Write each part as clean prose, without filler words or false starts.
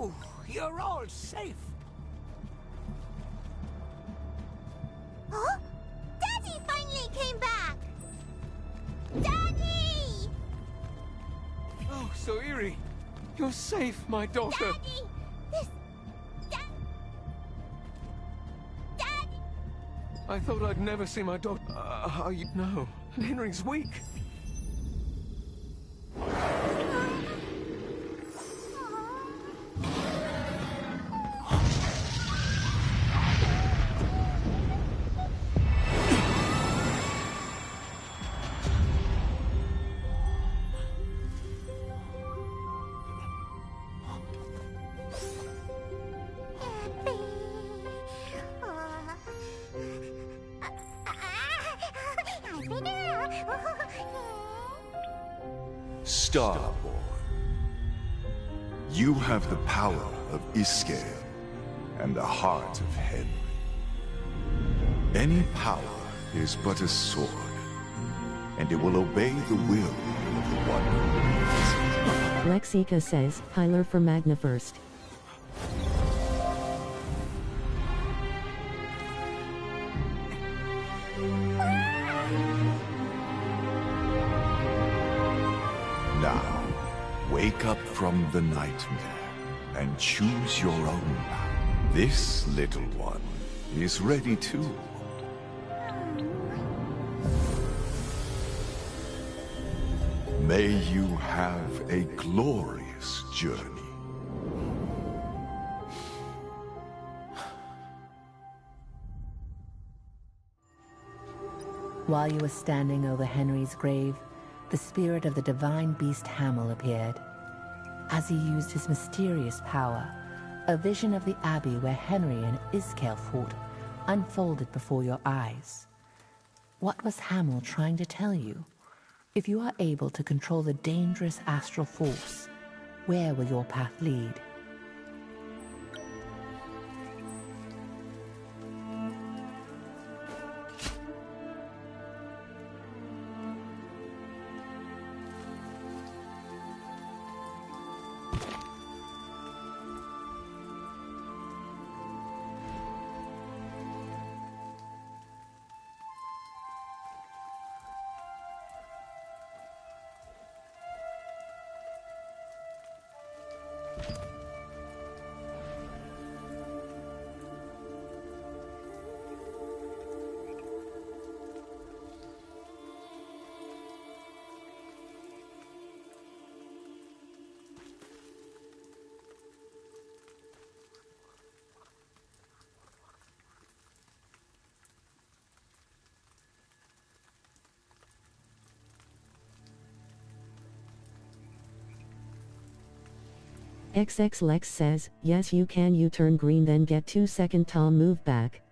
Oh, you're all safe. Huh? Daddy finally came back! Daddy! Oh, Soiri! You're safe, my daughter! Daddy! Daddy! I thought I'd never see my daughter. No, Henry's weak. Starborn. You have the power of Iskael and the heart of Henry. Any power is but a sword, and it will obey the will of the one who wields it. Lexika says, Hyler for Magna first. Now, wake up from the nightmare and choose your own path. This little one is ready too. May you have a glorious journey. While you were standing over Henry's grave, the spirit of the divine beast Hamel appeared. As he used his mysterious power, a vision of the abbey where Henry and Iskael fought unfolded before your eyes. What was Hamel trying to tell you? If you are able to control the dangerous astral force, where will your path lead? XX Lex says, yes you can U-turn green then get 2-second Tom move back.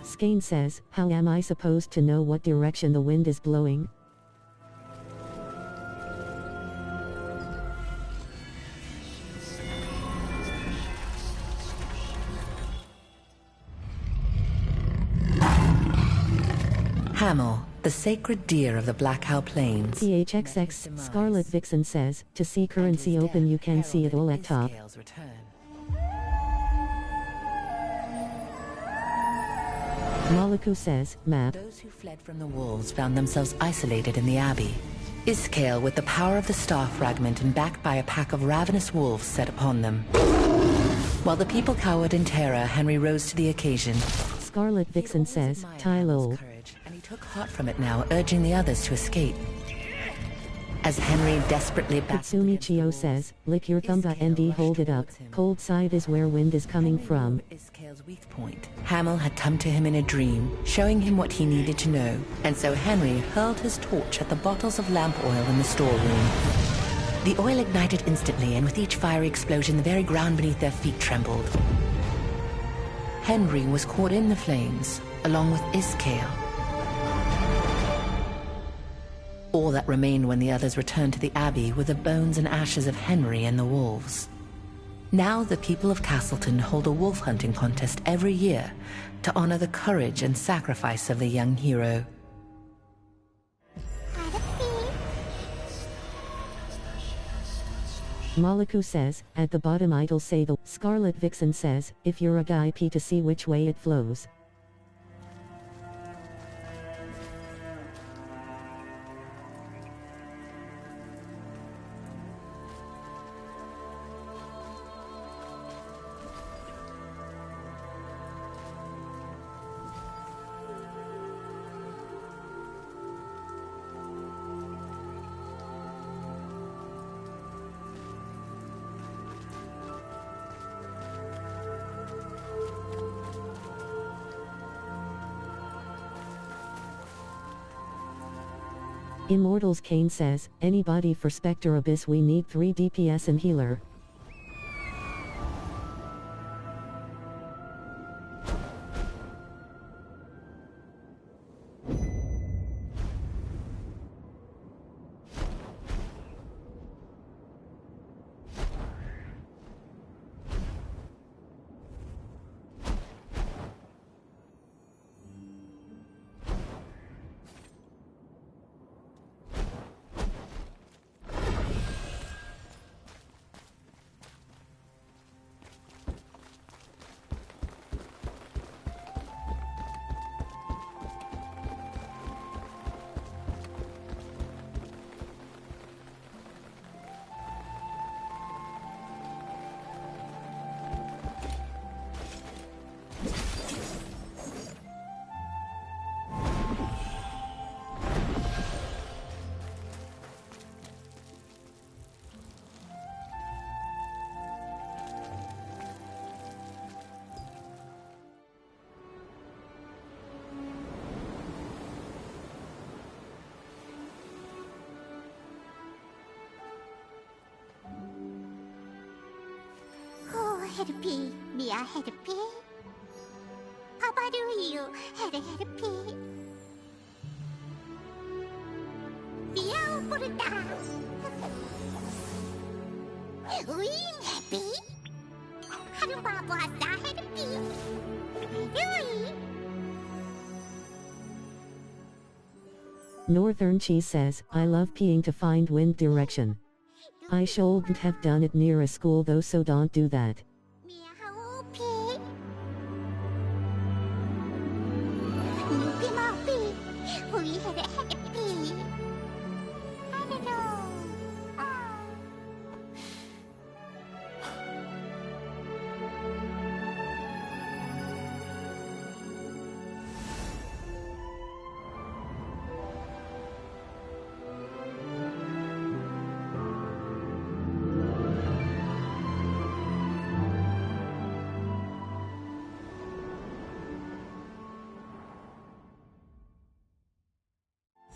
Skane says, how am I supposed to know what direction the wind is blowing? Hamel, the sacred deer of the Black Owl Plains. THXX Scarlet Vixen says, to see currency open you can see it all at top. Maliku says, map. Those who fled from the wolves found themselves isolated in the abbey. Iskael, with the power of the star fragment and backed by a pack of ravenous wolves, set upon them. While the people cowered in terror, Henry rose to the occasion. Scarlet Vixen He'd always says, admired "Tai Hamel's lol." courage, and he took heart from it now, urging the others to escape. As Henry desperately battled Katsumi against the Chio wolves, says, "Lick your thumb, Iskale ND, rushed hold it up. towards him. Cold side is where wind is coming Henry from." knew Iskale's weak point. Hamel had come to him in a dream, showing him what he needed to know, and so Henry hurled his torch at the bottles of lamp oil in the storeroom. The oil ignited instantly, and with each fiery explosion, the very ground beneath their feet trembled. Henry was caught in the flames, along with Iskale. All that remained when the others returned to the Abbey were the bones and ashes of Henry and the wolves. Now the people of Castleton hold a wolf hunting contest every year to honor the courage and sacrifice of the young hero. Maliku says, "At the bottom it'll say the." Scarlet Vixen says, "If you're a guy P to see which way it flows." Immortals Kane says, "Anybody for Spectre Abyss, we need 3 DPS and healer." Herpy, Mia Herpy. Papa do you, Herpy. Mia Porta. Wing happy. Harumba Bosta Herpy. Dewey. Northern Cheese says, "I love peeing to find wind direction. I shouldn't have done it near a school though, so don't do that." Mia Hopi. Nuki Mopi. We had a happy. I don't know.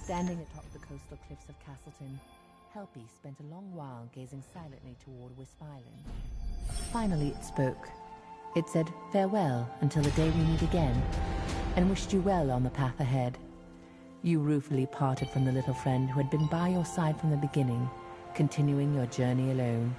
Standing atop the coastal cliffs of Castleton, Helpy spent a long while gazing silently toward Wisp Island. Finally it spoke. It said farewell until the day we meet again, and wished you well on the path ahead. You ruefully parted from the little friend who had been by your side from the beginning, continuing your journey alone.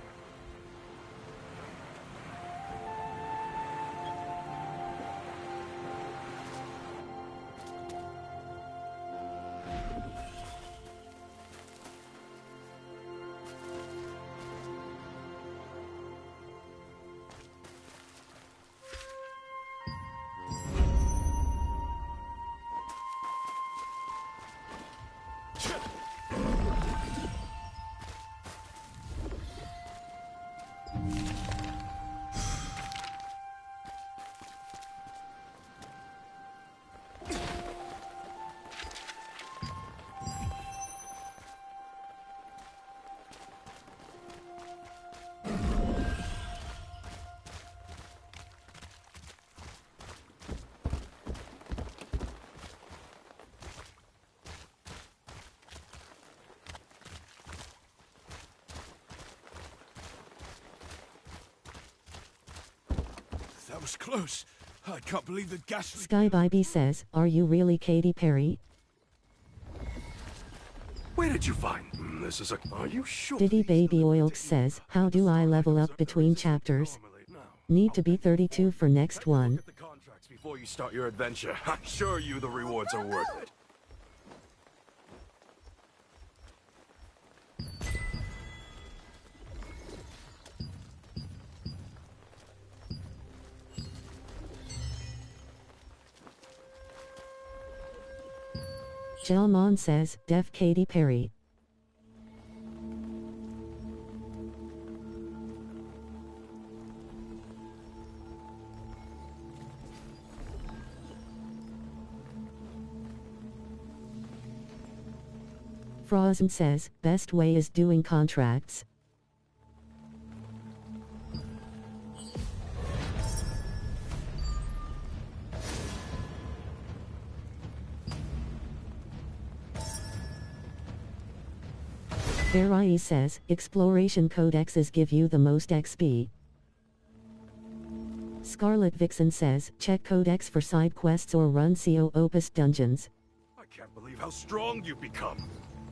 was close. I can't believe the gas. Sky Baby says, are you really Katy Perry? Where did you find? This is a. Are you sure? Diddy Baby Oilks says, how do I level up between chapters? Need to be 32 for next one. Look at the contracts before you start your adventure. I assure you the rewards are worth it. Jelmon says, Def Katy Perry. Frozen says, best way is doing contracts. Farai says, exploration codexes give you the most XP. Scarlet Vixen says, check codex for side quests or run CO Opus dungeons. I can't believe how strong you've become.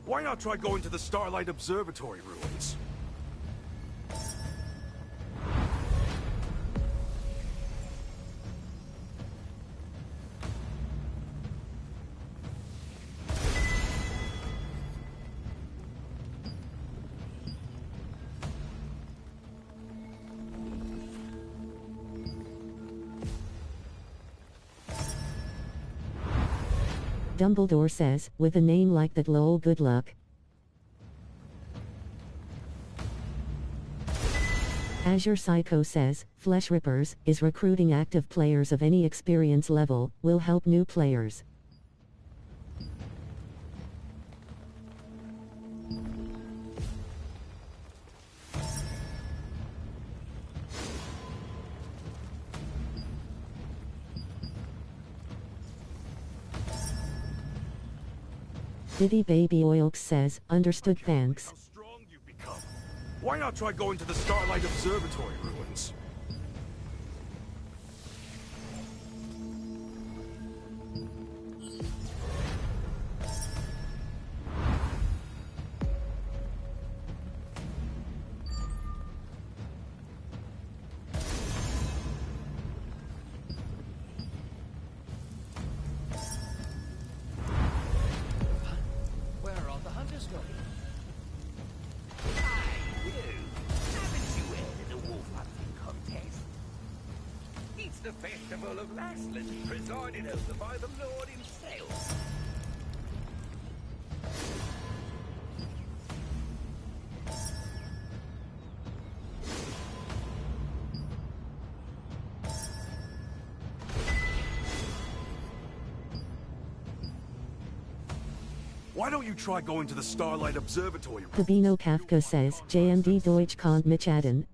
Why not try going to the Starlight Observatory ruins? Dumbledore says, with a name like that lol good luck. Azure Psycho says, Flesh Rippers is recruiting active players of any experience level, will help new players. Diddy Baby Oilks says, understood thanks. How strong you've become. Why not try going to the Starlight Observatory ruins? Where are the hunters going? Hi, you! Haven't you entered the wolf hunting contest? It's the festival of Lasland, presided over by the Lord himself. Why don't you try going to the Starlight Observatory? Pabino Kafka says, JMD Deutsch kommt mich adden.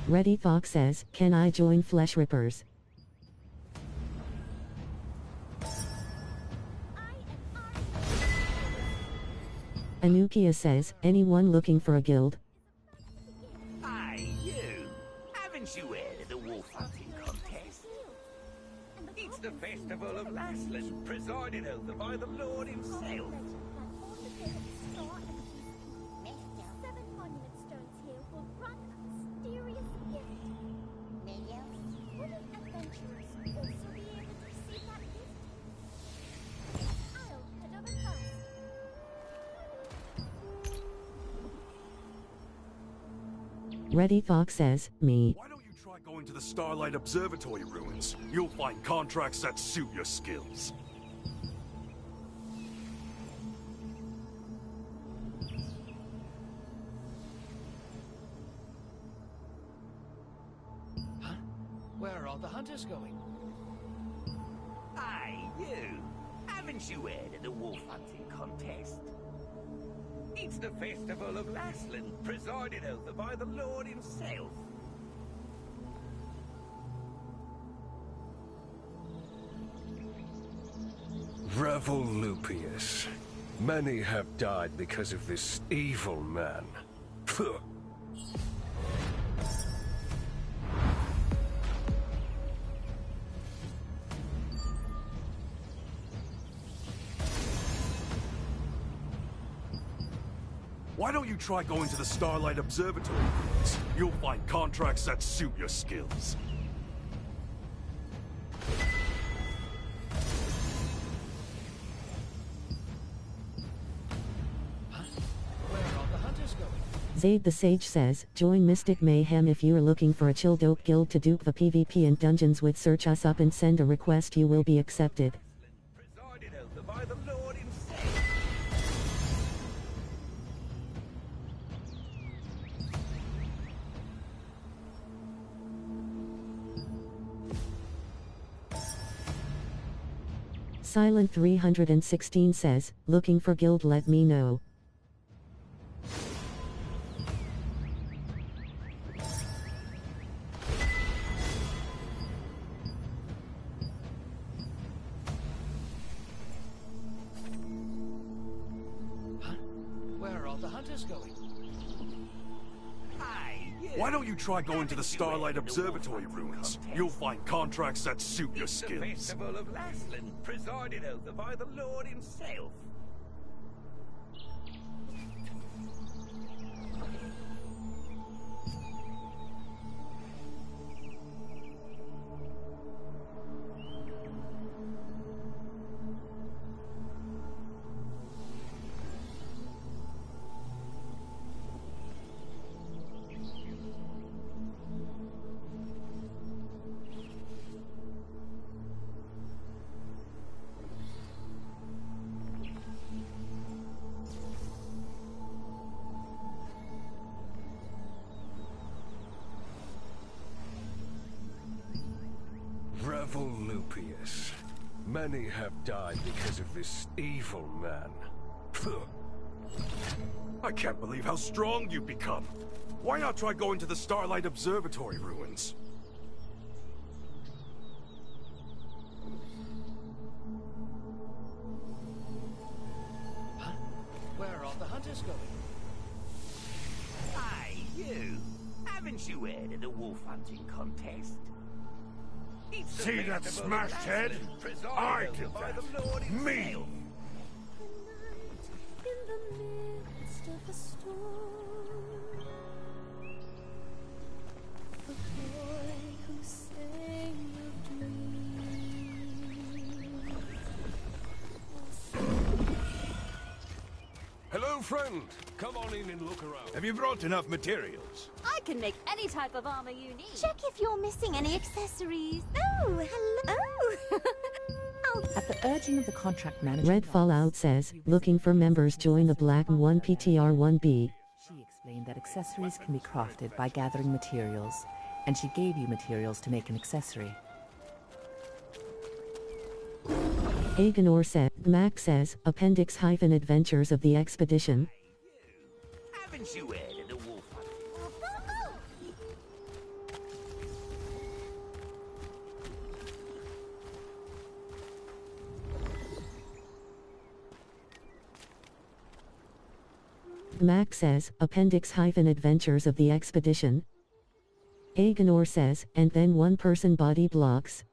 Ready Fox says, can I join Flesh Rippers? Anukia says, anyone looking for a guild? Hi, you! Haven't you entered the wolf hunting contest? It's the festival of Lasland, presided over by the Lord himself. 7 monument stones here will grant a mysterious gift. Wouldn't adventurers also be able to receive that gift? I'll head over first. Ready Fox says, me. Why don't you try going to the Starlight Observatory ruins? You'll find contracts that suit your skills. Huh? Where are the hunters going? Hi, you! Haven't you entered the wolf hunting contest? It's the festival of Lasland, presided over by the Lord himself. Revel Lupius. Many have died because of this evil man. Phew. Why don't you try going to the Starlight Observatory? You'll find contracts that suit your skills. Zaid the Sage says, join Mystic Mayhem if you're looking for a chill dope guild to dupe the PvP and dungeons with. Search us up and send a request, you will be accepted. Presided over by the Lord himself. Silent 316 says, looking for guild, let me know. Why don't you try going to the Starlight Observatory ruins? You'll find contracts that suit your It's the skills. festival of Laslan, presided over by the Lord himself. Revel Lupius. Many have died because of this evil man. Phew. I can't believe how strong you've become. Why not try going to the Starlight Observatory ruins? Where are the hunters going? Hey, you! Haven't you heard of the wolf hunting contest? It's the See that festival of smashed head? Laslan, presided I over did by that. the Lord Me. himself. In the midst of a storm, a boy who sang of dreams. Hello, friend. Come on in and look around. Have you brought enough materials? I can make any type of armor you need. Check if you're missing any accessories. Oh, hello. At the urging of the contract manager, Red Fallout says, looking for members, join the Black 1 PTR 1B. she explained that accessories can be crafted by gathering materials, and she gave you materials to make an accessory. Agenor said, Mac says, Appendix-Adventures of the Expedition. Haven't you heard of the wolf hunting? Mac says, Appendix-Adventures of the Expedition. Agenor says, and then one person body blocks.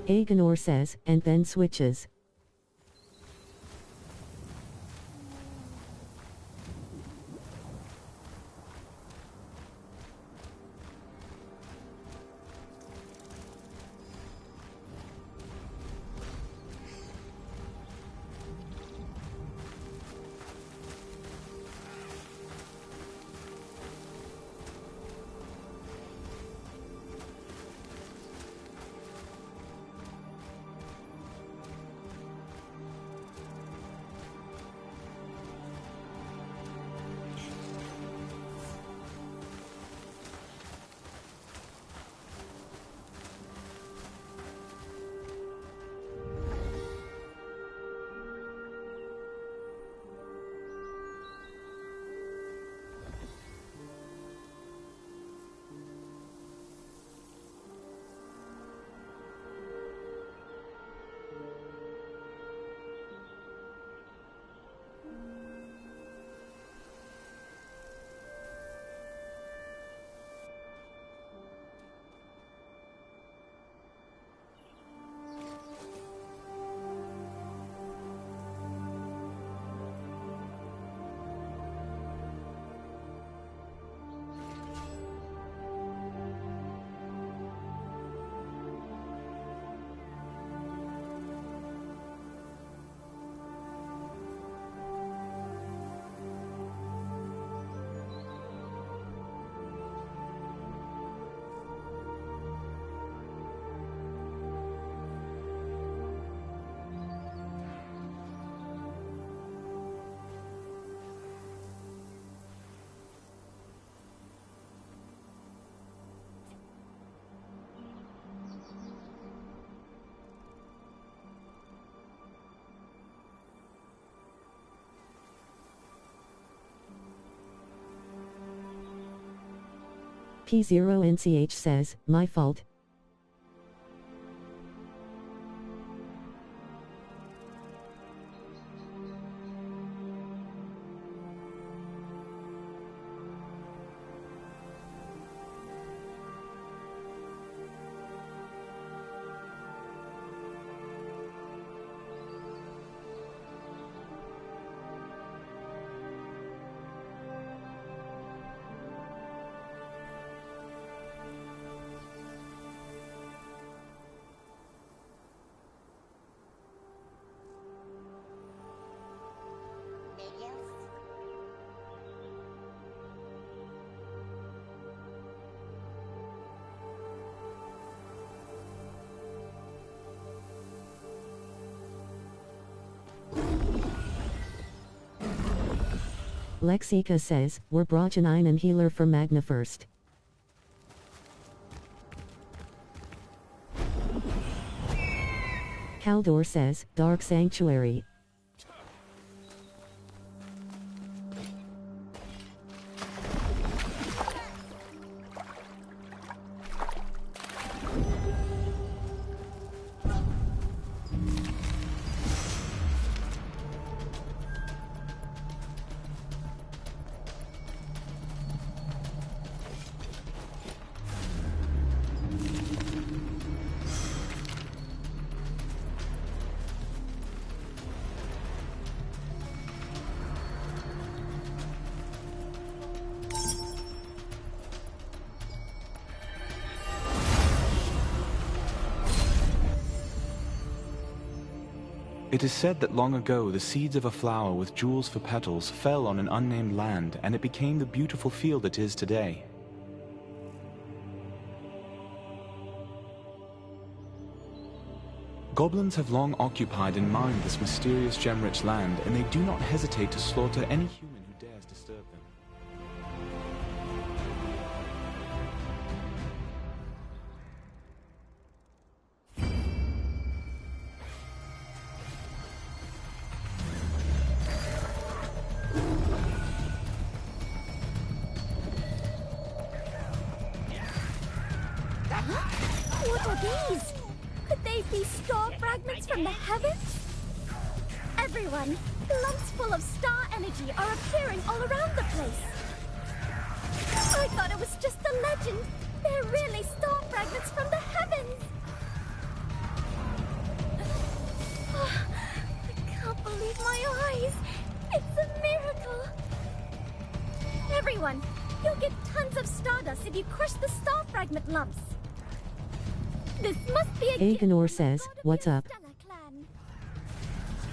Agenor says, and then switches. P0NCH says, my fault. Lexika says, we're Brochenine and healer for Magna first. Kaldor says, Dark Sanctuary. It is said that long ago the seeds of a flower with jewels for petals fell on an unnamed land, and it became the beautiful field it is today. Goblins have long occupied and mined this mysterious gem-rich land, and they do not hesitate to slaughter any human who dares disturb them. What are these? Could they be star fragments from the heavens? Everyone, lumps full of star energy are appearing all around the place. I thought it was just a legend. They're really star fragments from the heavens. I can't believe my eyes. It's a miracle. Everyone, you'll get tons of stardust if you crush the star fragment lumps. This must be a Agenor says, what's up?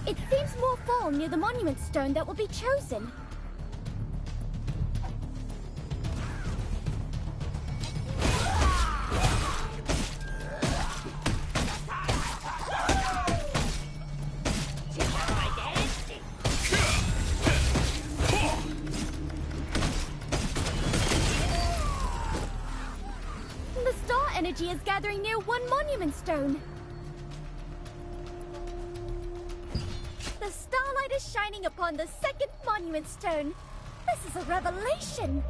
It seems more fall near the monument stone that will be chosen. The star energy is gathering near one monument stone. The starlight is shining upon the second monument stone. This is a revelation.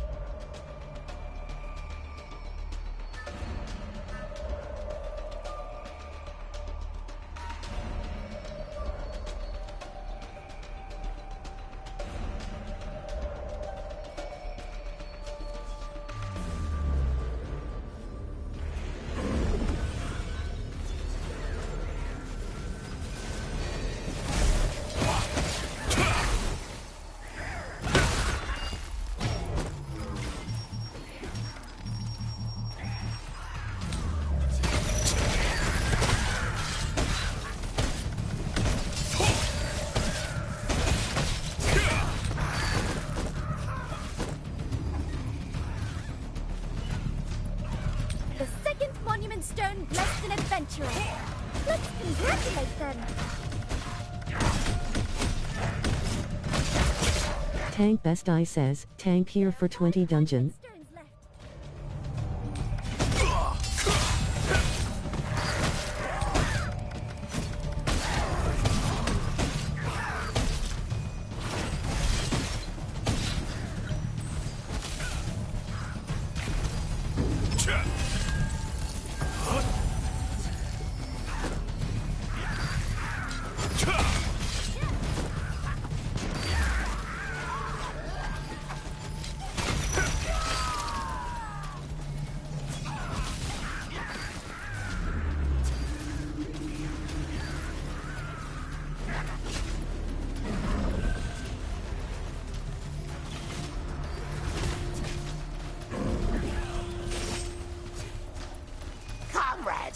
The second monument stone blessed an adventurer. Let's congratulate them. Tank Best Eye says, tank here for 20 dungeon.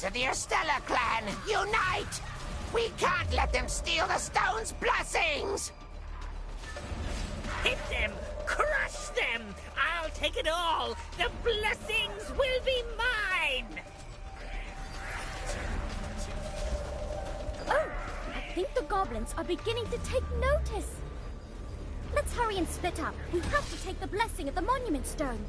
of the Estella clan, unite! We can't let them steal the stone's blessings! Hit them! Crush them! I'll take it all! The blessings will be mine! Oh! I think the goblins are beginning to take notice. Let's hurry and split up. We have to take the blessing at the Monument Stone.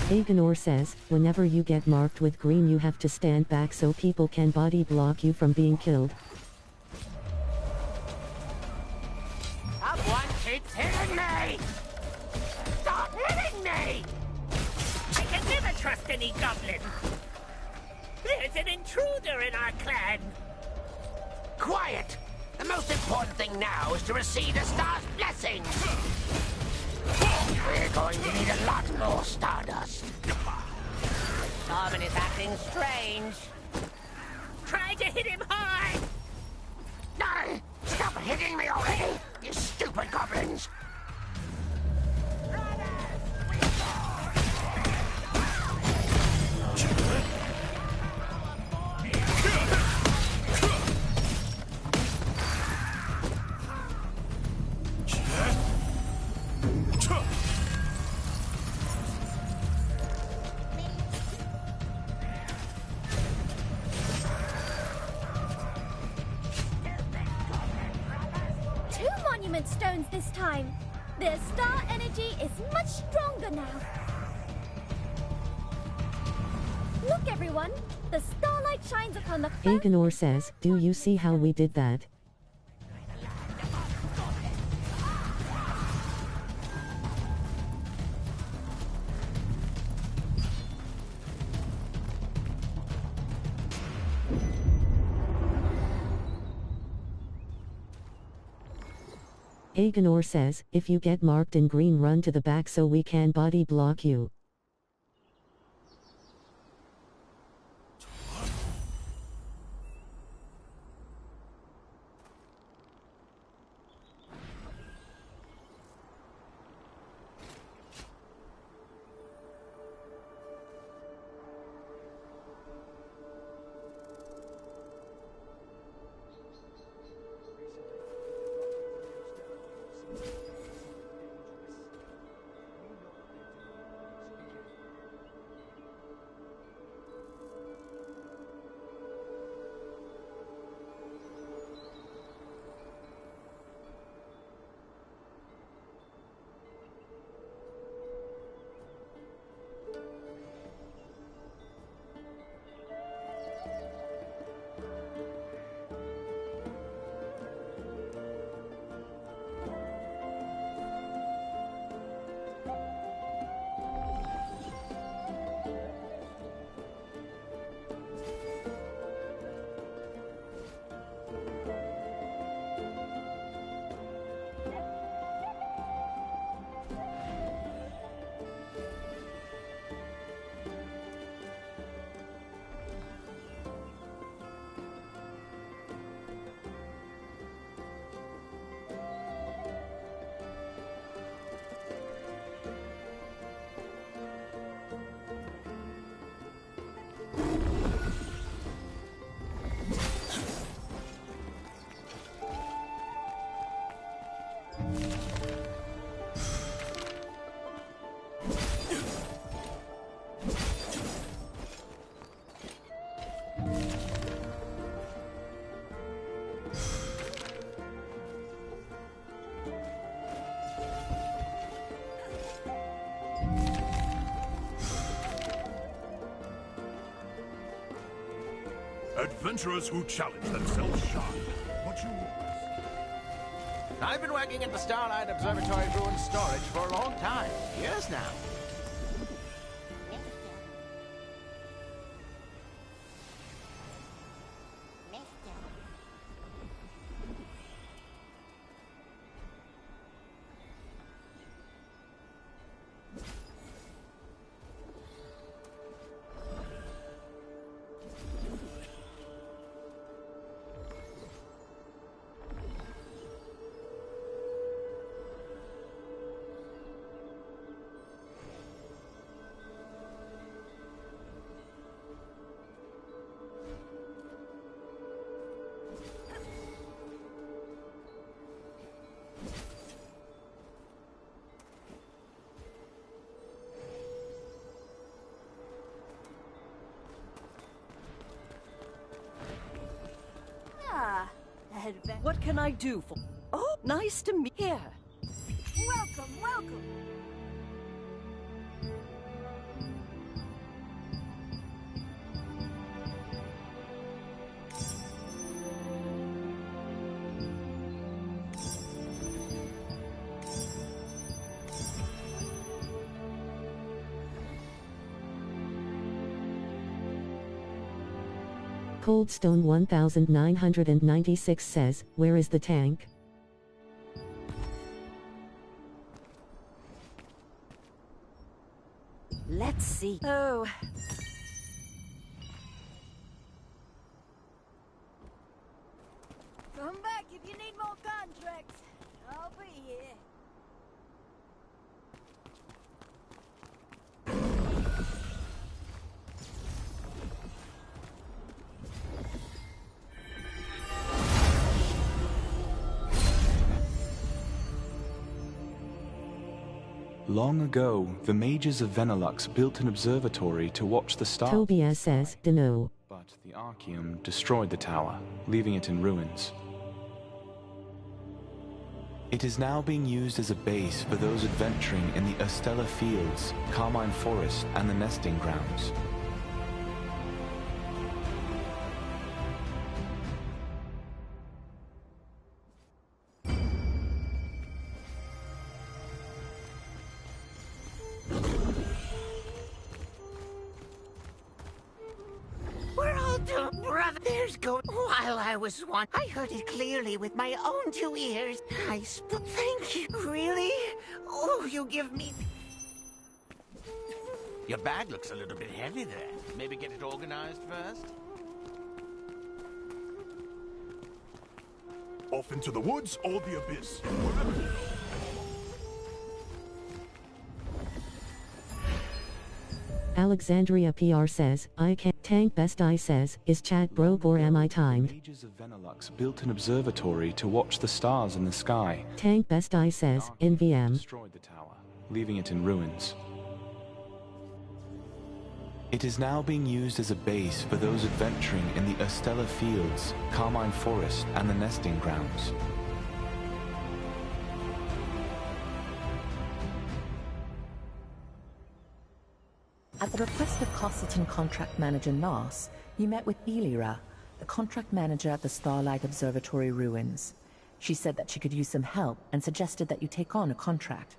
Agenor says, whenever you get marked with green you have to stand back so people can body block you from being killed. Someone keeps hitting me! Stop hitting me! I can never trust any goblin! There's an intruder in our clan! Quiet! The most important thing now is to receive the star's blessing! We're going to need a lot more stardust. Norman is acting strange. Try to hit him hard! No! Stop hitting me already, you stupid goblins! Stones this time. Their star energy is much stronger now. Look, everyone! The starlight shines upon the Agenor says, do you see how we did that? Agenor says, if you get marked in green run to the back so we can body block you. Adventurers who challenge themselves shine. What you want? I've been working at the Starlight Observatory Ruins Storage for a long time. Years now. What can I do for? Oh, nice to meet you. Welcome, welcome. Coldstone 1996 says, where is the tank? Let's see. Oh. Come back if you need more contracts. I'll be here. Long ago, the mages of Venelux built an observatory to watch the stars. Tobias says, Dunno. But the Archeum destroyed the tower, leaving it in ruins. It is now being used as a base for those adventuring in the Estella Fields, Carmine Forest, and the Nesting Grounds. While I was one, I heard it clearly with my own 2 ears. Thank you, really? Oh, you give me... Your bag looks a little bit heavy there. Maybe get it organized first? Off into the woods or the abyss. Wherever you go. Alexandria PR says, I can't. Tank Best Eye says, is chat broke or am I timed? Mages of Venelux built an observatory to watch the stars in the sky. Tank Best Eye says, NVM. Destroyed the tower, leaving it in ruins. It is now being used as a base for those adventuring in the Estella Fields, Carmine Forest, and the Nesting Grounds. At the request of Cosselton contract manager Nas, you met with Elira, the contract manager at the Starlight Observatory Ruins. She said that she could use some help and suggested that you take on a contract.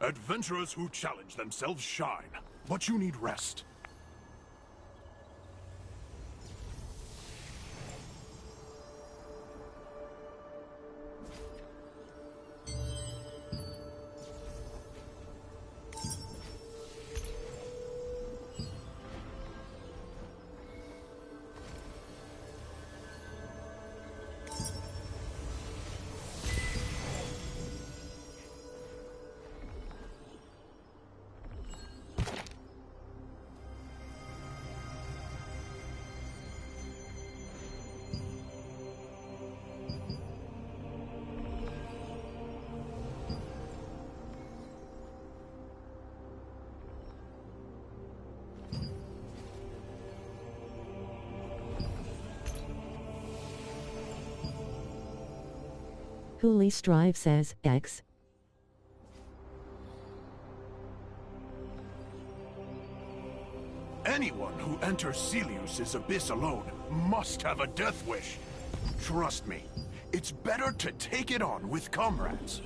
Adventurers who challenge themselves shine, but you need rest. Holy Strive says, X. Anyone who enters Celius's abyss alone must have a death wish. Trust me, it's better to take it on with comrades.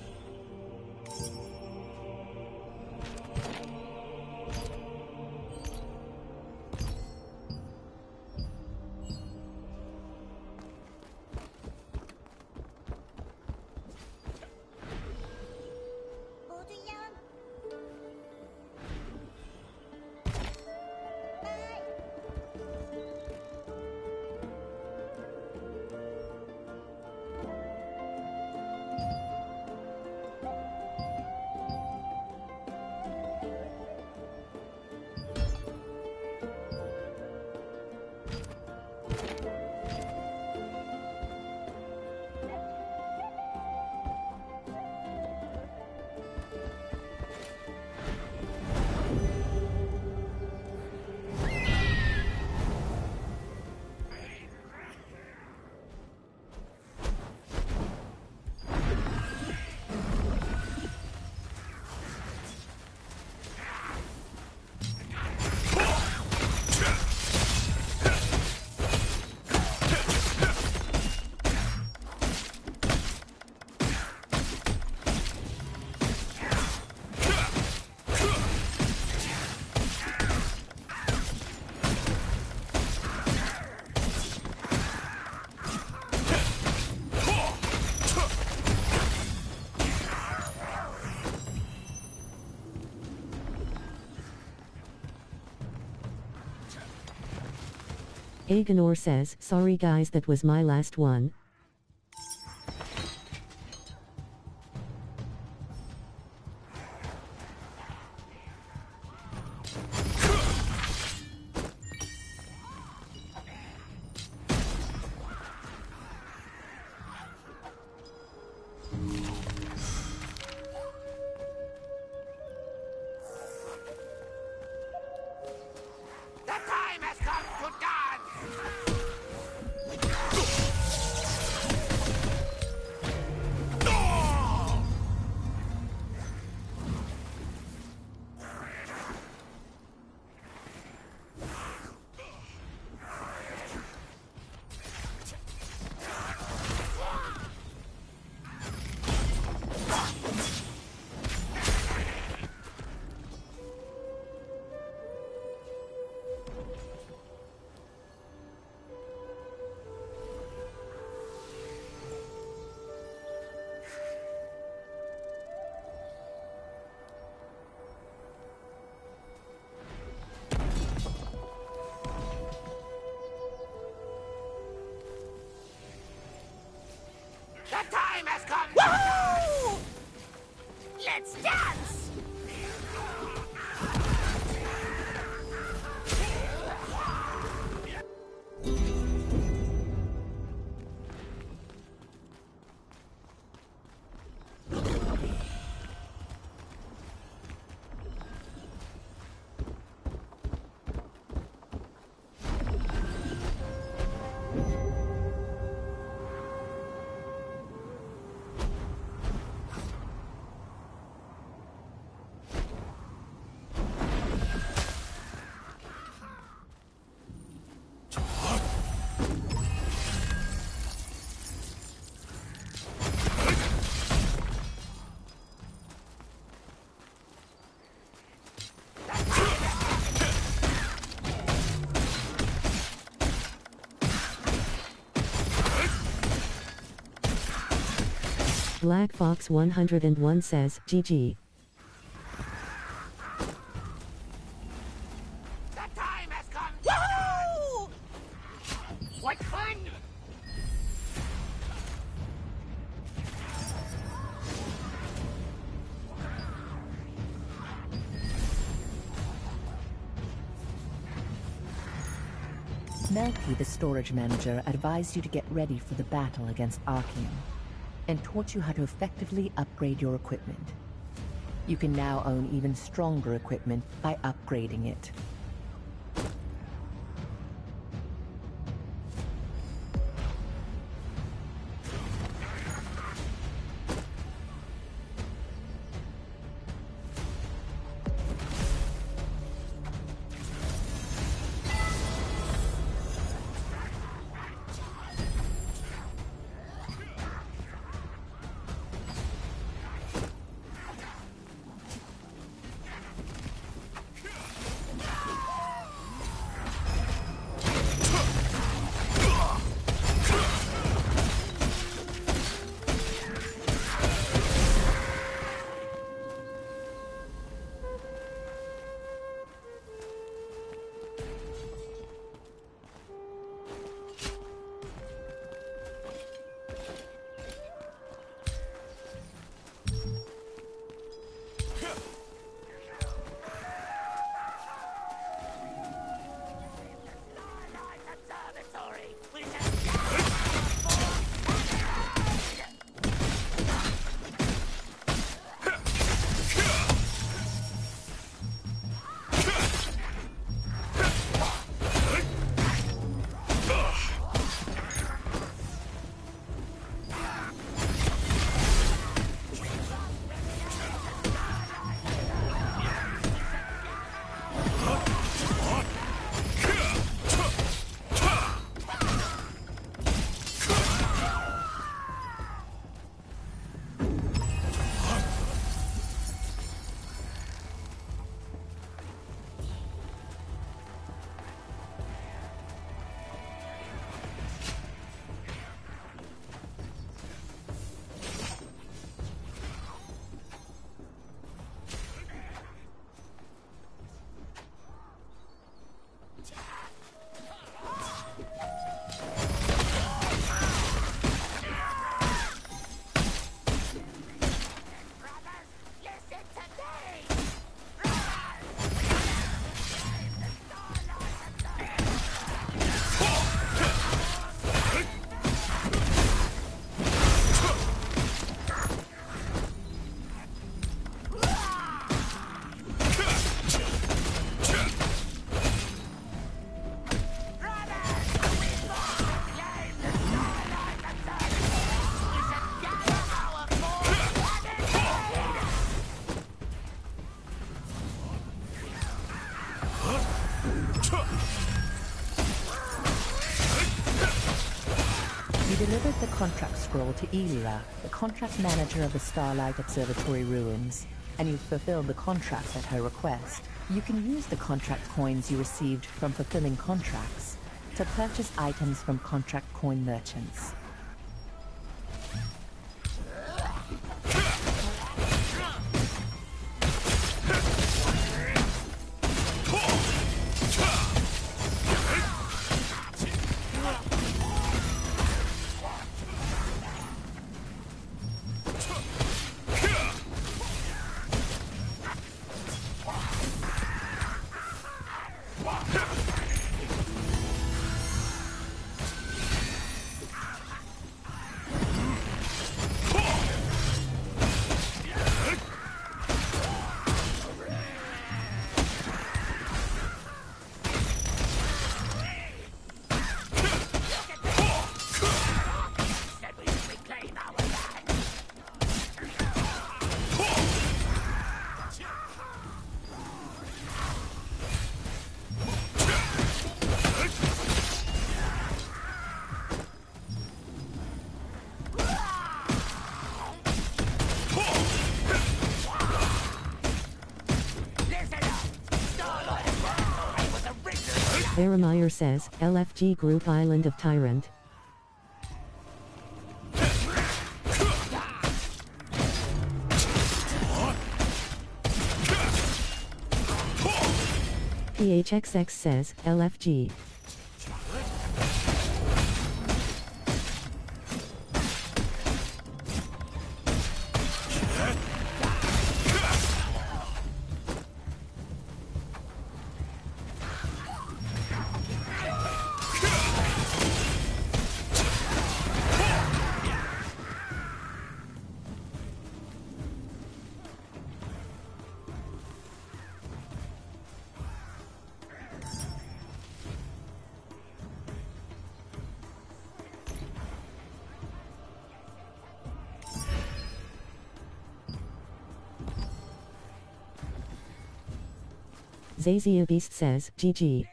Agenor says, sorry guys, that was my last one. The time has come! Woohoo! Let's dance! Black Fox 101 says, GG. The time has come! Woohoo! What fun! Melky, the storage manager, advised you to get ready for the battle against Archaeum, and taught you how to effectively upgrade your equipment. You can now own even stronger equipment by upgrading it. contract scroll to Elira, the contract manager of the Starlight Observatory ruins, and you've fulfilled the contract at her request. You can use the contract coins you received from fulfilling contracts to purchase items from contract coin merchants. Arameyer says, LFG Group Island of Tyrant. PHXX says, LFG. Zazia Beast says, GG.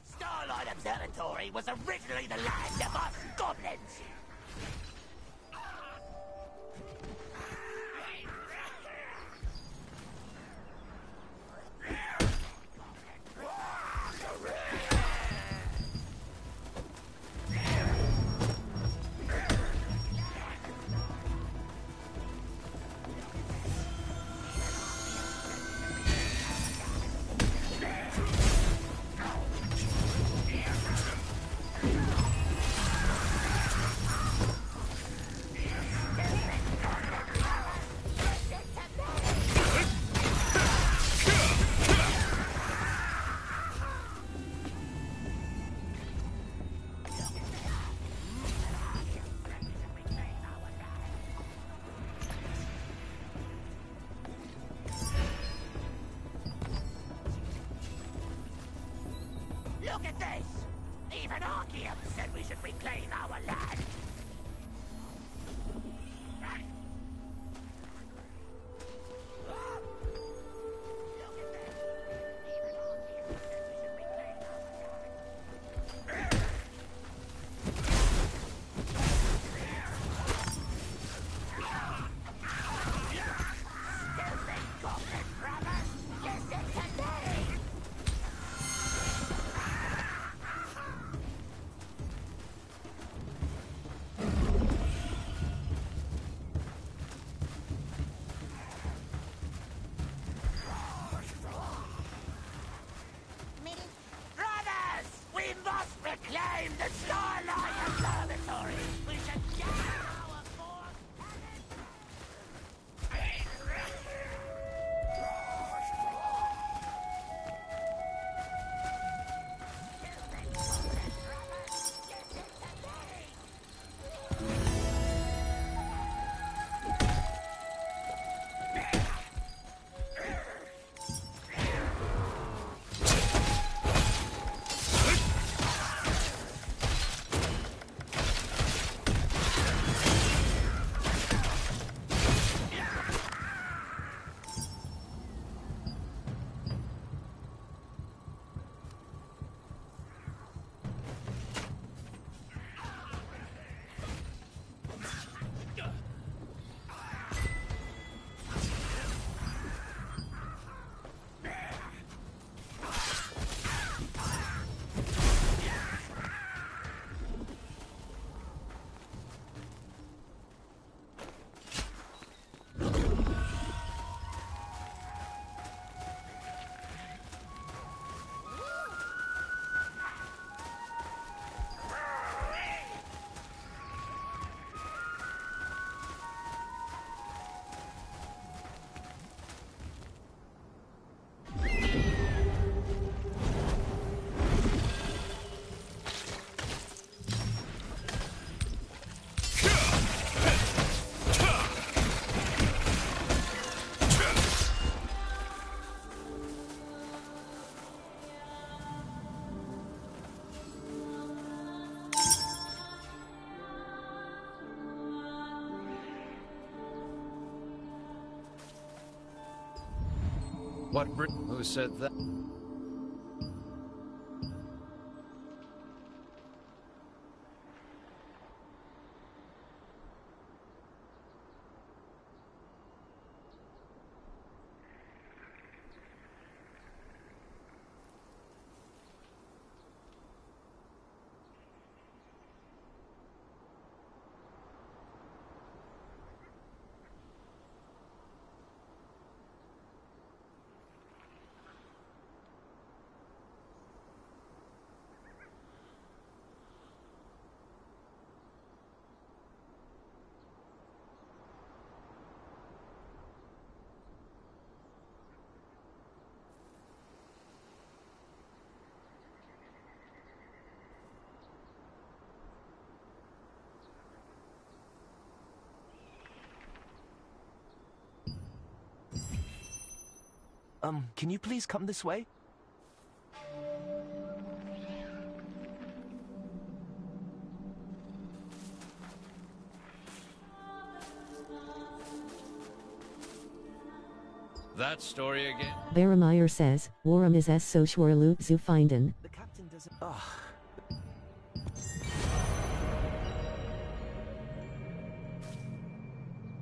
Starlight Observatory was originally the land of us goblins. Look at this! Even Archeum said we should reclaim our land. Who said that? Can you please come this way? That story again? Baromir says, Warum is es so schwer Loot zu finden? The captain doesn't...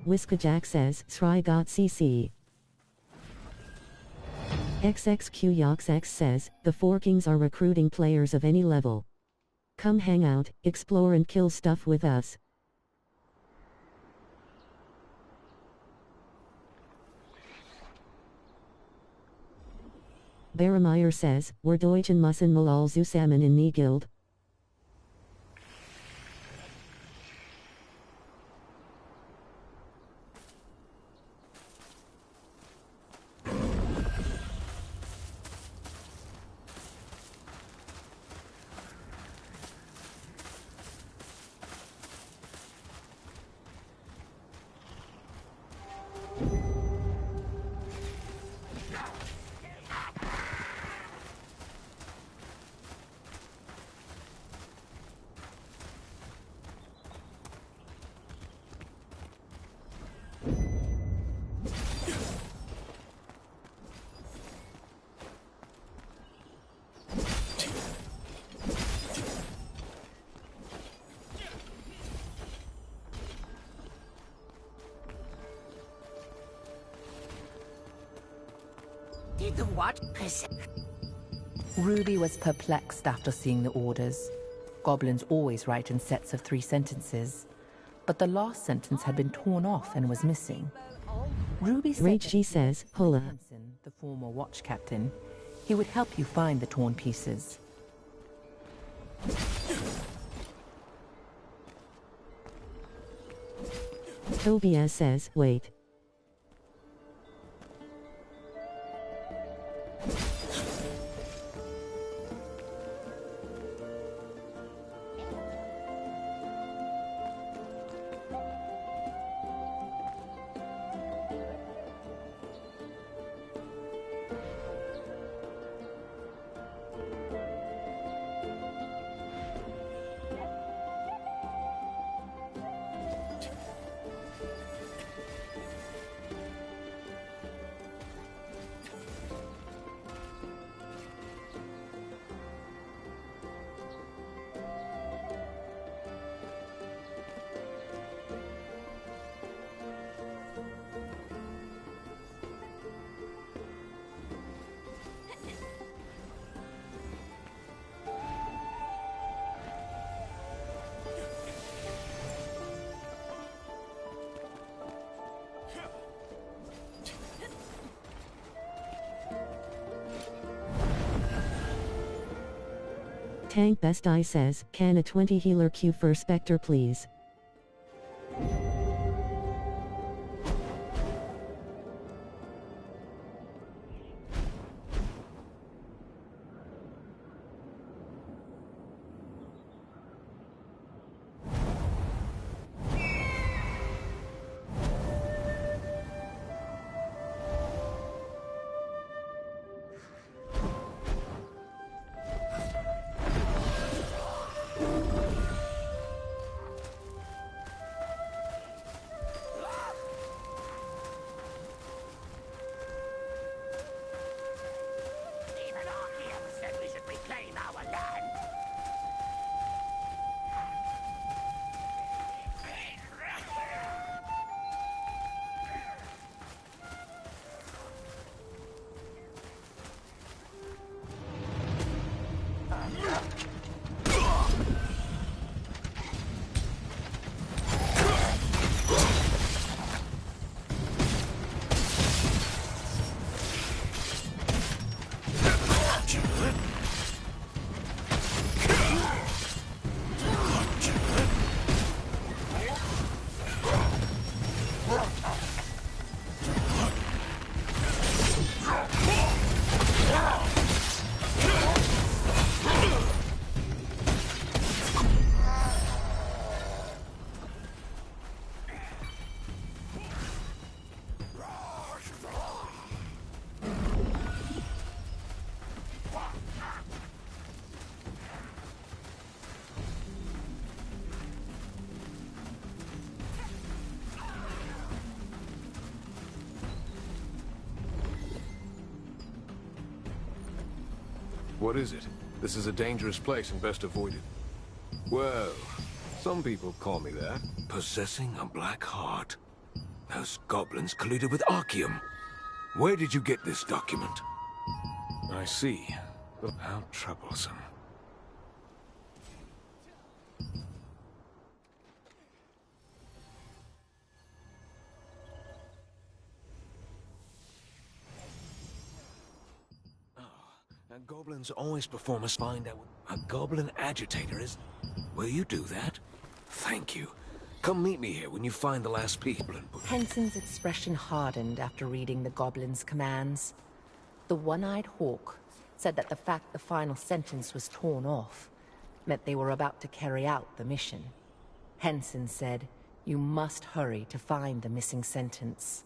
Whiskajack says, Sry got CC. XXQYoxX says, the Four Kings are recruiting players of any level. Come hang out, explore and kill stuff with us. Baromir says, wir Deutschen müssen mal all zusammen in die Guild. Did the what? Ruby was perplexed after seeing the orders. Goblins always write in sets of 3 sentences, but the last sentence had been torn off and was missing. Ruby said Rage says, Hola. Hansen, the former watch captain, he would help you find the torn pieces. Tobias says, wait. Tank Best Eye says, can a 20 healer queue for Spectre please? What is it? This is a dangerous place and best avoided. Well, some people call me that. Possessing a black heart. Those goblins colluded with Archeum. Where did you get this document? I see. How troublesome. Goblins always perform us find out a goblin agitator is... Will you do that? Thank you. Come meet me here when you find the last people and put... Henson's expression hardened after reading the goblin's commands. The one-eyed hawk said that the fact the final sentence was torn off meant they were about to carry out the mission. Henson said, "You must hurry to find the missing sentence."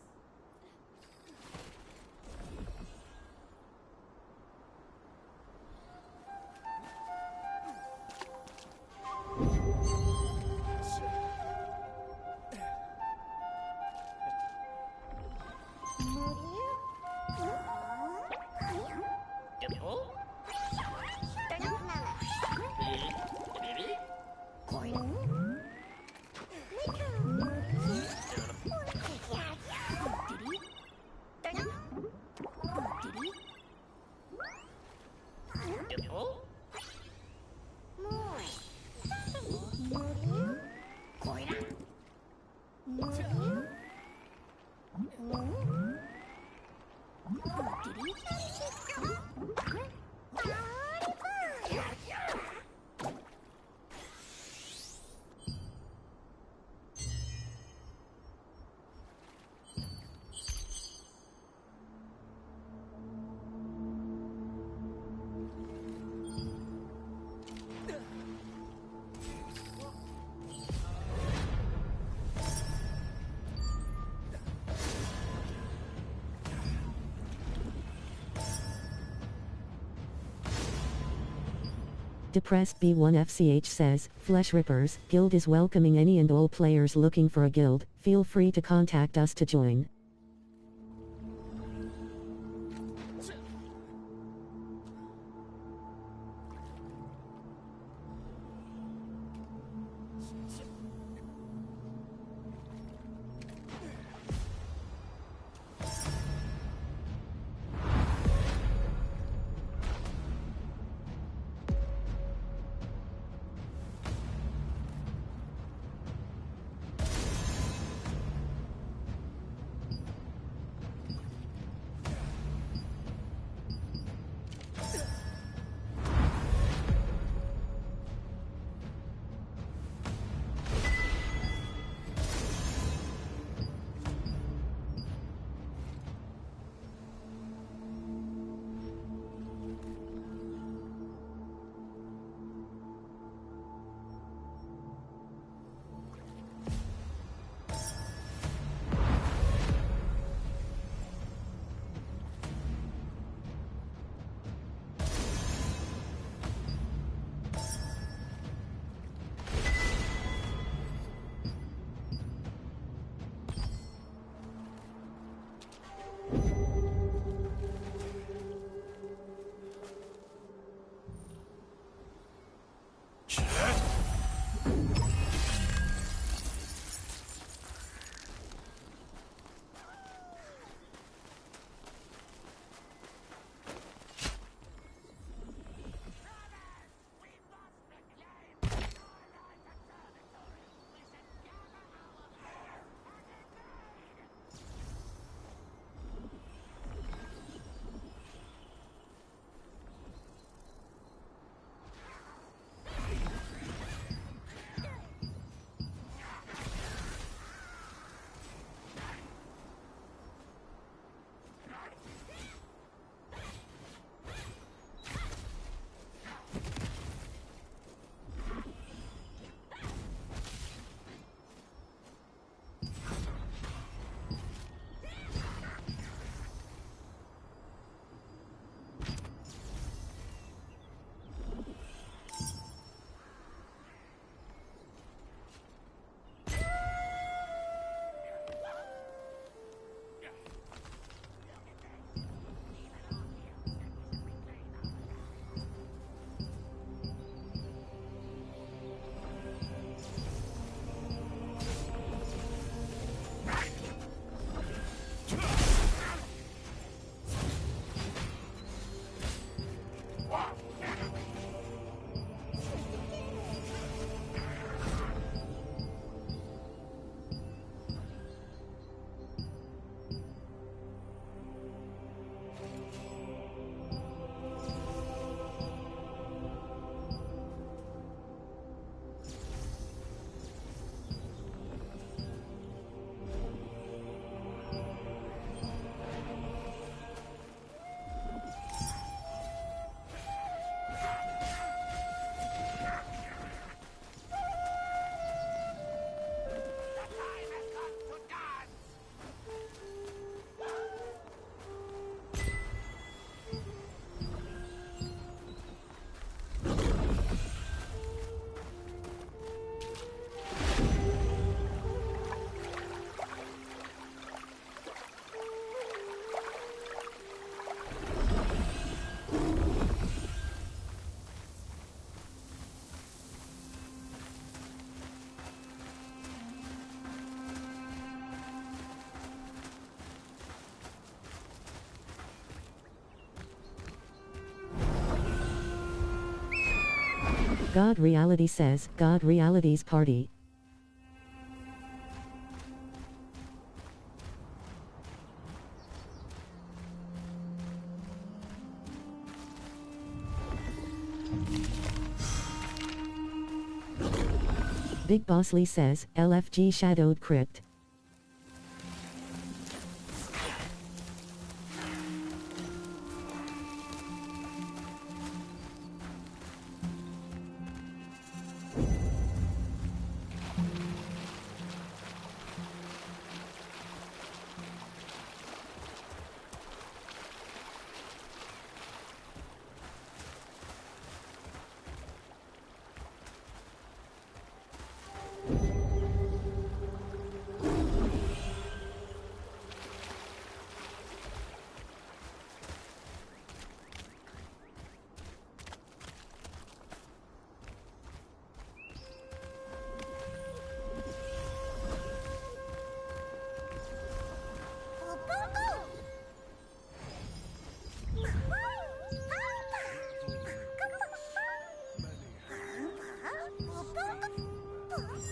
Depressed B1FCH says, Flesh Rippers, Guild is welcoming any and all players looking for a guild. Feel free to contact us to join. God Reality says, God Reality's party. Big Boss Lee says, LFG Shadowed Crypt.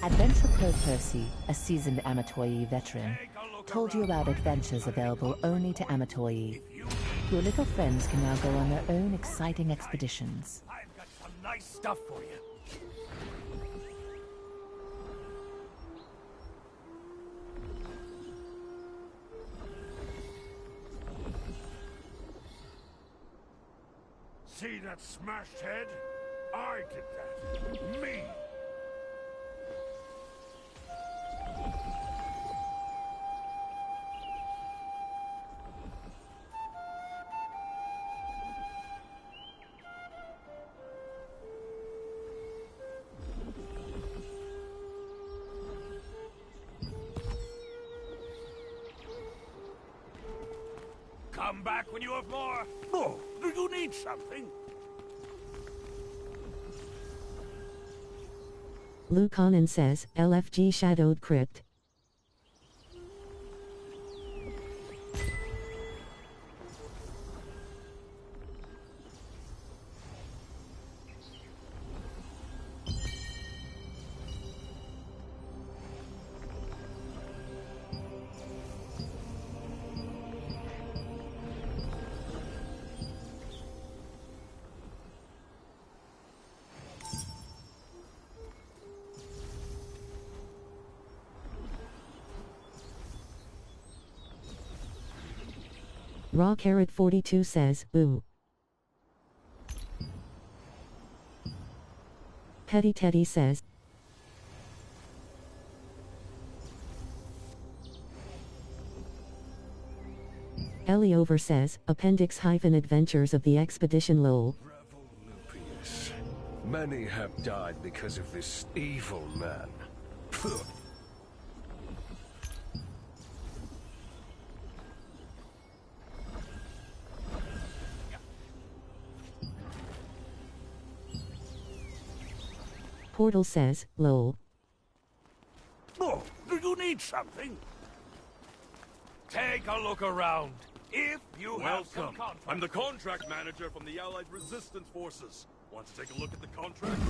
Adventure Pro Percy, a seasoned Amatoyi veteran, told you about adventures available only to Amatoyi. Your little friends can now go on their own exciting expeditions. I've got some nice stuff for you. See that smashed head? I did that. Me! Come back when you have more. Oh, do you need something? Lucanen says, LFG Shadowed Crypt. Raw Carrot 42 says, boo. Petty Teddy says, Eliover says, Appendix-Adventures of the Expedition lol. Lupius. Many have died because of this evil man. Pugh. Portal says, lol. Oh, do you need something? Take a look around. If you have some Welcome. contract. I'm the contract manager from the Allied Resistance Forces. Want to take a look at the contract?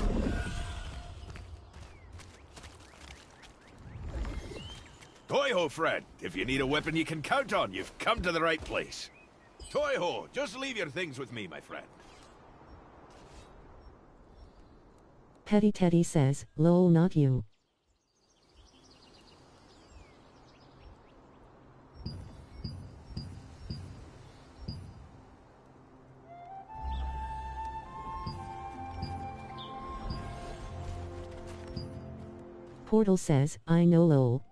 Toiho, friend. If you need a weapon you can count on, you've come to the right place. Toiho, just leave your things with me, my friend. Petty Teddy says, lol not you. Portal says, I know lol.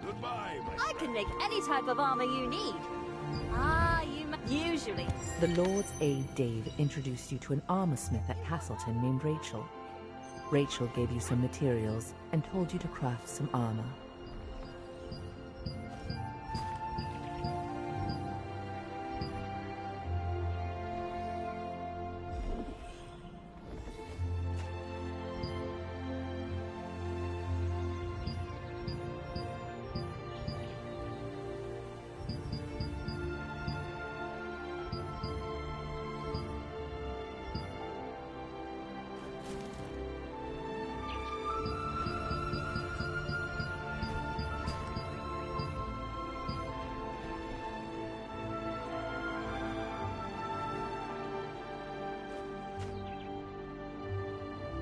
Goodbye, my I can make any type of armor you need. Ah, Usually. The Lord's Aide Dave introduced you to an armorsmith at Castleton named Rachel. Rachel gave you some materials and told you to craft some armor.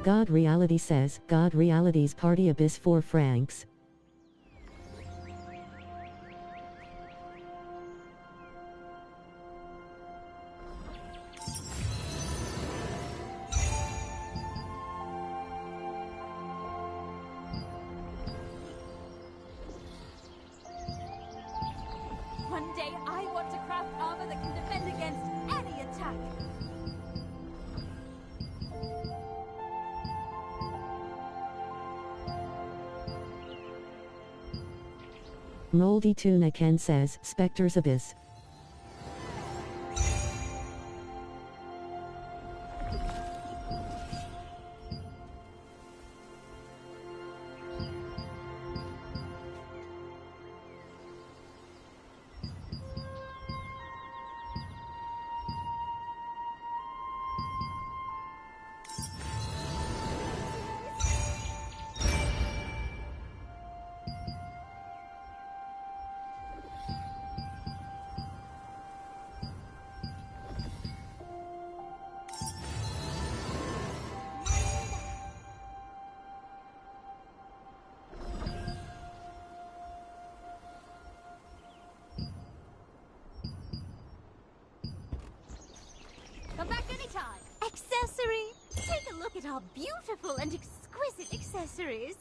God Reality says, God Reality's party abyss 4 francs. One day I want to craft armor that can defend against any attack. Moldy Tuna Ken says, Spectre's Abyss. Come back anytime. Accessory. Take a look at our beautiful and exquisite accessories.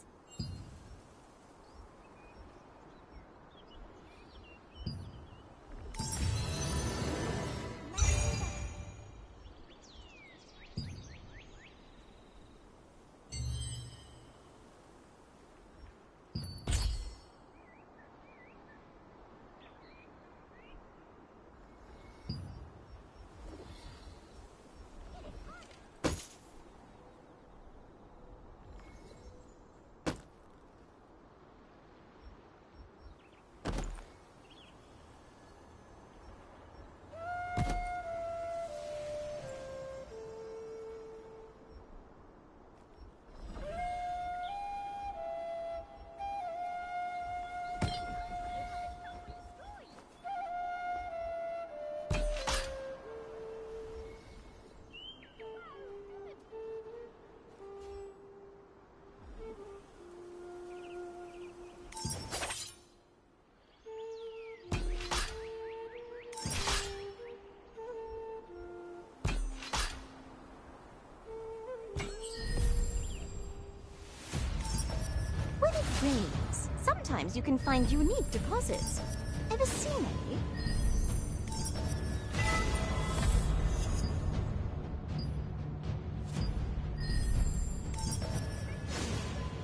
When it rains, sometimes you can find unique deposits. Ever seen any?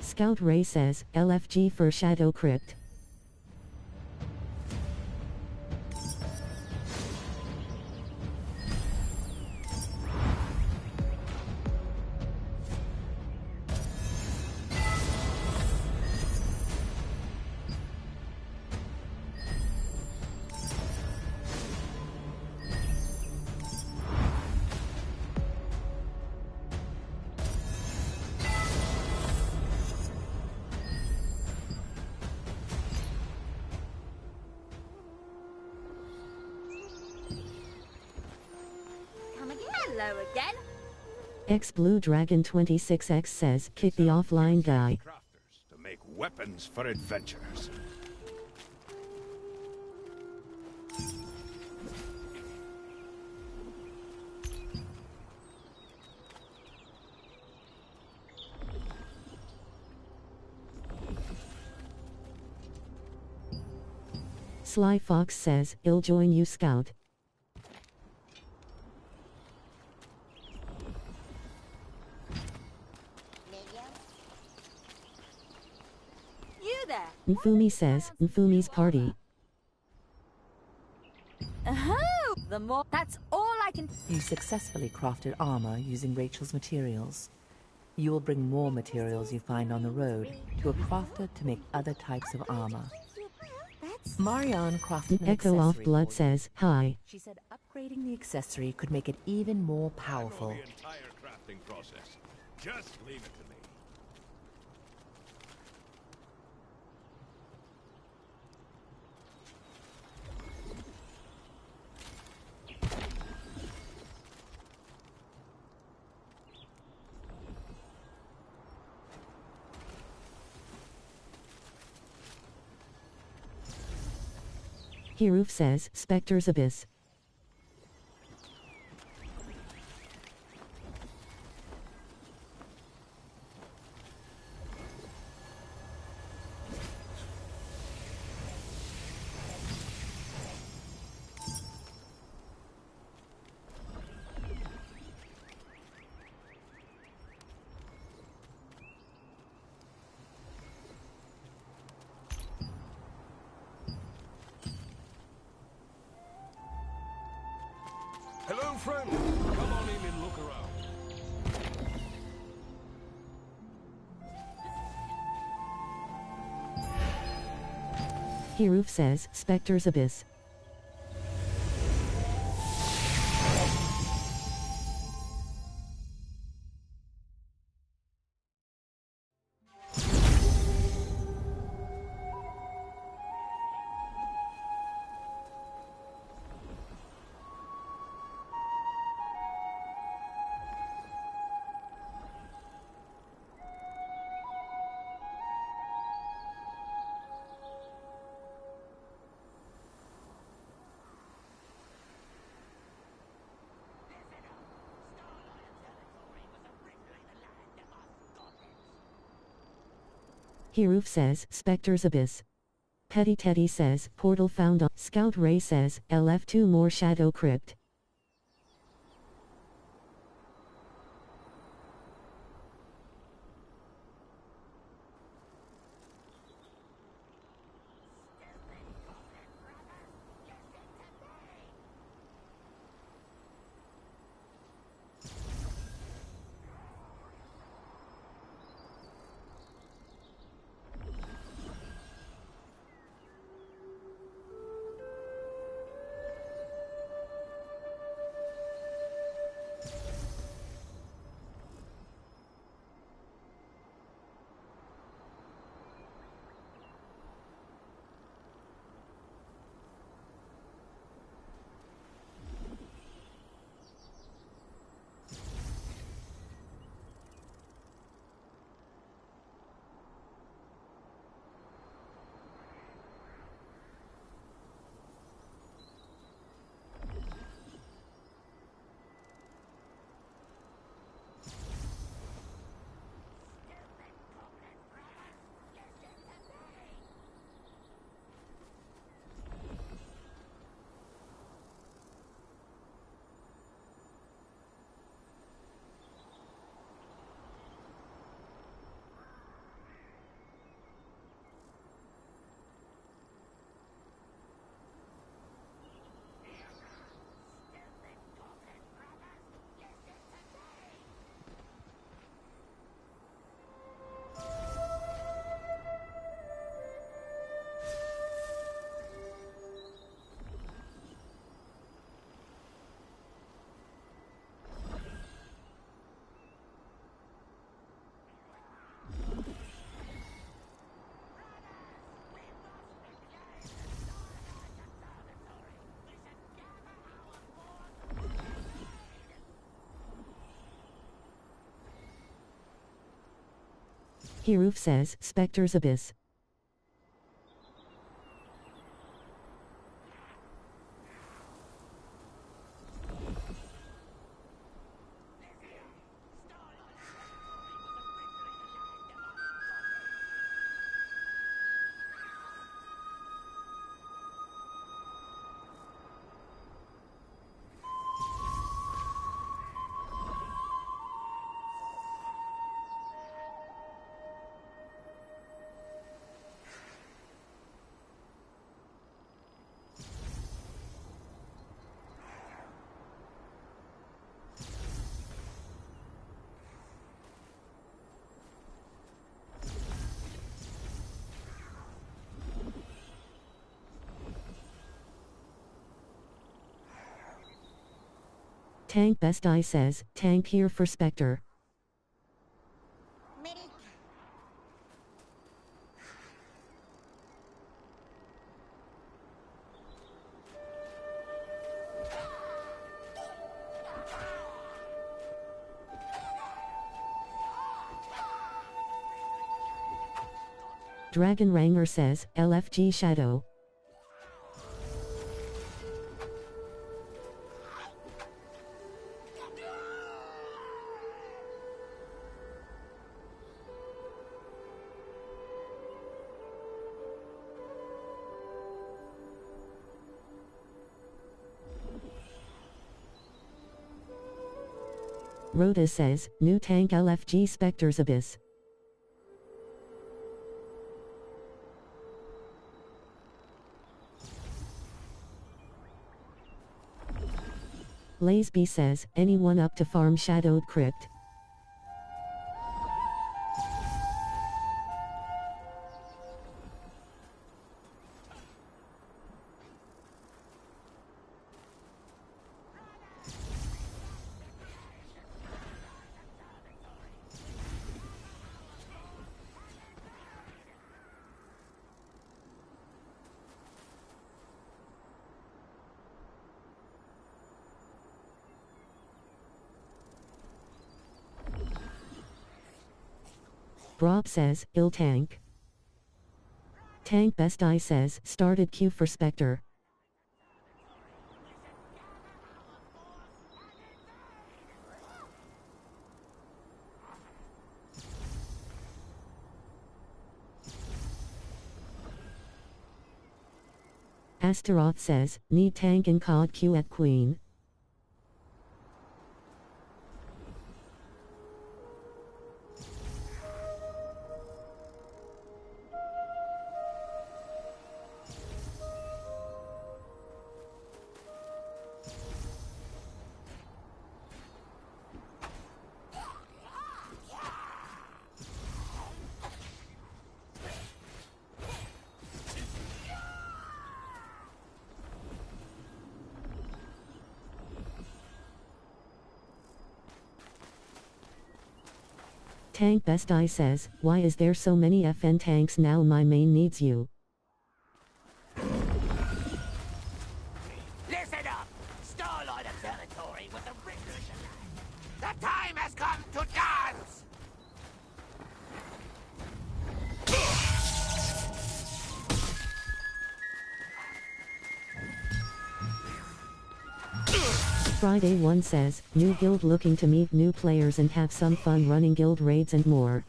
Scout Ray says, LFG for Shadow Crypt. Hello again. X Blue Dragon 26X says, kick the offline guy. To make weapons for adventurers. Sly Fox says, I'll join you, Scout. there. Nfumi says, Nfumi's party. Oh, the more. That's all I can. You successfully crafted armor using Rachel's materials. You will bring more materials you find on the road to a crafter to make other types of armor. Marianne crafted an Echo Off accessory Blood for you. says, hi. She said upgrading the accessory could make it even more powerful. The entire crafting process. Just leave it to me. Hiruf says, Spectre's Abyss. Hello, friend. Come on in and look around. Hiruf says, Spectre's Abyss. Hiruf says, Spectre's Abyss. Petty Teddy says, Portal found on. Scout Ray says, LF2 more Shadow Crypt. Hiruf says, Spectre's Abyss. Tank Best Eye says, tank here for Spectre. Dragon Ranger says, LFG Shadow. Rhoda says, new tank LFG Spectre's Abyss. Lazeby says, anyone up to farm Shadowed Crypt? Brob says, ill tank. Tank Best Eye says, started queue for Spectre. Astaroth says, need tank and COD queue at Queen. Tank Best Eye says, why is there so many FN tanks now? My main needs you. Listen up! Starlight Observatory with the Riddlers alive. The time has come to dance! Friday 1 says, new guild looking to meet new players and have some fun running guild raids and more.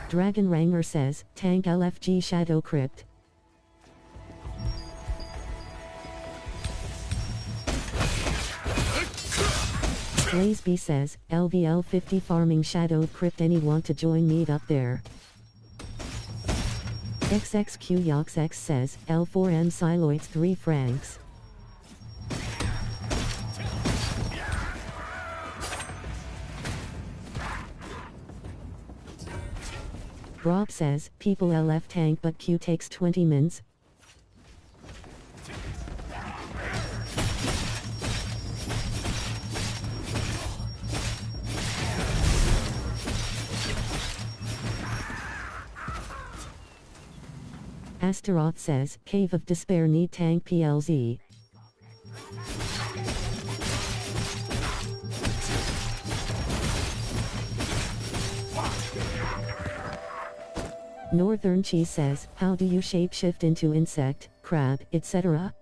Dragon Ranger says, tank LFG Shadow Crypt. Lazeby says, LVL 50 farming Shadowed Crypt, any want to join meet up there? XXQYoxX says, L4M Siloids 3 francs. Rob says, people LF tank but Q takes 20 mins. Astaroth says, Cave of Despair need tank PLZ. Northern Cheese says, how do you shapeshift into insect, crab, etc.?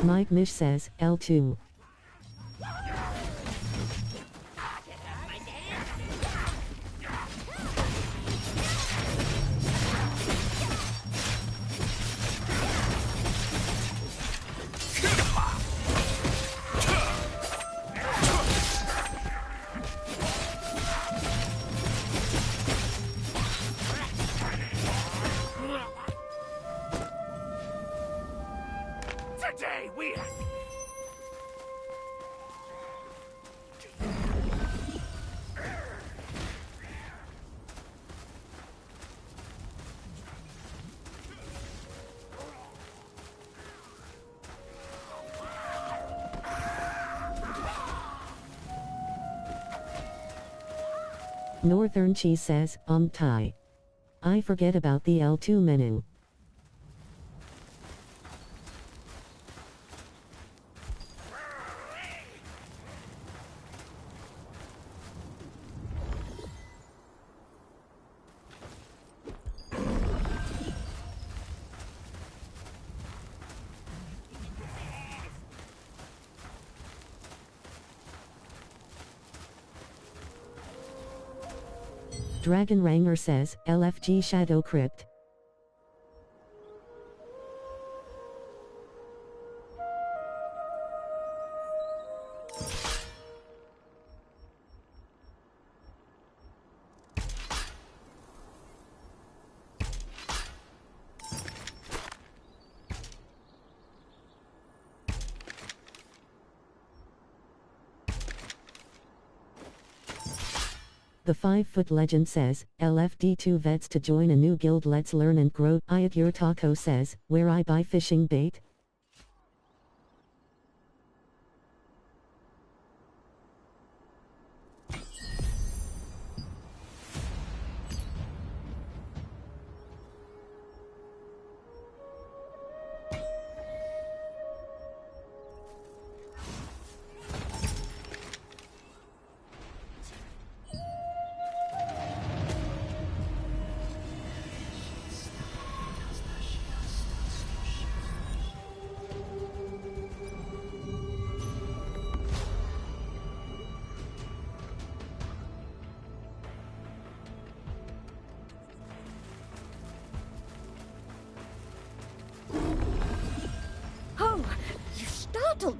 Mike Mish says, L2. I will. Northern Cheese says, Thai. I forget about the L2 menu. Dragon Ranger says, LFG Shadow Crypt. The 5-foot legend says, LFD2 vets to join a new guild, let's learn and grow. Ayagur Taco says, where I buy fishing bait?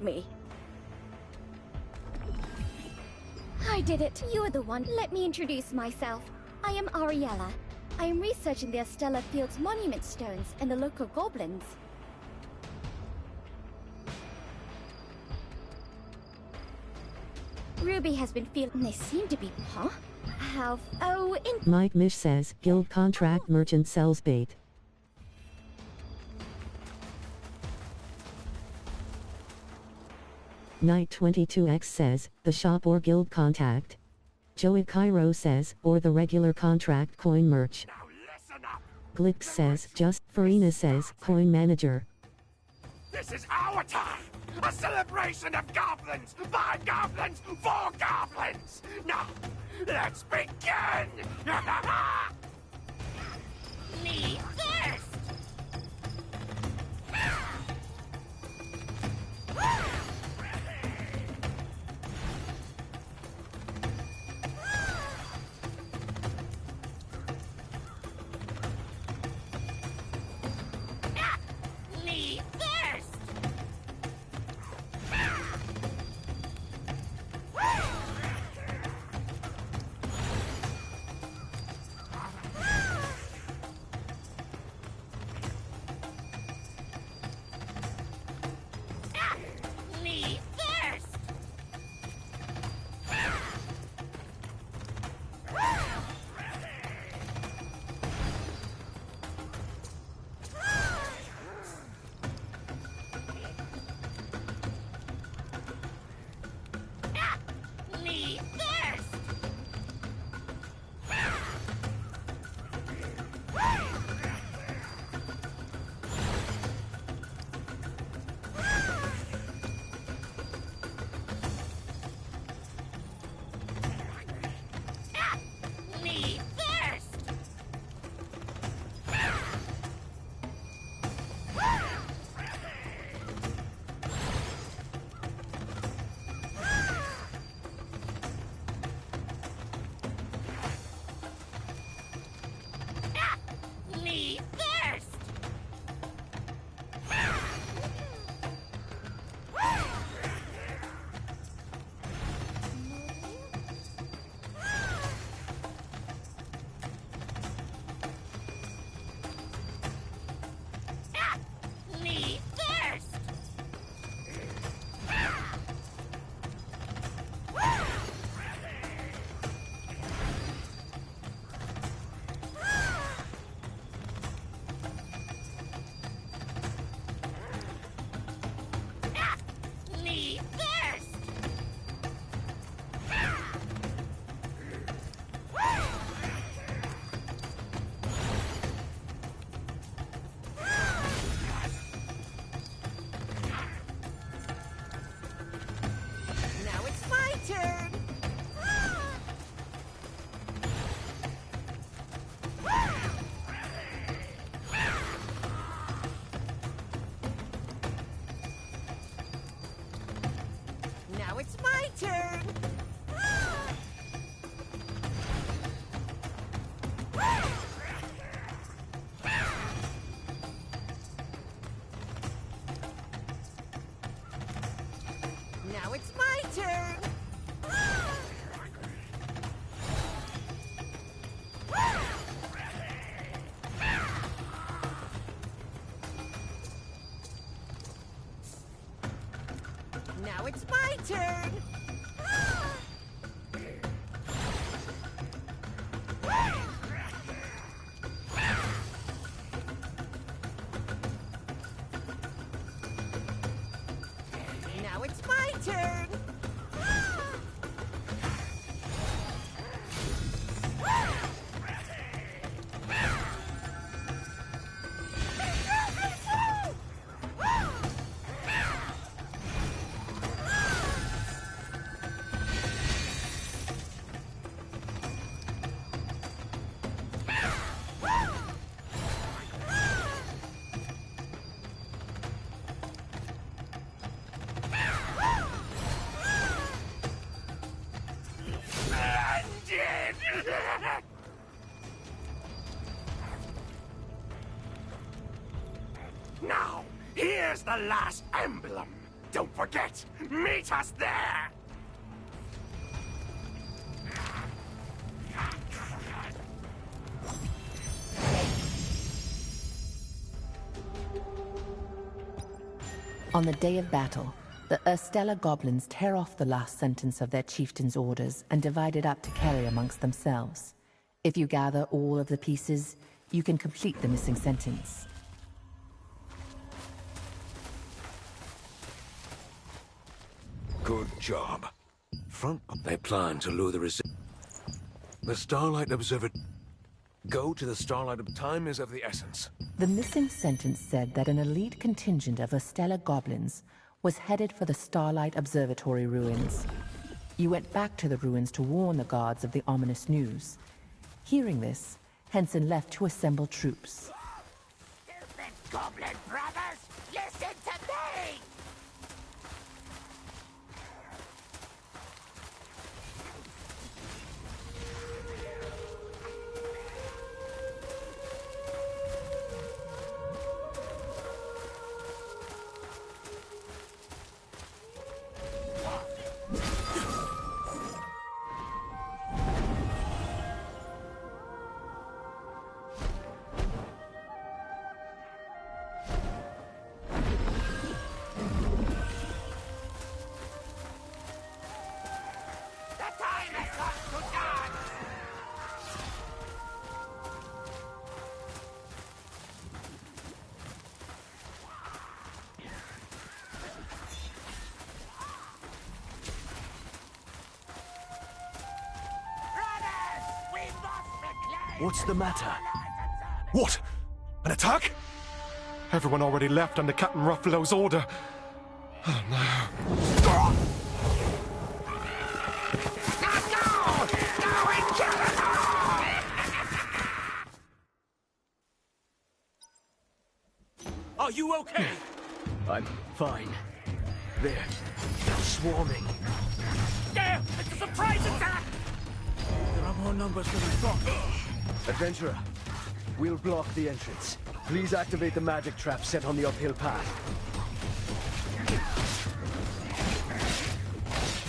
Me. I did it. You're the one. Let me introduce myself. I am Ariella. I am researching the Estella Fields monument stones and the local goblins. Ruby has been feeling... They seem to be... Huh? How... Oh, in... Mike Mish says, guild contract merchant sells bait. Knight 22X says, the shop or guild contact. Joey Cairo says, or the regular contract coin merch. Glix says, just. Farina says, coin manager. This is our time! A celebration of goblins! By goblins! For goblins! Now, let's begin! Me first! Now it's my turn! Now it's my turn! Now, here's the last emblem. Don't forget, meet us there! On the day of battle, the Urstella goblins tear off the last sentence of their chieftain's orders and divide it up to carry amongst themselves. If you gather all of the pieces, you can complete the missing sentence. Good job. Front up. They plan to lure the Starlight Observer. Go to the Starlight. Time is of the essence. The missing sentence said that an elite contingent of Urstella goblins was headed for the Starlight Observatory ruins. You went back to the ruins to warn the guards of the ominous news. Hearing this, Henson left to assemble troops. Stupid goblin brothers, listen to me! What's the matter? What? An attack? Everyone already left under Captain Ruffalo's order. Oh no. Are you okay? I'm fine. They're swarming. Damn! It's a surprise attack! There are more numbers than I thought. Adventurer, we'll block the entrance. Please activate the magic trap set on the uphill path.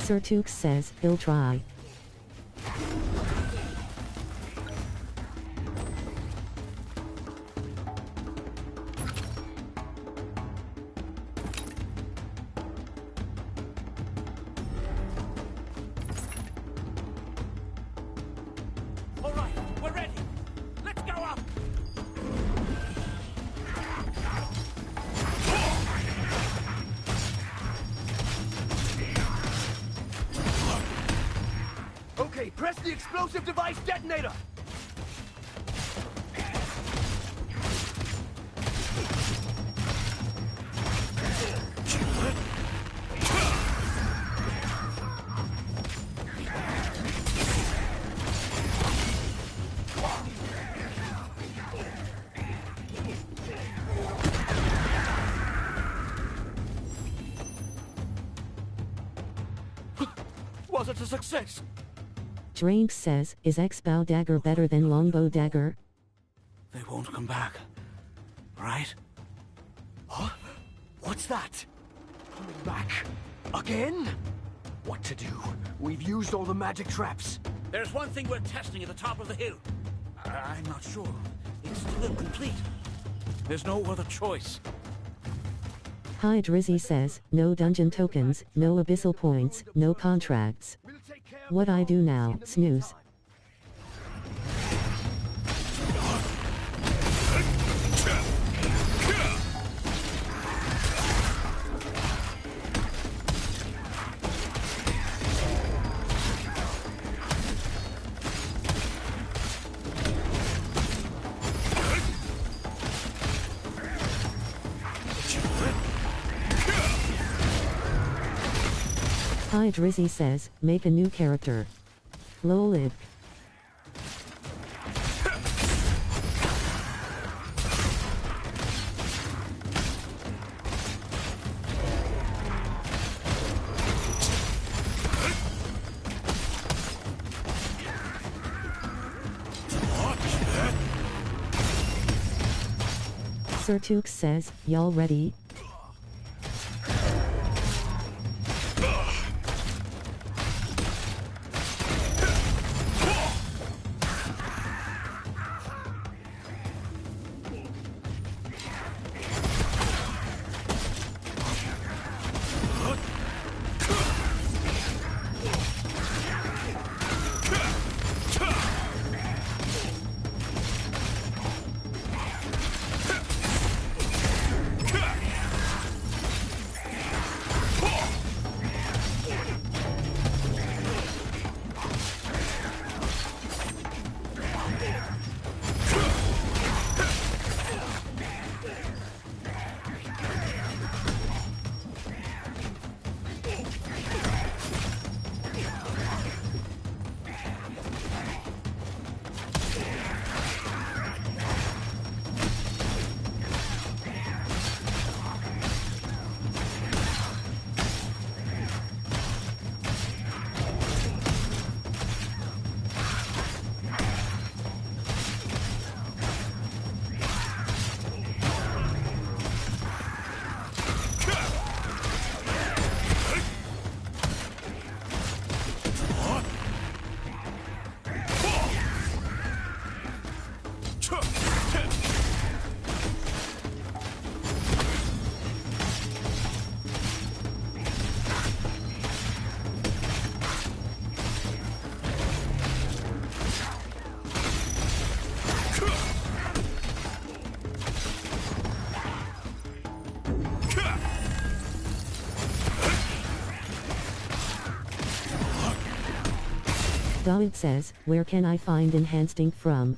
Sir Tukes says he'll try. All right, we're ready. Let's go up. Okay, press the explosive device detonator! Was it a success? Drank says, is X-Bow Dagger better than Longbow Dagger? They won't come back. Right? Huh? What's that? Coming back? Again? What to do? We've used all the magic traps. There's one thing we're testing at the top of the hill. I'm not sure. It's still incomplete. There's no other choice. Hi Drizzy says, no dungeon tokens, no abyssal points, no contracts. What I do now, snooze. Hi Drizzy says, make a new character. Lolib. Sir Tukes says, y'all ready? Dawood says, where can I find enhanced ink from?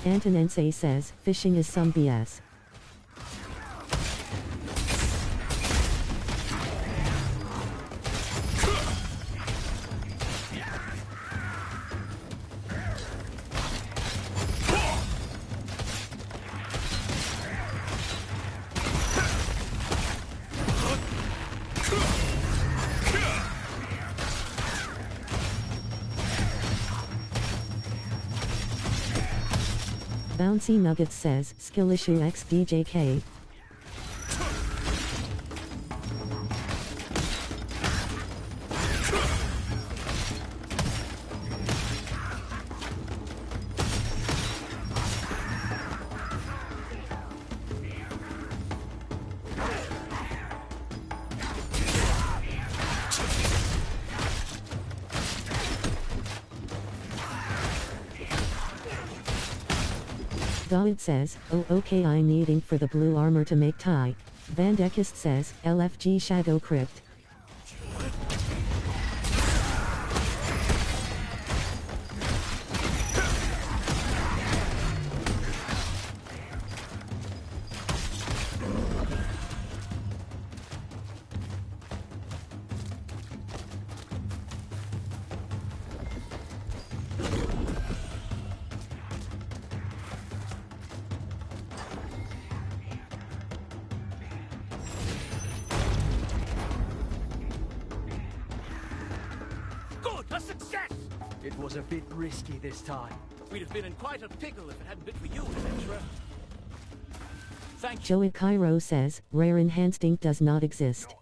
Antonense says, fishing is some BS. Bouncy Nuggets says, skill issue X DJK. Dawood says, oh okay, I'm needing for the blue armor to make tie. Vandekist says, LFG Shadow Crypt. It was a bit risky this time. We'd have been in quite a pickle if it hadn't been for you, adventurer. Thank you. Joey Cairo says, rare enhanced ink does not exist.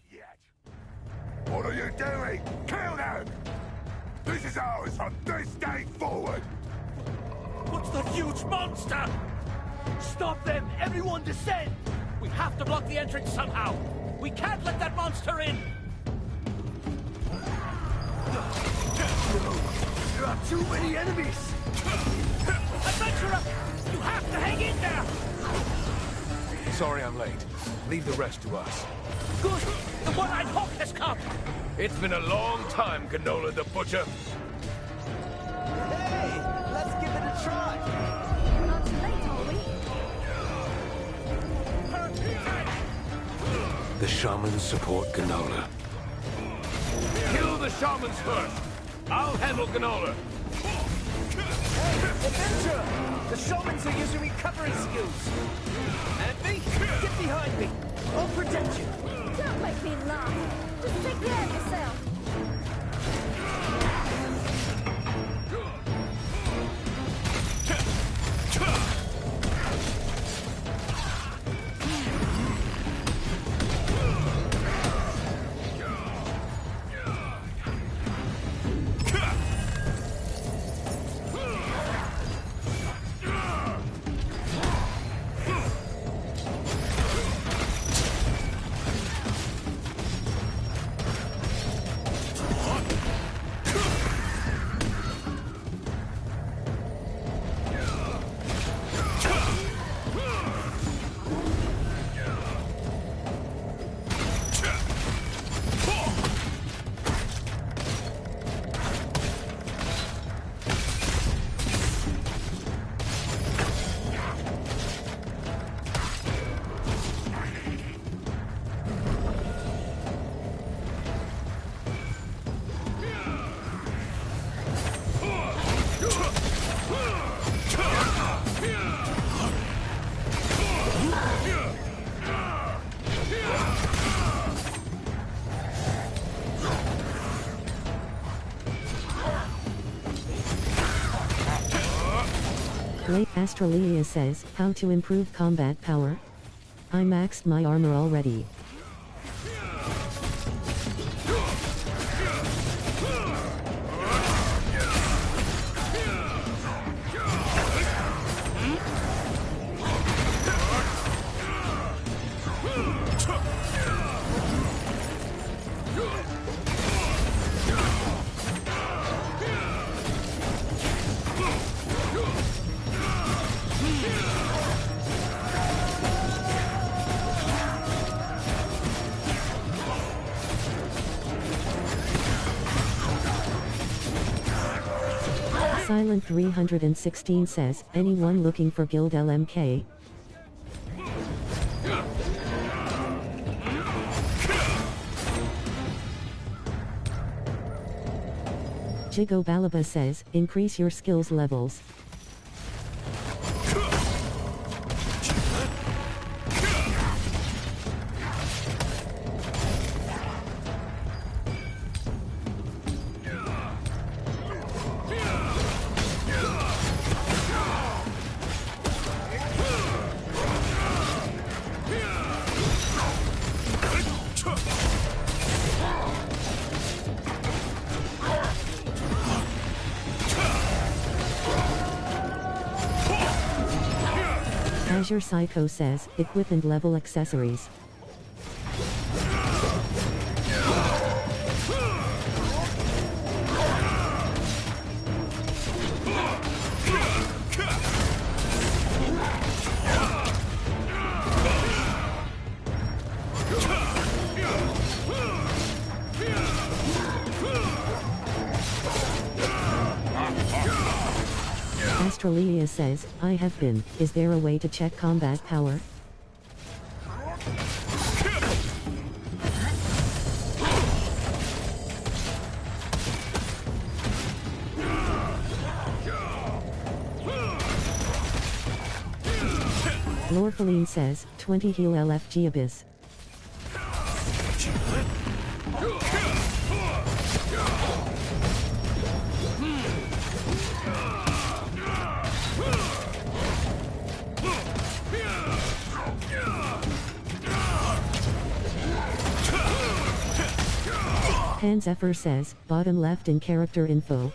What are you doing? Kill them! This is ours from this day forward! What's that huge monster? Stop them! Everyone descend! We have to block the entrance somehow! We can't let that monster in! There are too many enemies! Adventurer! You have to hang in there! Sorry I'm late. Leave the rest to us. Good! The one-eyed hawk has come! It's been a long time, Gnola the Butcher. Hey! Let's give it a try! Not too late, are we? The shamans support Gnola. Kill the shamans first! I'll handle Gnola! Hey, adventurer! The shamans are using recovery skills! And me? Get behind me! I'll protect you! Don't make me laugh. Just take care of yourself. Late Astralia says, how to improve combat power? I maxed my armor already. Silent 316 says, anyone looking for Guild LMK? Jigo Balaba says, increase your skills levels. Azure Psycho says, equip and level accessories. Trelelia says, I have been. Is there a way to check combat power? Lorphaline says, 20 heal LFG Abyss. Pan Zephyr says, bottom left in character info.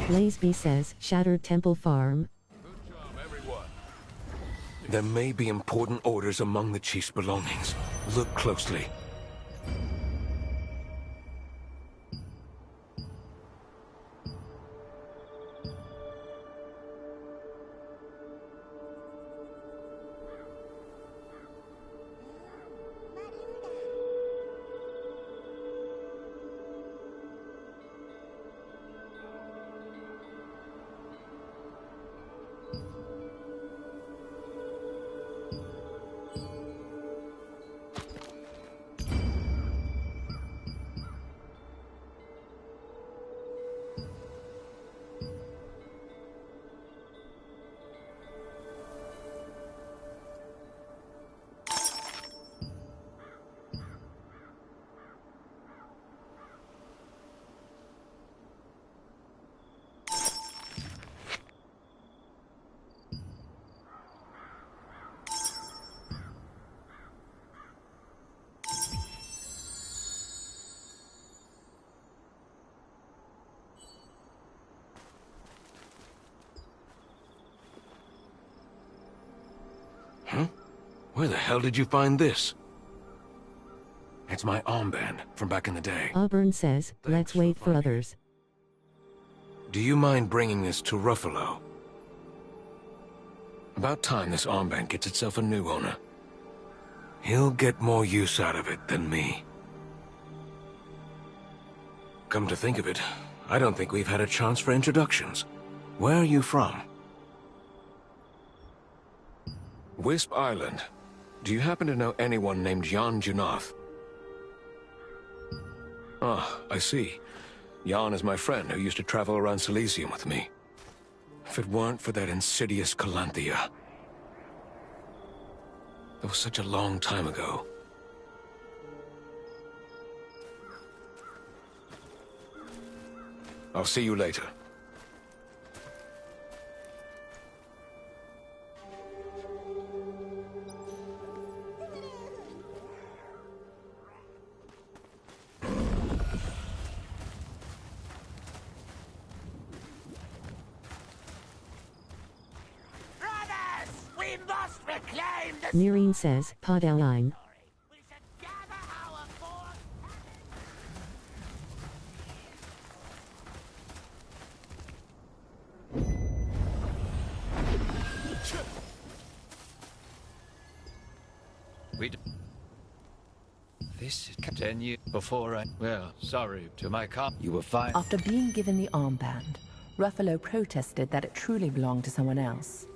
Blazeby says, Shattered Temple Farm. There may be important orders among the chief's belongings. Look closely. Where the hell did you find this? It's my armband from back in the day. Auburn says, let's wait for others. Do you mind bringing this to Ruffalo? About time this armband gets itself a new owner. He'll get more use out of it than me. Come to think of it, I don't think we've had a chance for introductions. Where are you from? Wisp Island. Do you happen to know anyone named Jan Junath? Ah, I see. Jan is my friend who used to travel around Silesium with me. If it weren't for that insidious Calanthea. That was such a long time ago. I'll see you later. Nerine says, Podaline. This is continue before I... Well, sorry to my cop. You were fine. After being given the armband, Ruffalo protested that it truly belonged to someone else.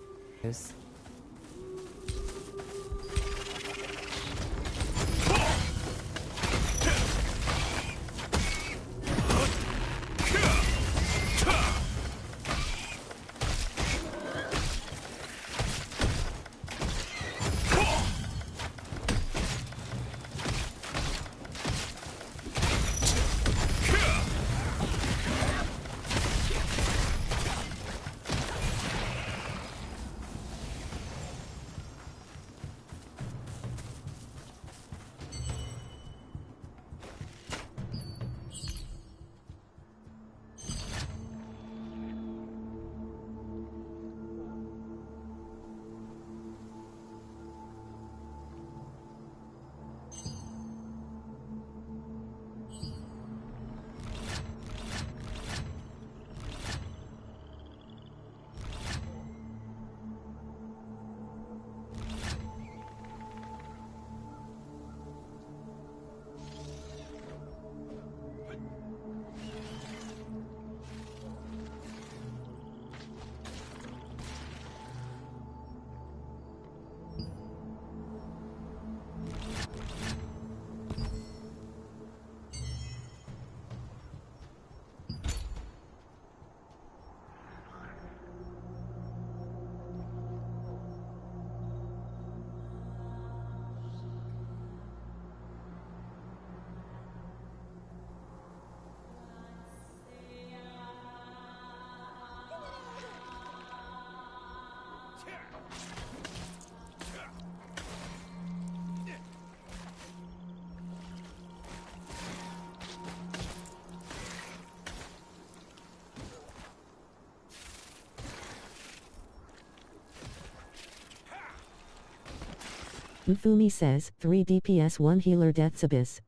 Nfumi says, 3 DPS 1 healer Death's Abyss.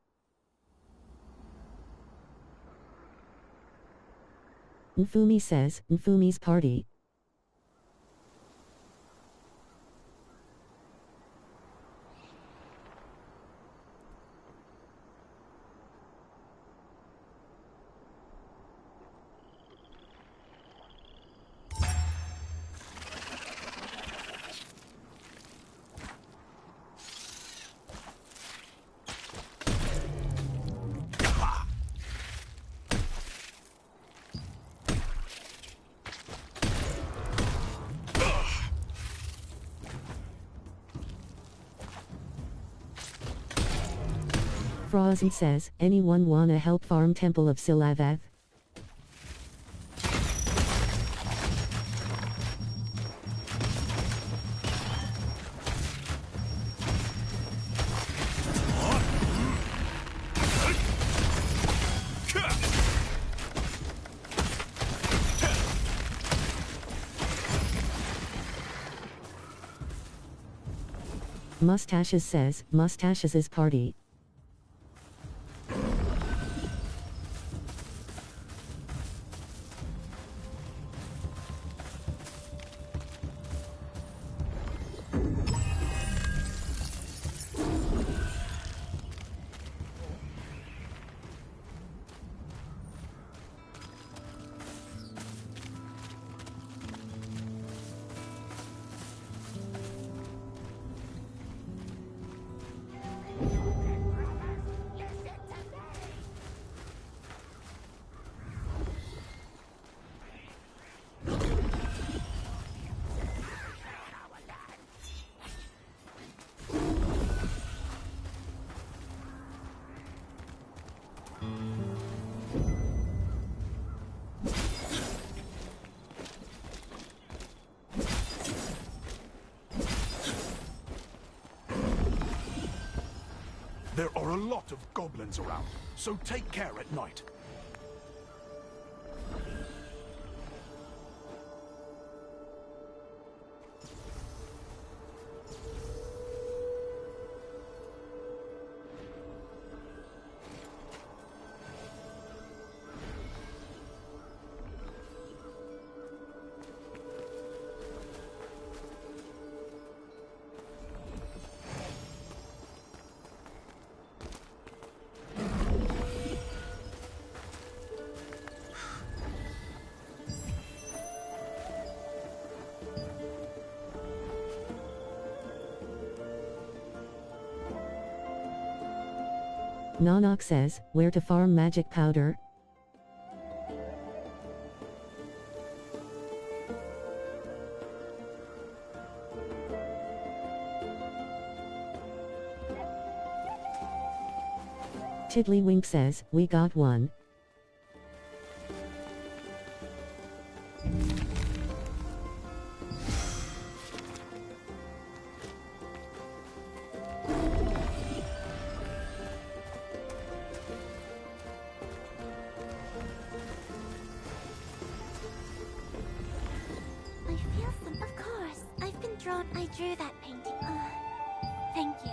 Nfumi says, Nfumi's party. Frozen says, anyone wanna help farm Temple of Silavath? Mustaches says, Mustaches' party. There are a lot of goblins around, so take care at night. Nanak says, where to farm magic powder? Tiddlywink says, we got one. I drew that painting. Thank you.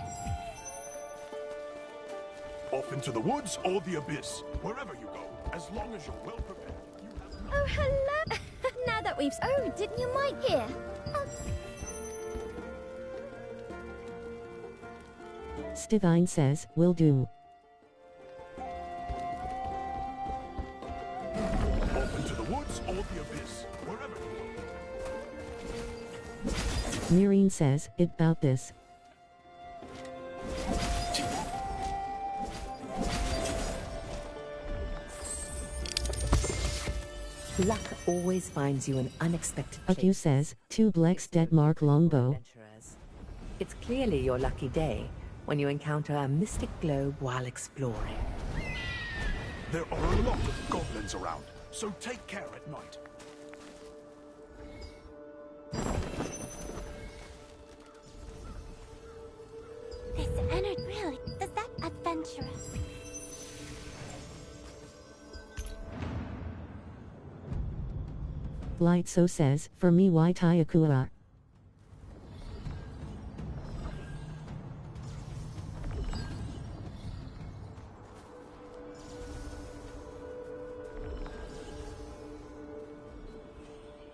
Off into the woods or the abyss. Wherever you go, as long as you're well prepared. Oh, hello! Now that we've... Oh, didn't you like here? Stivine says, will do. Off into the woods or the abyss. Wherever you go. Mireen says, it bout this. Luck always finds you in unexpected places. Aku says, 2 Blex dead mark longbow. It's clearly your lucky day when you encounter a mystic globe while exploring. There are a lot of goblins around, so take care at night. This energy really does that adventurer. Lightso says, for me why Tayakura?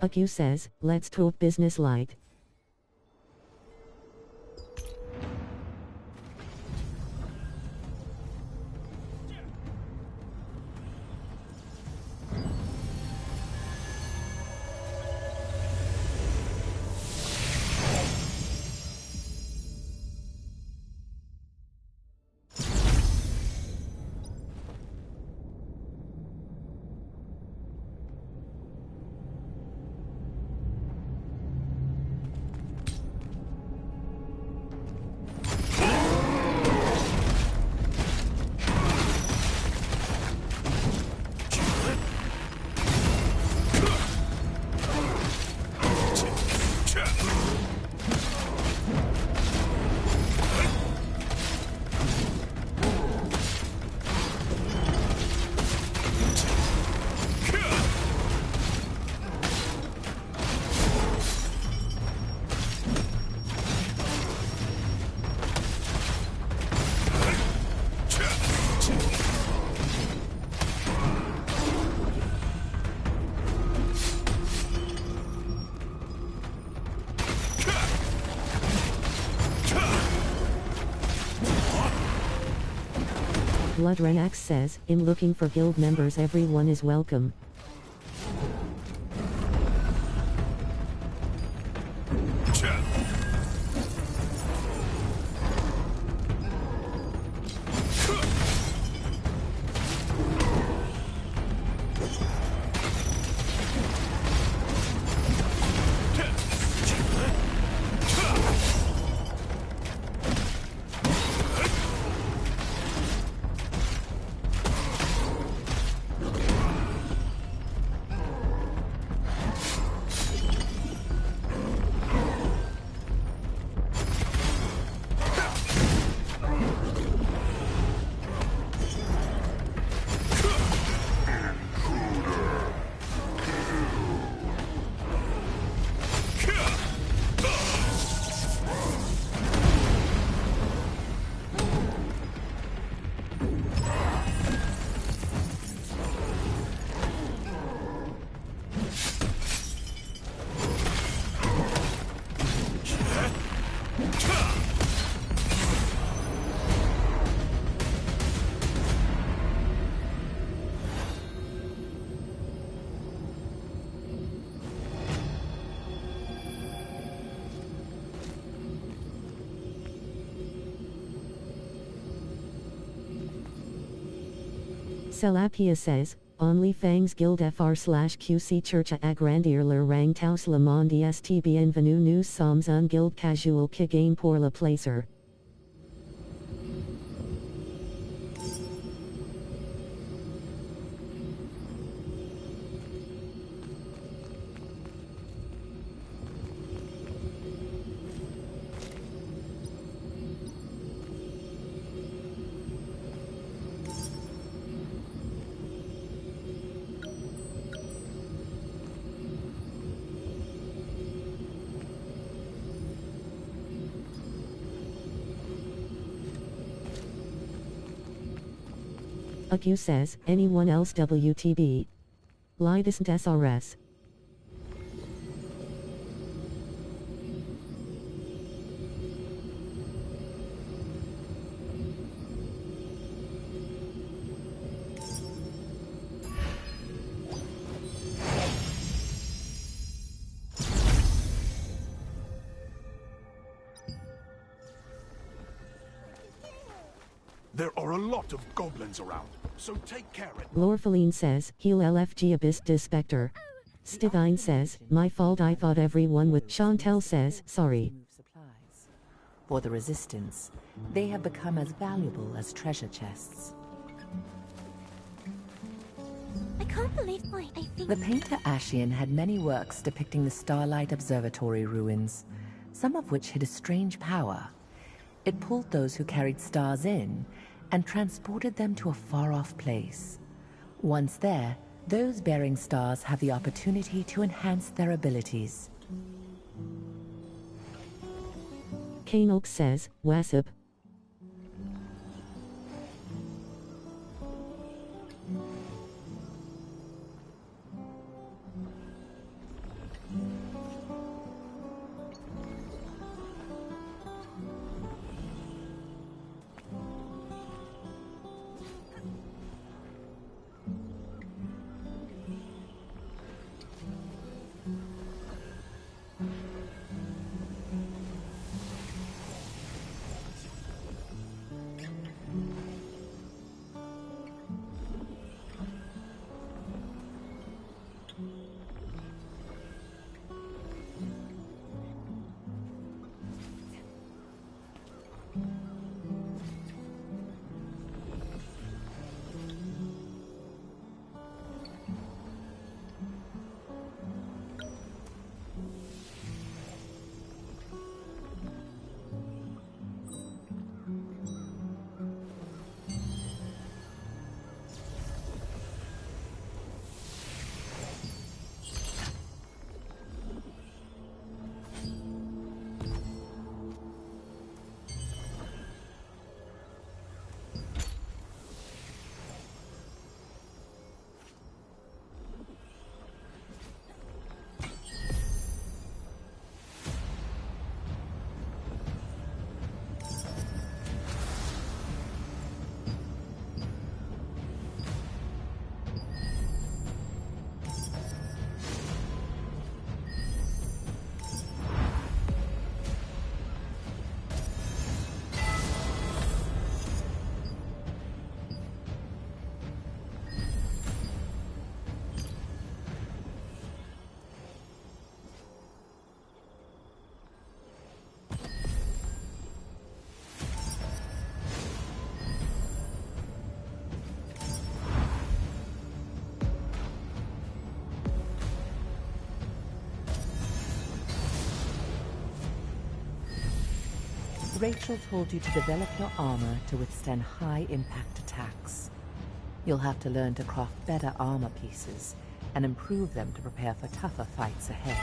Aku says, let's talk business light. Blood Renax says, in looking for guild members everyone is welcome. Selapia says, Only Fangs Guild FR/QC Church Agrandierler Rang Taus Le Monde Est Bienvenue Nous Sommes un Guild Casual qui Game pour le Placer. Aku says, anyone else WTB? Lidisn't SRS. There are a lot of goblins around, so take care. Lorphaline says, heal LFG Abyss Dispector. Stivine says, my fault I thought everyone would. Chantel says, sorry. For the Resistance, they have become as valuable as treasure chests. I can't believe I think... The painter Ashian had many works depicting the Starlight Observatory ruins, some of which had a strange power. It pulled those who carried stars in and transported them to a far-off place. Once there, those bearing stars have the opportunity to enhance their abilities. Kanelk says, Wassup. Rachel told you to develop your armor to withstand high-impact attacks. You'll have to learn to craft better armor pieces and improve them to prepare for tougher fights ahead.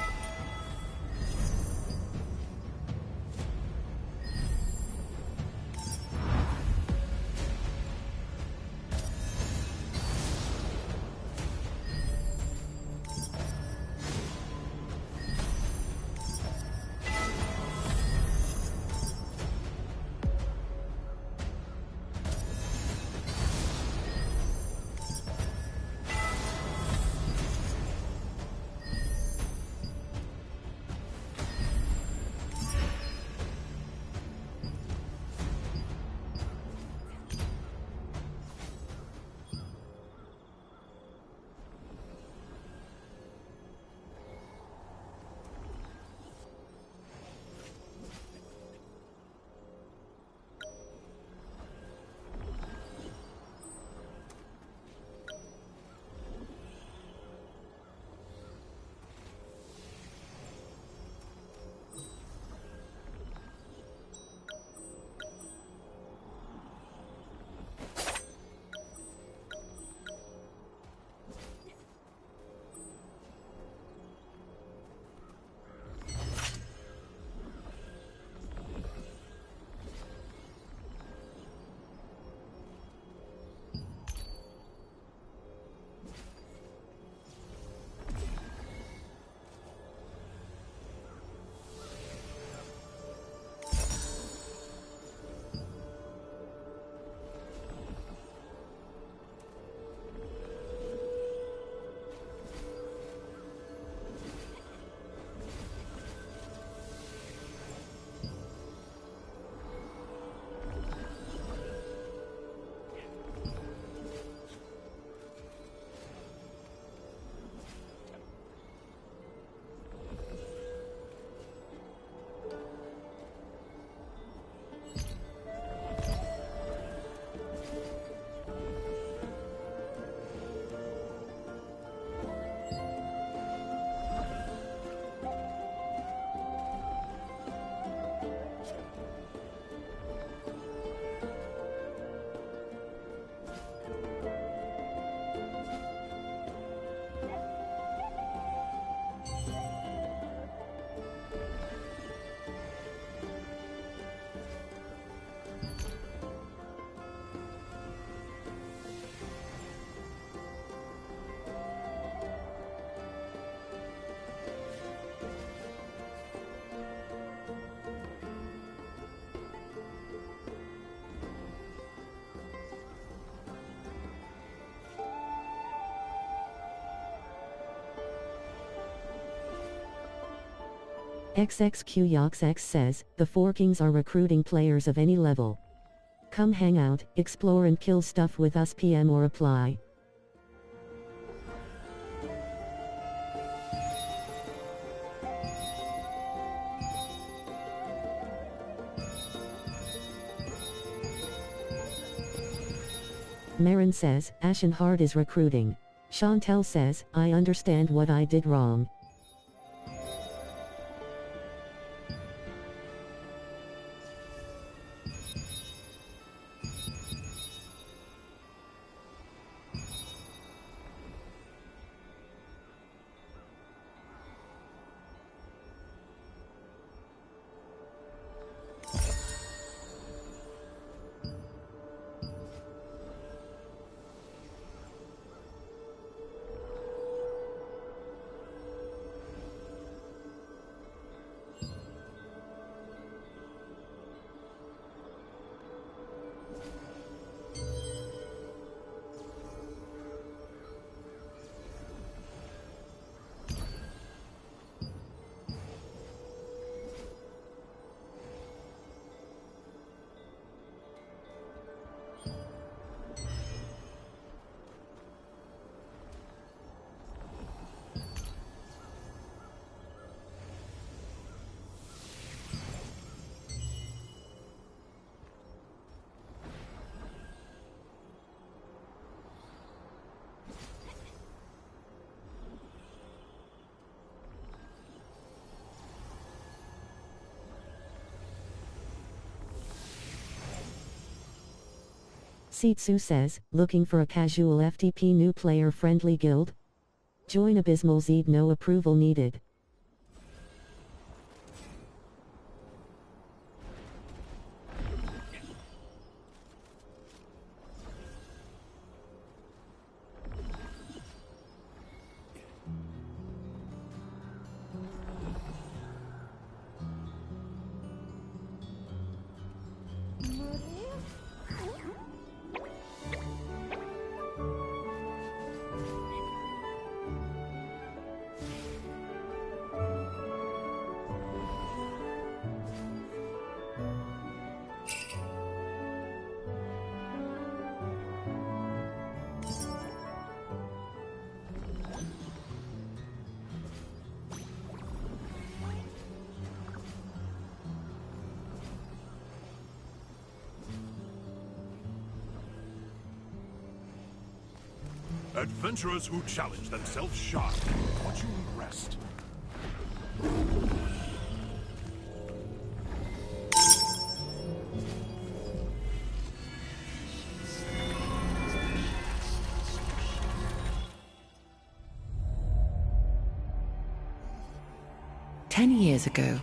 XXQYoxX says, the Four Kings are recruiting players of any level. Come hang out, explore and kill stuff with us. PM or apply. Marin says, Ashenheart is recruiting. Chantel says, I understand what I did wrong. Sitsu says, looking for a casual FTP new player friendly guild? Join Abysmal Zeed, no approval needed. Adventurers who challenge themselves shine. What you need rest. 10 years ago,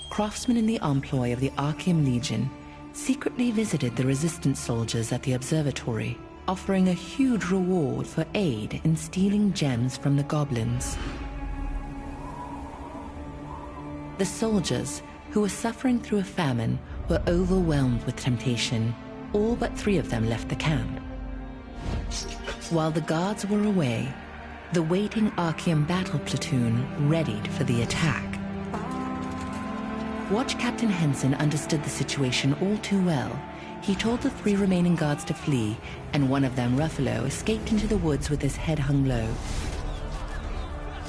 craftsmen in the employ of the Archeum Legion secretly visited the resistance soldiers at the observatory, offering a huge reward for aid in stealing gems from the goblins. The soldiers, who were suffering through a famine, were overwhelmed with temptation. All but 3 of them left the camp. While the guards were away, the waiting Archeum battle platoon readied for the attack. Watch Captain Henson understood the situation all too well. He told the 3 remaining guards to flee, and one of them, Ruffalo, escaped into the woods with his head hung low.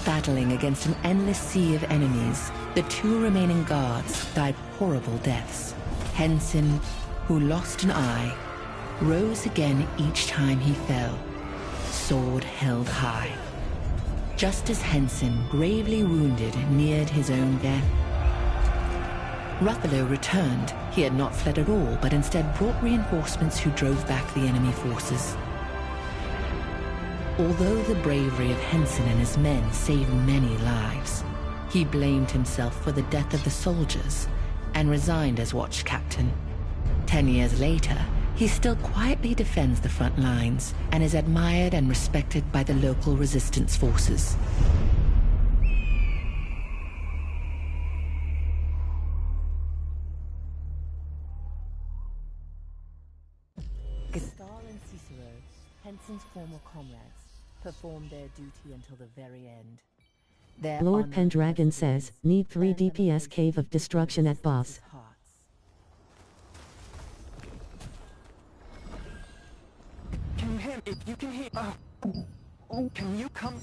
Battling against an endless sea of enemies, the 2 remaining guards died horrible deaths. Henson, who lost an eye, rose again each time he fell, sword held high. Just as Henson, gravely wounded, neared his own death, Ruffalo returned. He had not fled at all, but instead brought reinforcements who drove back the enemy forces. Although the bravery of Henson and his men saved many lives, he blamed himself for the death of the soldiers and resigned as watch captain. 10 years later, he still quietly defends the front lines and is admired and respected by the local resistance forces. Gestal and Cicero, Henson's former comrades, performed their duty until the very end. Lord Pendragon says, need 3 DPS Cave of Destruction at boss. Can you hear me? If you can hear... can you come...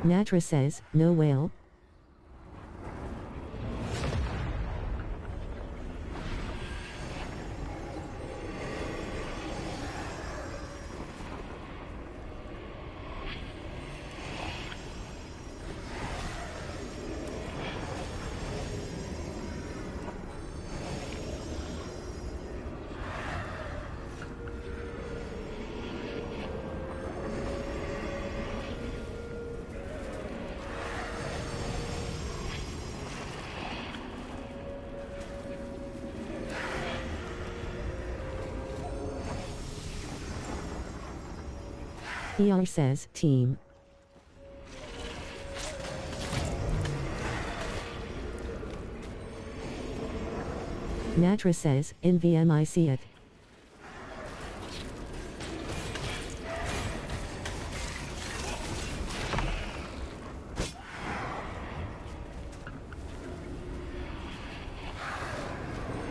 Natra says, no whale. ER says, team. Natra says, in VM I see it.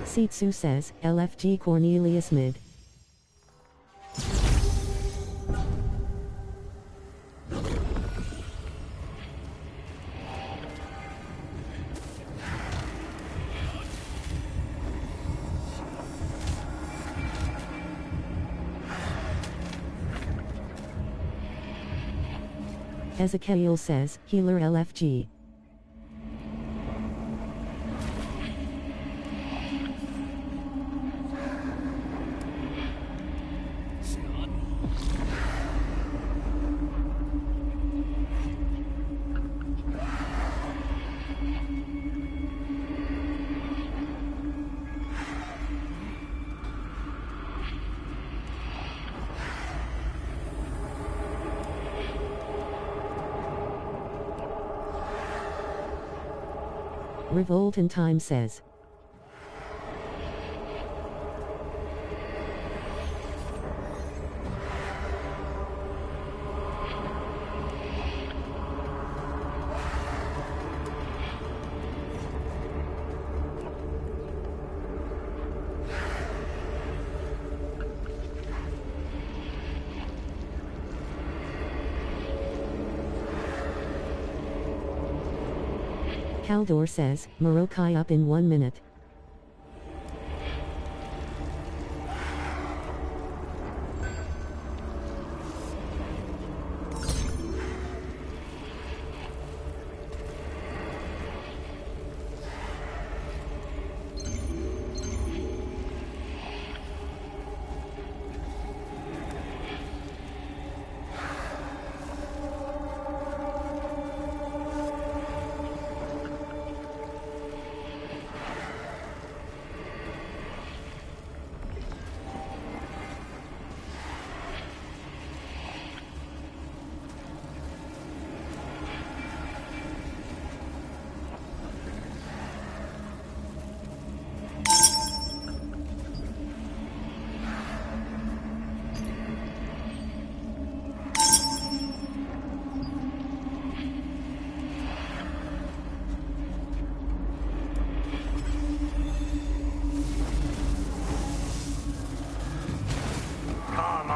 Sitsu says, LFG Cornelius mid. Ezekiel says, healer LFG. Revolt in Time says. Haldor says, Marokai up in 1 minute.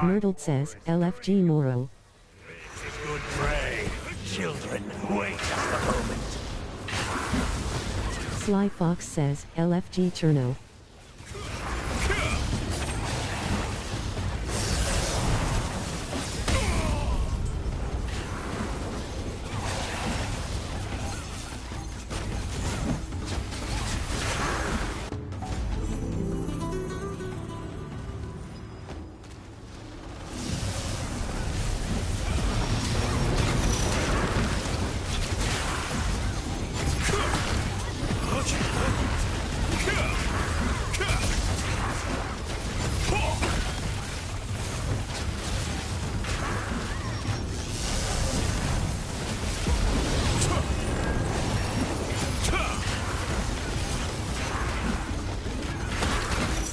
Myrtled says, LFG Moro. This is good prey. Children, wait just a moment. Sly Fox says, LFG Cherno.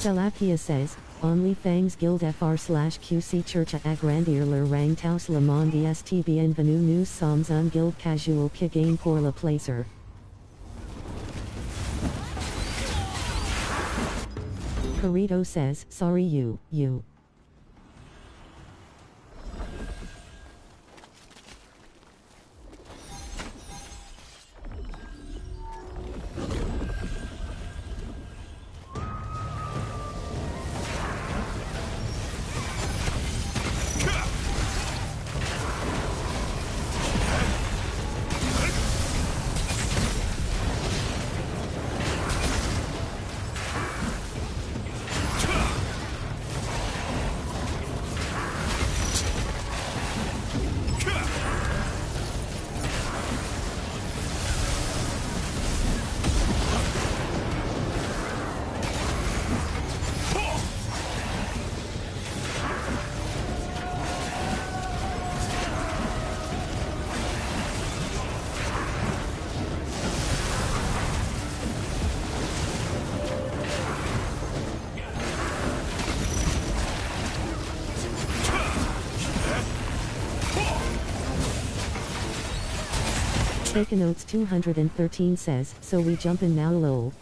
Salakia says, Only Fangs Guild FR/QC Churcha Agrandierler Rangtaus Le Monde St Bienvenue Nous Sommes un Guild Casual qui gagne pour le placer. Carito says, sorry you. Taken Oats 213 says, so we jump in now lol.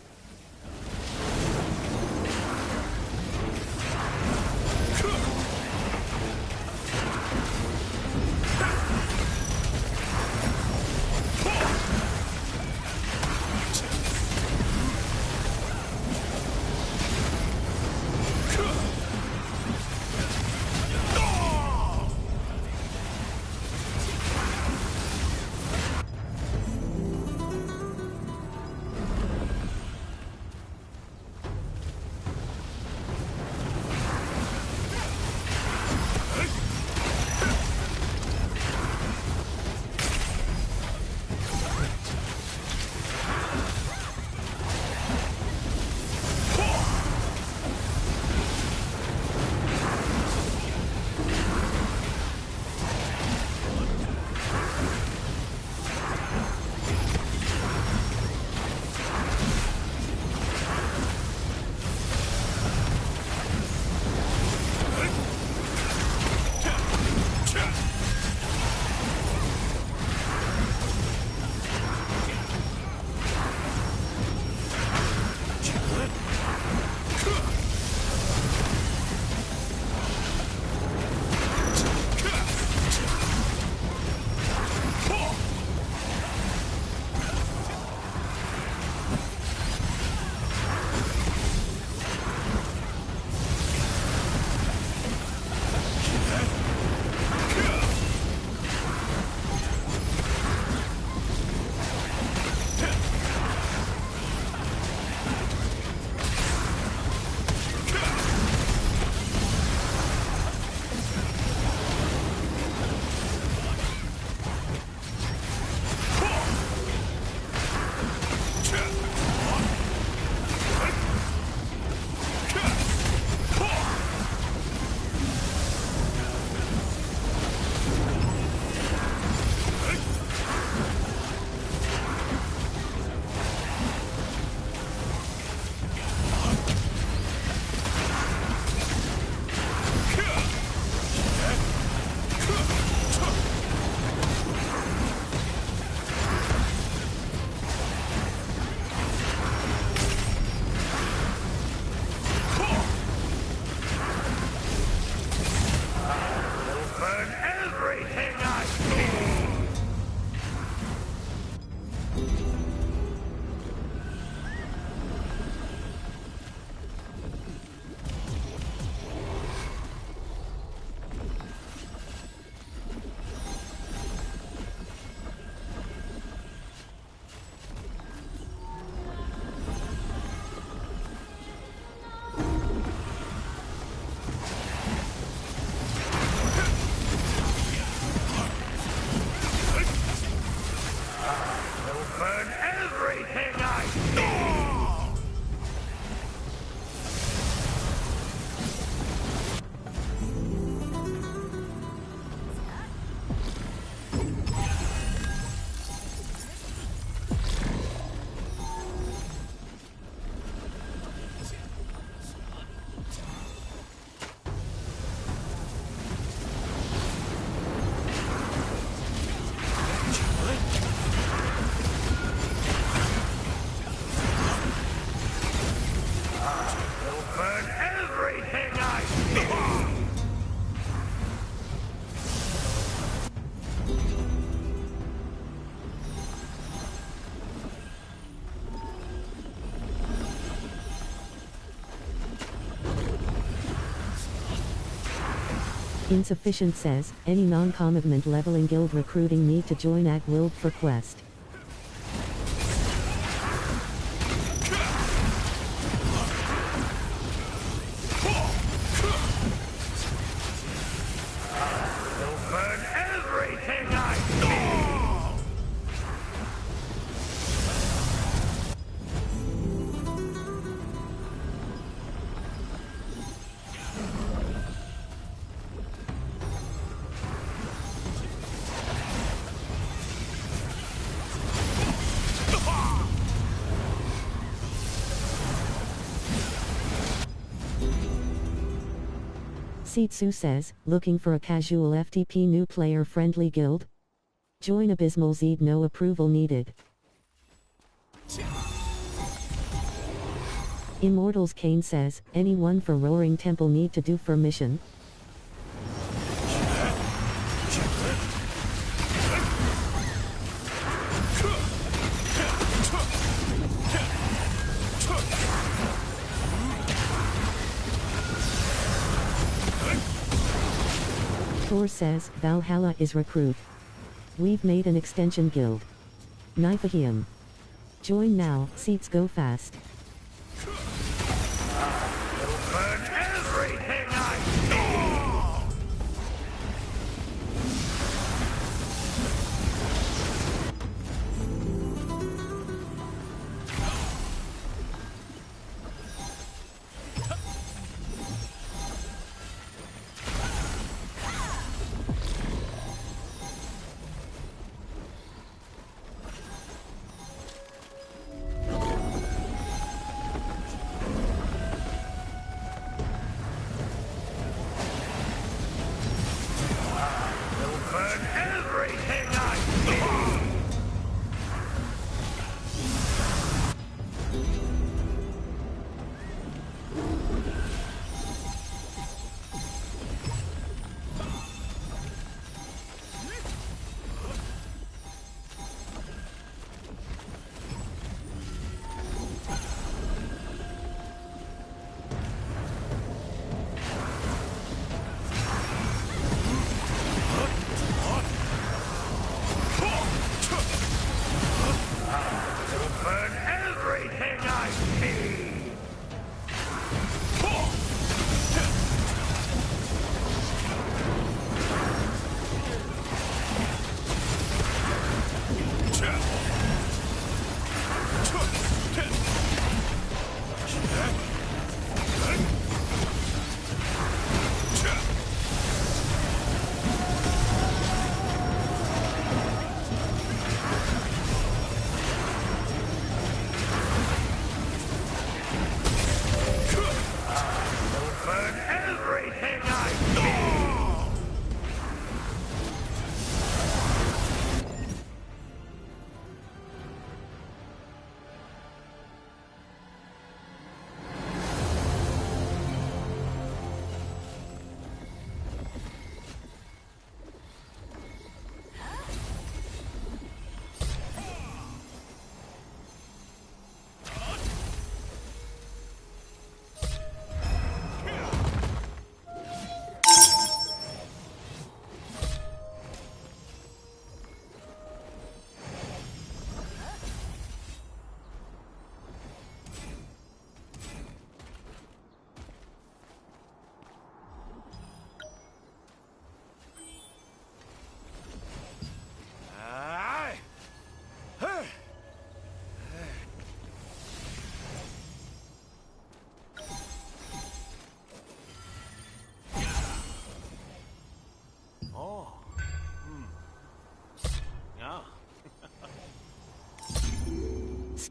Insufficient says, any non-commitment leveling guild recruiting need to join Ag Guild for quest. Seetsu says, looking for a casual FTP new player-friendly guild? Join Abysmal Zed, no approval needed. Immortals Kane says, anyone for Roaring Temple need to do for mission? Thor says, Valhalla is recruit. We've made an extension guild. Niflheim. Join now, seats go fast. Burn everything I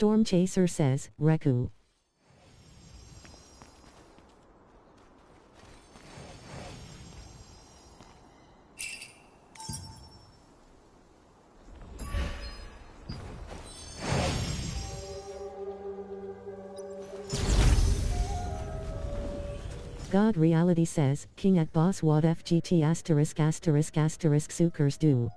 Storm Chaser says, Reku. God Reality says, King at Boss What FGT asterisk asterisk asterisk Sukers do.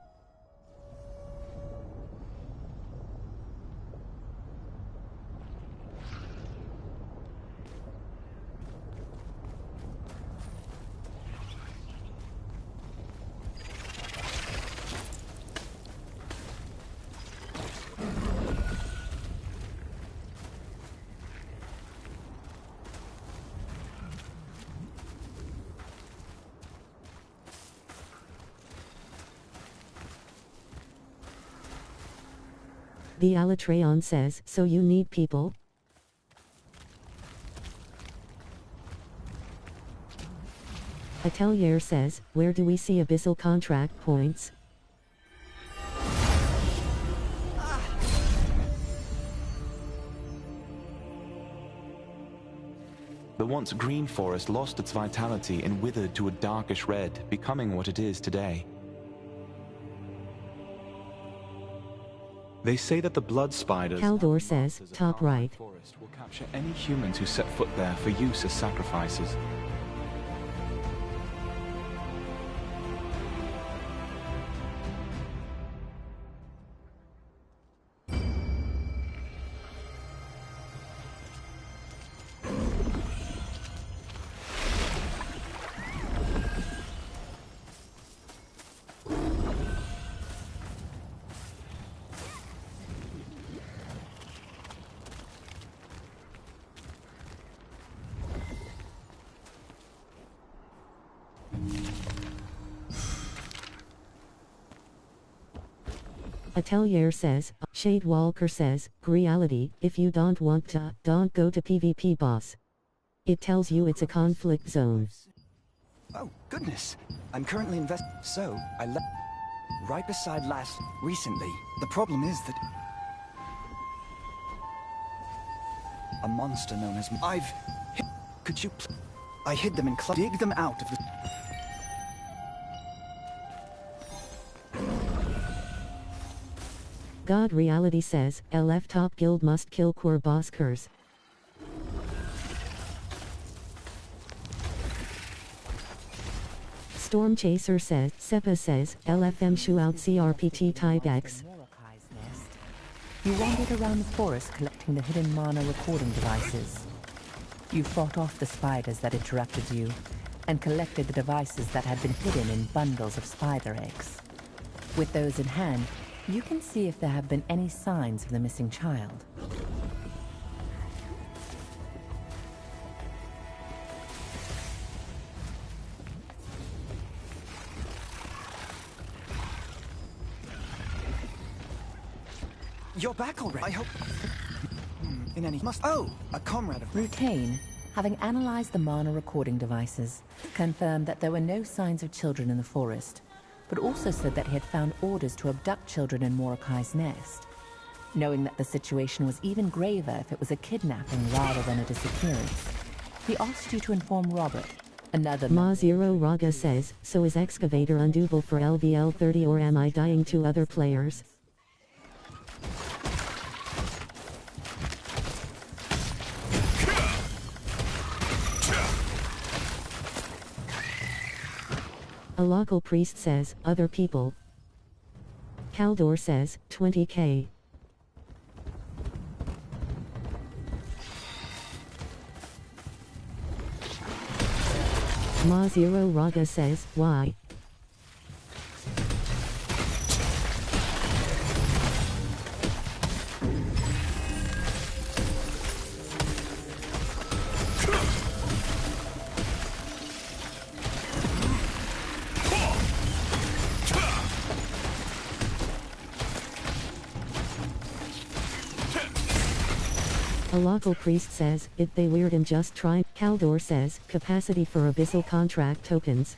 The Alatreon says, so you need people? Atelier says, where do we see Abyssal contract points? The once green forest lost its vitality and withered to a darkish red, becoming what it is today. They say that the blood spiders Kaldor says, top right. forest will capture any humans who set foot there for use as sacrifices. Atelier says, Shade Walker says, reality, if you don't want to, don't go to PvP boss. It tells you it's a conflict zone. Oh, goodness. I'm currently so, I left right beside last recently. The problem is that a monster known as could you I hid them and dig them out of the God Reality says, LF Top Guild must kill core boss Curse. Storm Chaser says, Seppa says, LFM Shu out CRPT Type X. You wandered around the forest collecting the hidden mana recording devices. You fought off the spiders that interrupted you, and collected the devices that had been hidden in bundles of spider eggs. With those in hand, you can see if there have been any signs of the missing child. You're back already. I hope in any a comrade of Rutain, having analyzed the mana recording devices, confirmed that there were no signs of children in the forest, but also said that he had found orders to abduct children in Mordecai's nest, knowing that the situation was even graver if it was a kidnapping rather than a disappearance. He asked you to inform Robert, another Ma0 Raga says, so is Excavator undoable for LVL 30 or am I dying to other players? A local priest says, other people. Kaldor says, 20k. Ma0 Raga says, why? A local priest says, it they weird and just try. Kaldor says, capacity for abyssal contract tokens.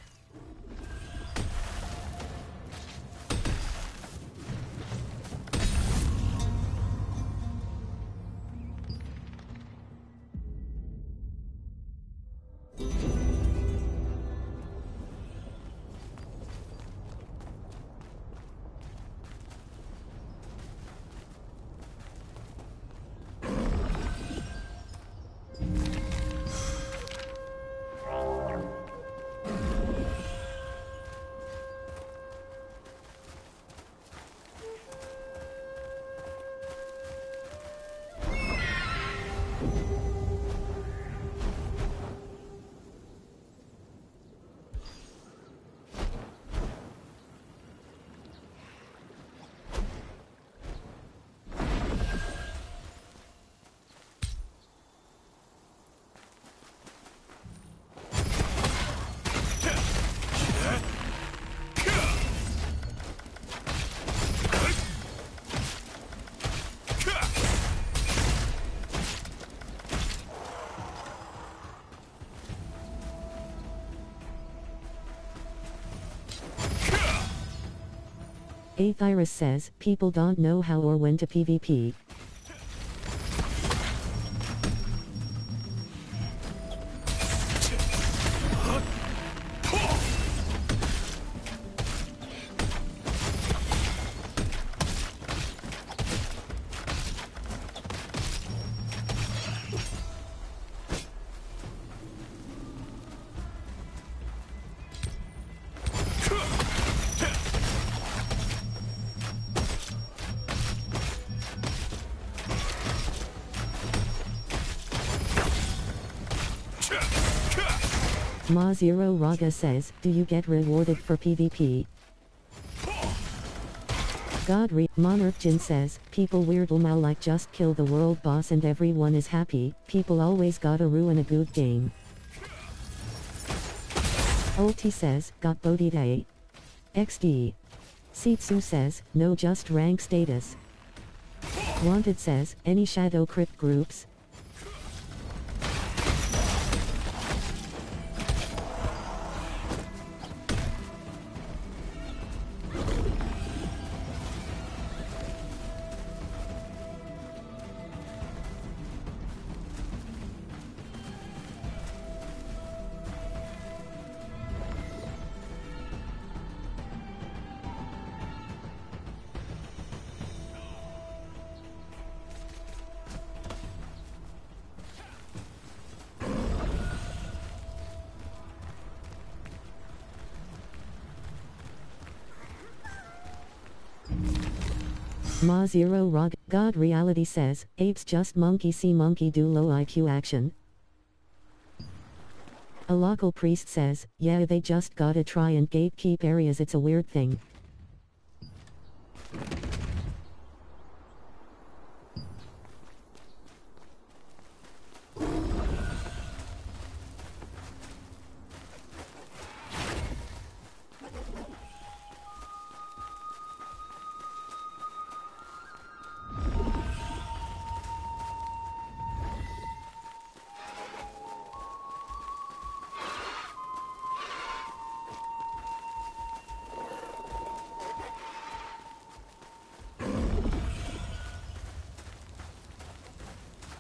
Aethyrus says, people don't know how or when to PvP. Ma Zero Raga says, do you get rewarded for PvP? Monarch Jin says, people weirdly like just kill the world boss and everyone is happy, people always gotta ruin a good game. Ulti says, got bodied a. XD. Sitsu says, no just rank status. Wanted says, any Shadow Crypt groups? Ma Zero Rog, God Reality says, apes just monkey see monkey do low IQ action. A local priest says, yeah they just gotta try and gatekeep areas, it's a weird thing.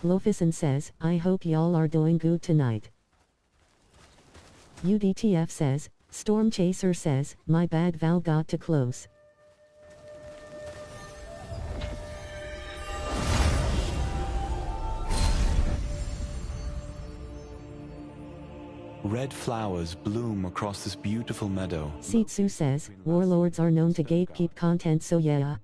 Lofison says, I hope y'all are doing good tonight. UDTF says, Storm Chaser says, my bad Val got too close. Red flowers bloom across this beautiful meadow. Sitsu says, warlords are known to gatekeep content, so yeah.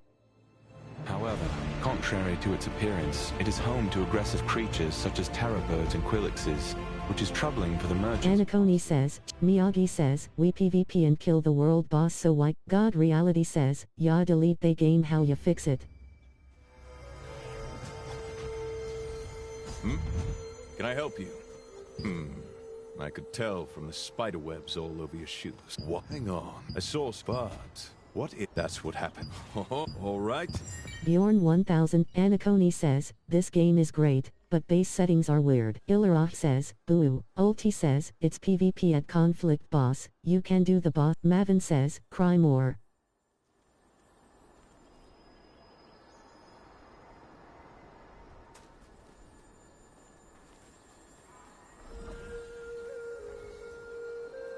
However, contrary to its appearance, it is home to aggressive creatures such as terror birds and quillixes, which is troubling for the merchants. Anakoni says, Miyagi says, we PvP and kill the world boss, so why? God Reality says, ya delete they game, how ya fix it? Can I help you? I could tell from the spider webs all over your shoes. What? Hang on. I saw spots. What if that's what happened? All right. Bjorn 1000, Anakoni says, this game is great, but base settings are weird. Illarach says, boo. Ulti says, it's PvP at conflict boss, you can do the boss. Mavin says, cry more.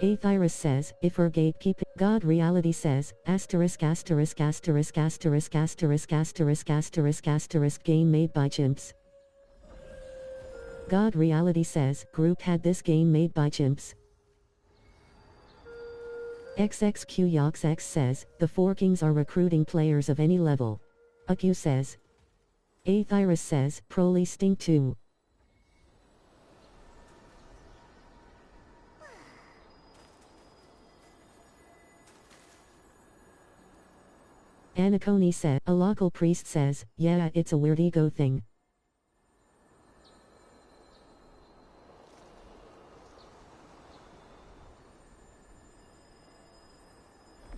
Aethyrus says, if we're gatekeeping, God Reality says, asterisk asterisk asterisk asterisk asterisk asterisk asterisk asterisk game made by chimps. God Reality says, group had this game made by chimps. XXQYoxX says, the Four Kings are recruiting players of any level. Aku says. Aethyrus says, Proly Stink 2. Anakoni said, a local priest says, yeah, it's a weird ego thing.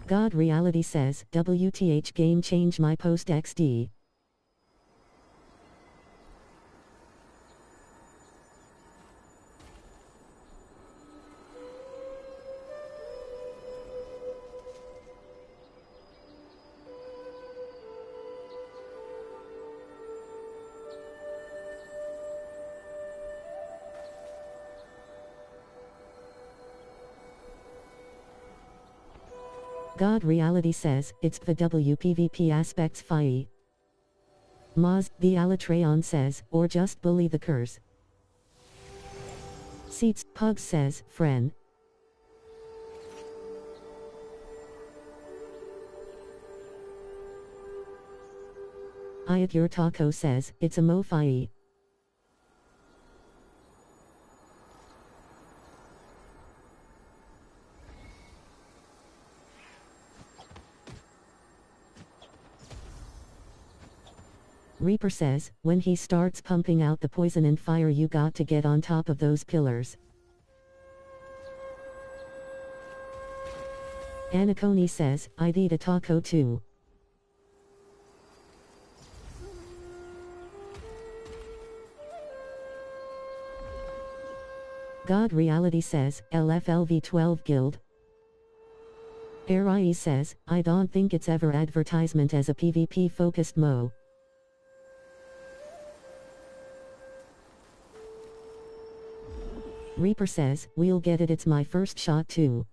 God Reality says, WTH game change my post XD. God Reality says, it's the WPVP aspects FIE. Maz, the Alatreon says, or just bully the curse. Seats, Pug says, Fren. Ayat Your Taco says, it's a mo-FIE. Reaper says, when he starts pumping out the poison and fire you got to get on top of those pillars. Anacone says, I'd eat a taco too. God Reality says, LFLV12 Guild. Arai says, I don't think it's ever advertisement as a PvP focused MO. Reaper says, we'll get it, it's my first shot too.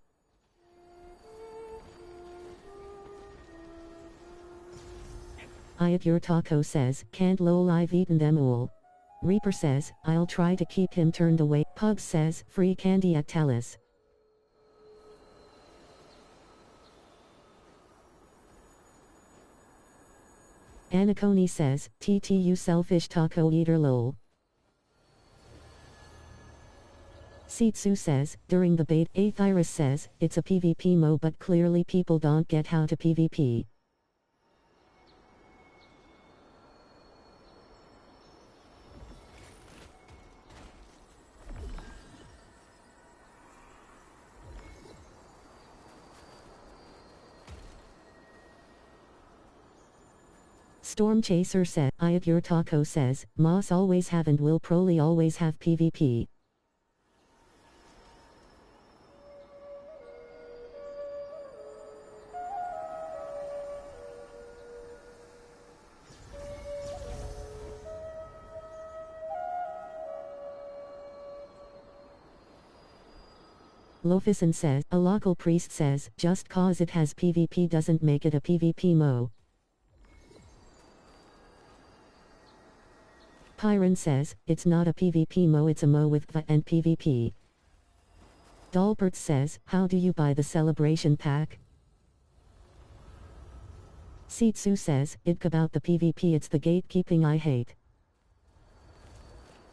I at your taco says, can't lol, I've eaten them all. Reaper says, I'll try to keep him turned away. Pug says, free candy at Talus. Anacone says, TT you selfish taco eater lol. Seetsu says, during the bait. Aethyrus says, it's a PvP mo but clearly people don't get how to PvP. Storm Chaser said, I at your taco says, Moss always have and will probably always have PvP. Lofison says, a local priest says, just cause it has PvP doesn't make it a PvP mo. Pyron says, it's not a PvP mo, it's a mo with PvP and PvP. Dalbert says, how do you buy the celebration pack? Seetsu says, it's about the PvP, it's the gatekeeping I hate.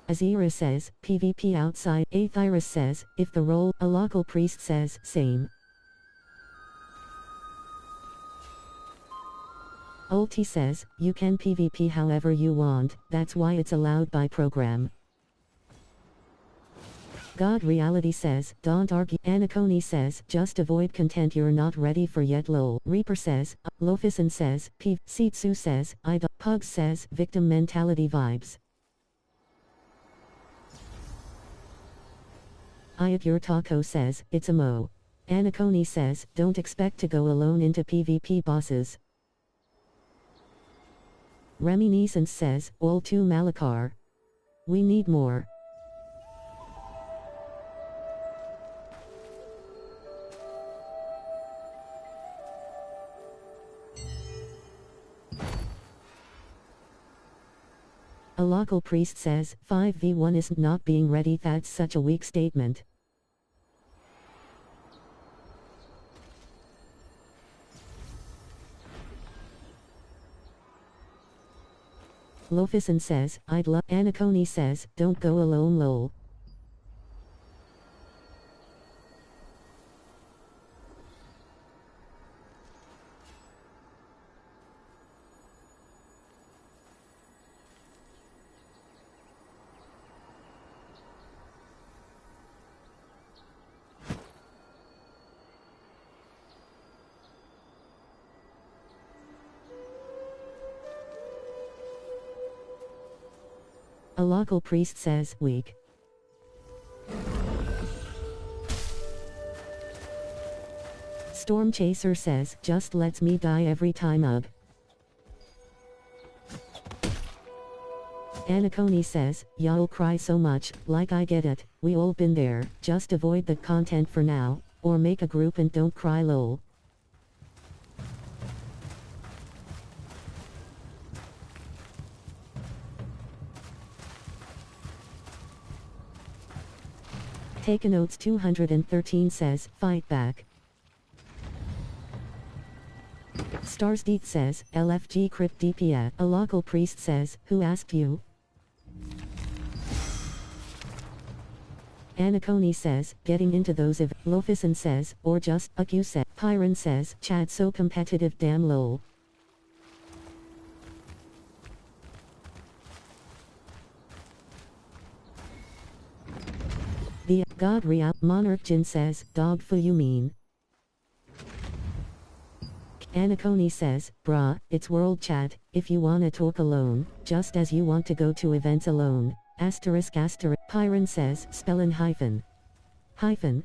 Azira says, PvP outside. Aethyrus says, if the role. A local priest says, same. Ulti says, you can PvP however you want, that's why it's allowed by program. God Reality says, don't argue. Anacone says, just avoid content you're not ready for yet lol. Reaper says, Lofison says, Seetsu says, I don't. Pug says, victim mentality vibes. I at your taco says, it's a mo. Anacone says, don't expect to go alone into PvP bosses. Reminiscence says, all to Malakar. We need more. A local priest says, 5v1 is not being ready, that's such a weak statement. Lofison says, I'd love. Anacone says, don't go alone lol. A local priest says, weak. Storm Chaser says, just lets me die every time ugh. Anacone says, y'all cry so much, like I get it, we all been there, just avoid the content for now, or make a group and don't cry lol. Take Notes 213 says, fight back. Starsdeet says, LFG Crypt DPS. A local priest says, who asked you? Anacone says, getting into those if. Lofison says, or just, you said. Pyron says, Chad so competitive damn lol. The God Real Monarch Jin says, dog fu you mean? Anacone says, brah, it's world chat, if you wanna talk alone, just as you want to go to events alone. Asterisk asterisk. Pyron says, spellin hyphen. Hyphen.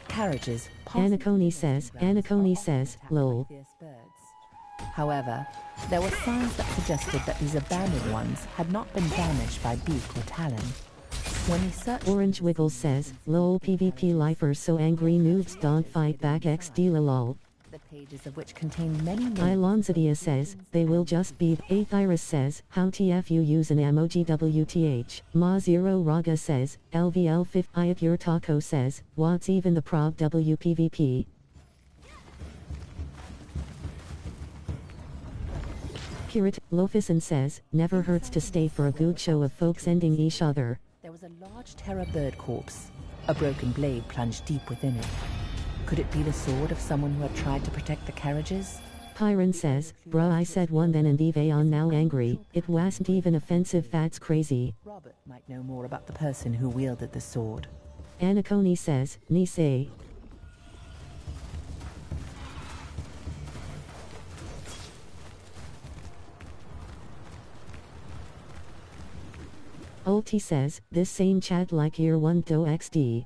Carriages. Anacone says, lol. However, there were signs that suggested that these abandoned ones had not been damaged by beak or talon. When we searched... Orange Wiggles says, lol PvP lifers so angry noobs don't fight back XD lol. The pages of which contain many... Ilonzadia says, they will just be... Aethyris says, how TF you use an emoji WTH. Ma0 Raga says, LVL5 Ayat Taco says, what's even the prob WPVP? Kirit Lofison says, never hurts to stay for a good show of folks ending each other. There was a large terror bird corpse. A broken blade plunged deep within it. Could it be the sword of someone who had tried to protect the carriages? Pyron says, bruh I said one then and Eve on now angry, it wasn't even offensive that's crazy. Robert might know more about the person who wielded the sword. Anacone says, ni say. Ulti says, this same chat like year 1 do XD.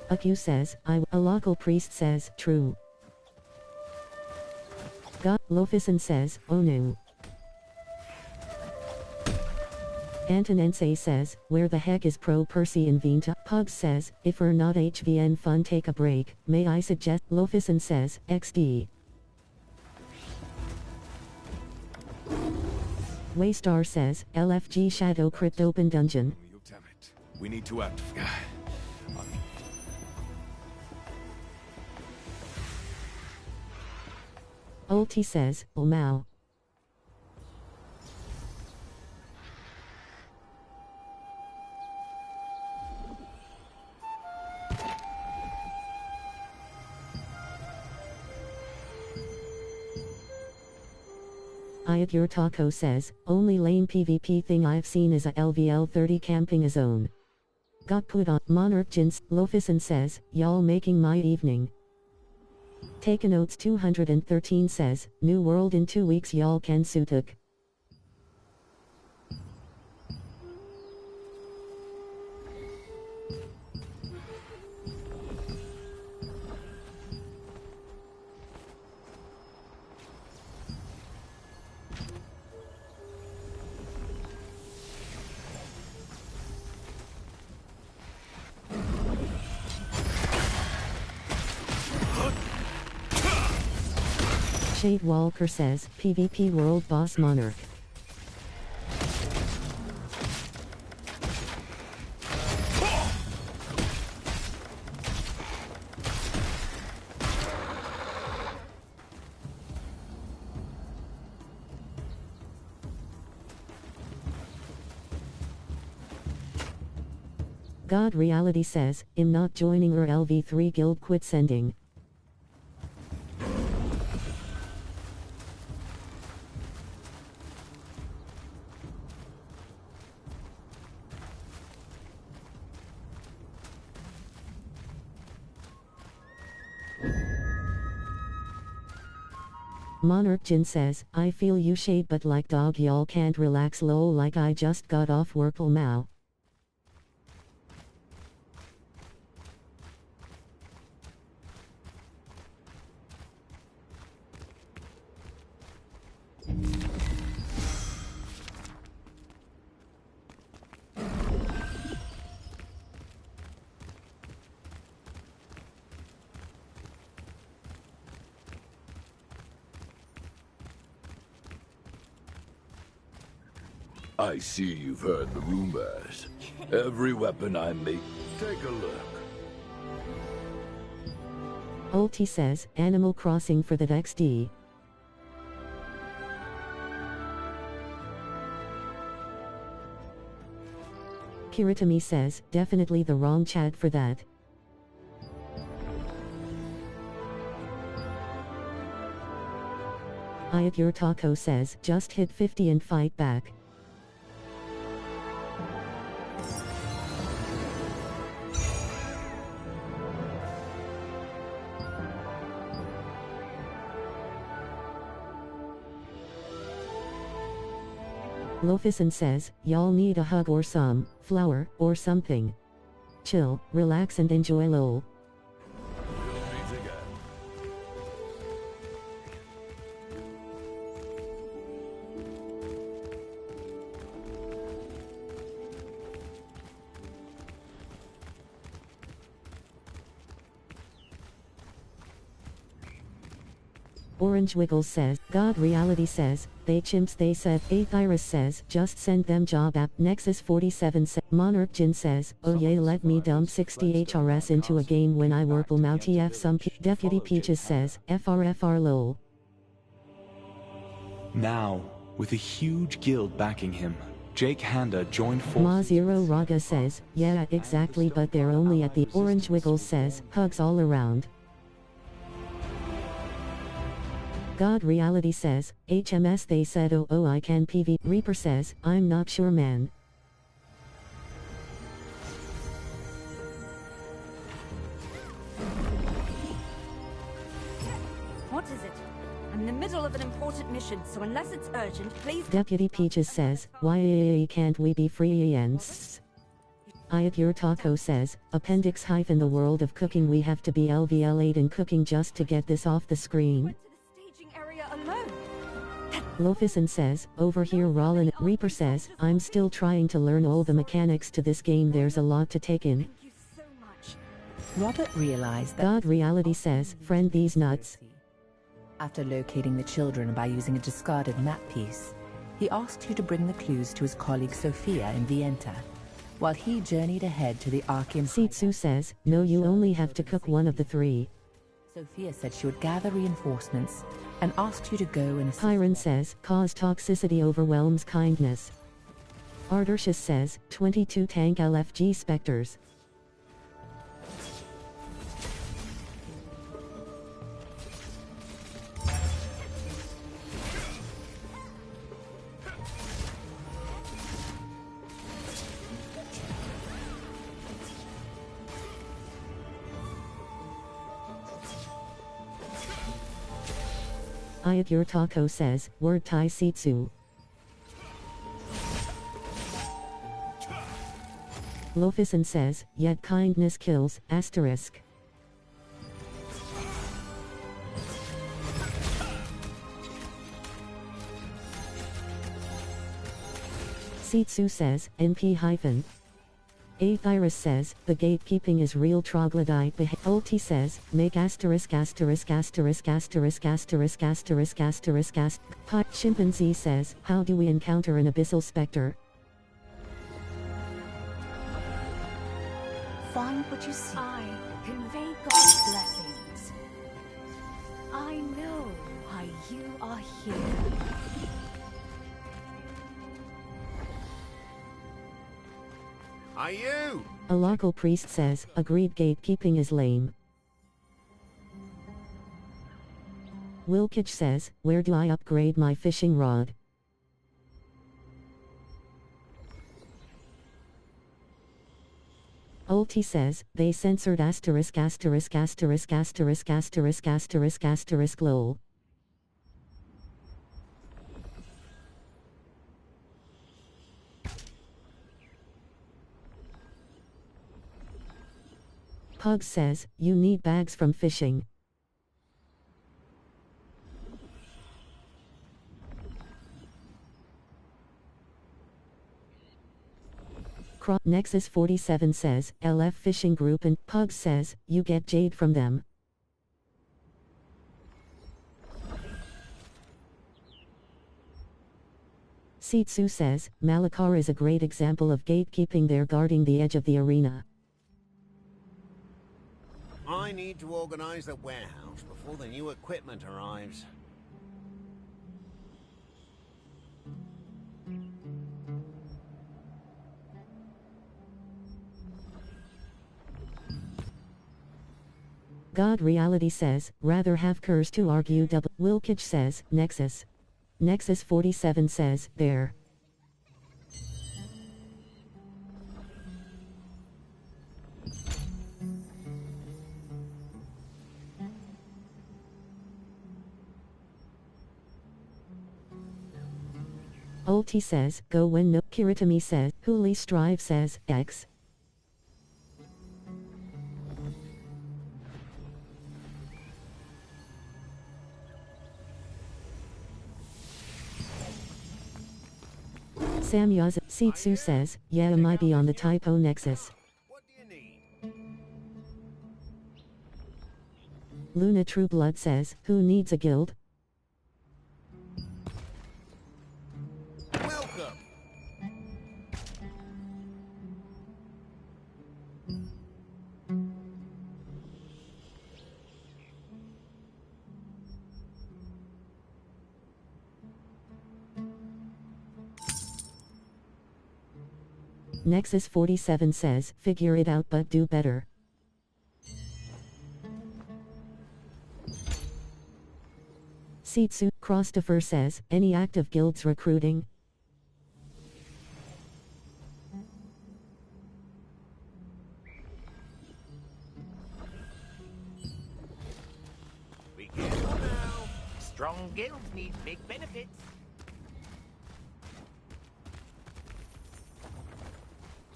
Aku says, a local priest says, true. God, Lofison says, oh no. Antonense says, where the heck is Pro Percy and Vinta? Pug says, if we're not HVN fun take a break, may I suggest? Lofison says, XD. Waystar says, LFG Shadow Crypt Open Dungeon. Damn it. We need to act. Ulti says, Mao. Ayat Your Taco says, only lame PvP thing I've seen is a LVL 30 camping a zone. Got put on. Monarch Jins, Lofison says, y'all making my evening. Taken Notes 213 says, new world in 2 weeks y'all can suituk. Shade Walker says, PvP World Boss Monarch. God Reality says, I'm not joining her LV3 guild quit sending. Monarch Jin says, I feel you shade but like dog y'all can't relax lol like I just got off work Mao. I see you've heard the rumors. Every weapon I make, take a look. Ulti says, Animal Crossing for that XD. Kiritami says, definitely the wrong chat for that. Ayat Taco says, just hit 50 and fight back. Lofison says, y'all need a hug or some flower or something. Chill, relax and enjoy lol. Orange Wiggles says, God Reality says, they chimps they said, Aethyrus says, just send them job app. Nexus 47 says, Monarch Jin says, oh yeah let me dump 60 HRS into a game when I worple mount TF some Deputy Peaches says, FRFR lol. Now, with a huge guild backing him, Jake Handa joined forces. Ma Zero Raga says, yeah exactly but they're only at the Orange Wiggles says, hugs all around. God Reality says, HMS they said oh I can PV. Reaper says, I'm not sure man. What is it? I'm in the middle of an important mission, so unless it's urgent, please... Deputy Peaches says, why can't we be free ends? Ayat Taco says, Appendix hyphen the world of cooking we have to be LVL8 in cooking just to get this off the screen. Lofison says, over here Rollin. Reaper says, I'm still trying to learn all the mechanics to this game there's a lot to take in. Robert realized that God Reality says, friend these nuts. After locating the children by using a discarded map piece, he asked you to bring the clues to his colleague Sophia in Vienta, while he journeyed ahead to the Archean. Sitsu says, no you only have to cook one of the three. Sophia said she would gather reinforcements and asked you to go and assist. Pyron says, cause toxicity overwhelms kindness. Ardertius says, 22 tank LFG specters. Ayat Taco says, word Tai Sitsu. Lofison says, yet kindness kills, asterisk. Sitsu says, NP hyphen. Aethyrus says, the gatekeeping is real troglodyte Ulti says, make asterisk asterisk asterisk asterisk asterisk asterisk asterisk asterisk. Chimpanzee says, how do we encounter an abyssal specter? Find what you see. I convey God's blessings. I know why you are here. Are you? A local priest says, agreed gatekeeping is lame. Wilkich says, where do I upgrade my fishing rod? Ulti says, they censored asterisk asterisk asterisk asterisk asterisk asterisk asterisk lol. Pug says, you need bags from fishing. Nexus 47 says, LF Fishing Group and Pug says, you get jade from them. Sitsu says, Malakar is a great example of gatekeeping there guarding the edge of the arena. I need to organize the warehouse before the new equipment arrives. God Reality says, rather have Curse to argue double. Wilkich says, Nexus. Nexus 47 says, there. Ulti says, go when no. Kiritami says, Huli Strive says, X. Samyaz Sitsu says, yeah, might be on the Typo Nexus. Luna Trueblood says, who needs a guild? Welcome. Nexus 47 says, figure it out but do better. Sitsu Christopher says, any active guilds recruiting? Be careful now. Strong guilds need big benefits.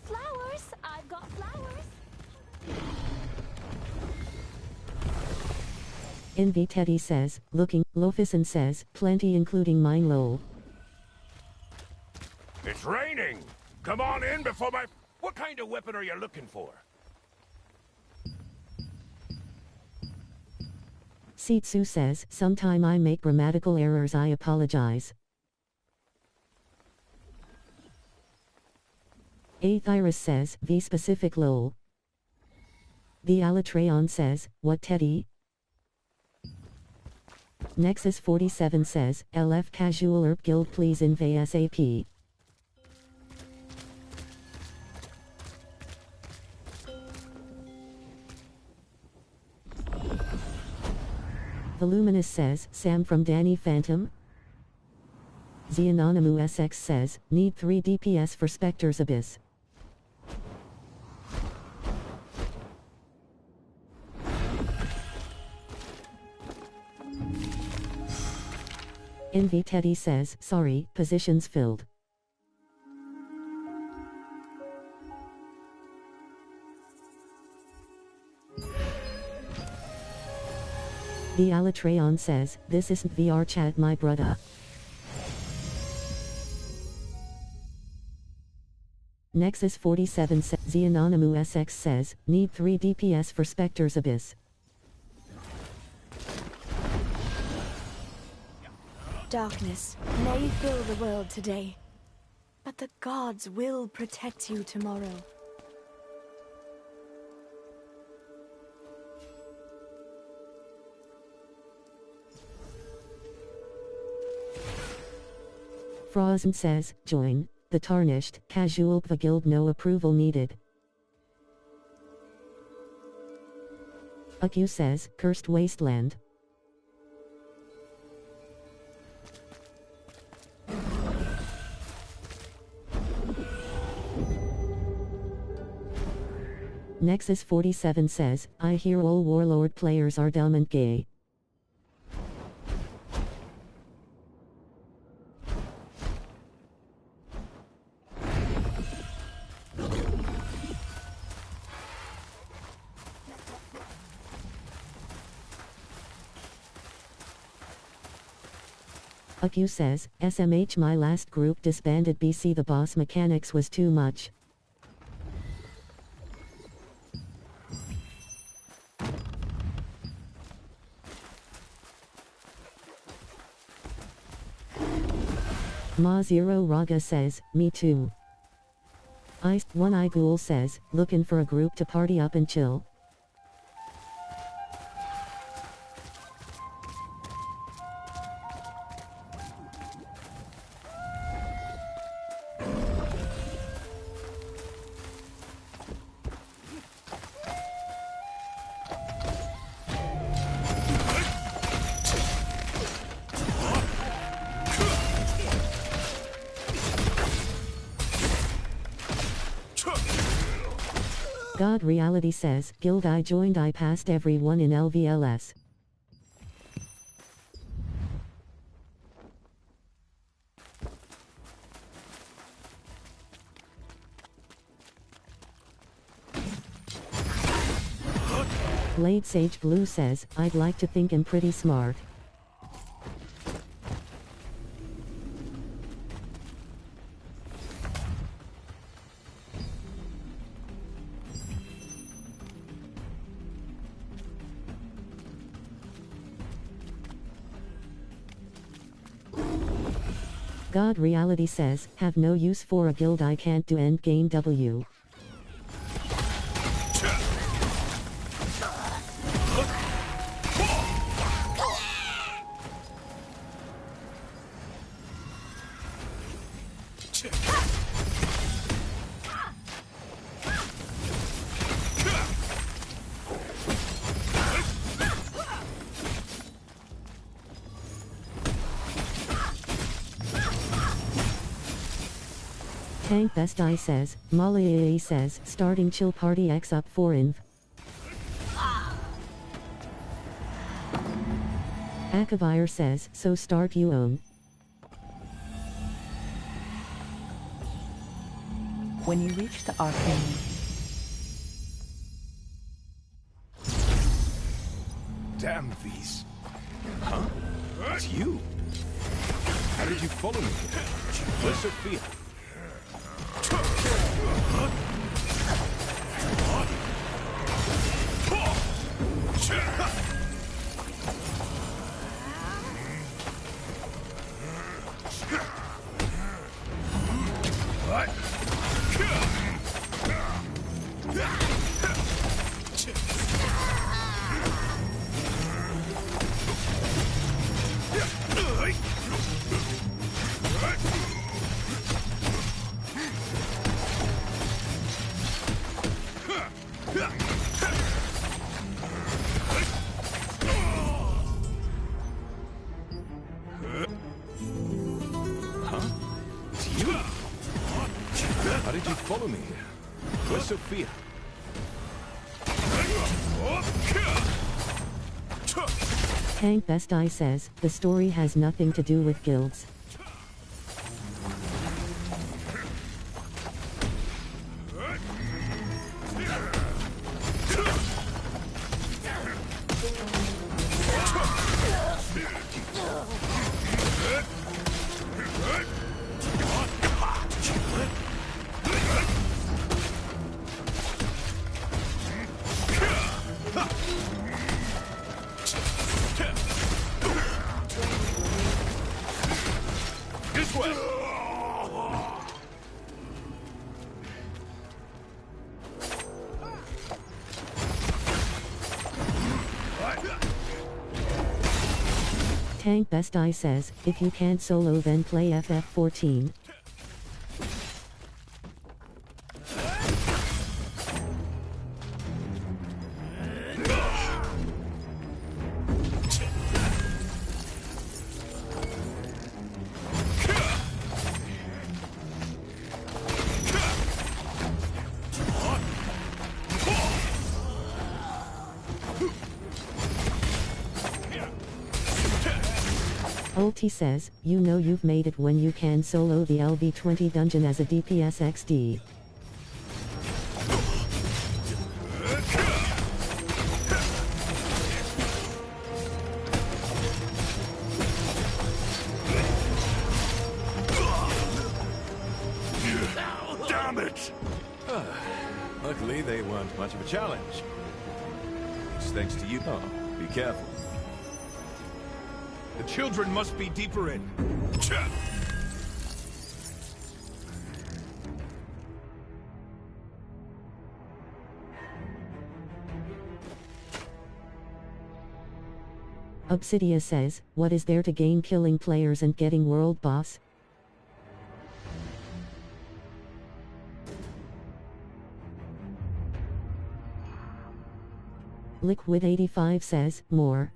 Flowers! I've got flowers! Envy Teddy says, looking. Lofison says, plenty including mine lol. It's raining! Come on in before my... What kind of weapon are you looking for? Sitsu says, sometime I make grammatical errors, I apologize. Aethyrus says, V specific lol. The Alatreon says, what Teddy? Nexus 47 says, LF Casual Erp Guild please invade SAP. Voluminous says, Sam from Danny Phantom. Xenonimu SX says, need 3 DPS for Spectre's Abyss. Envy Teddy says, sorry, positions filled. The Alatreon says, this isn't VR chat my brother. Nexus 47 says, Xenonimu SX says, need 3 DPS for Spectre's Abyss. Darkness may fill the world today, but the gods will protect you tomorrow. Frozen says, join the Tarnished Casual the Guild, no approval needed. Aku says, Cursed Wasteland. Nexus 47 says, I hear all Warlord players are dumb and gay. Aku says, SMH my last group disbanded BC, the boss mechanics was too much. Ma Zero Raga says, me too. One Eye Ghoul says, looking for a group to party up and chill. God Reality says, Guild I joined, I passed everyone in LVLS. Blade Sage Blue says, I'd like to think I'm pretty smart. God Reality says, have no use for a guild I can't do endgame W. Tank Best Eye says, Molly says, starting chill party X up for inv. Akavire says, so start you own. When you reach the arcane... Damn these. Huh? It's you. How did you follow me? Where's Sophia? How did you follow me here? Where's Sophia? Tank Best Eye says, the story has nothing to do with guilds. This way! Tank Best Eye says, if you can't solo then play FF14. Ulti says, you know you've made it when you can solo the LV20 dungeon as a DPS XD. Damn it! Luckily, they weren't much of a challenge. It's thanks to you. Oh, be careful. The children must be deeper in. Obsidia says, what is there to gain killing players and getting world boss? Liquid85 says, more.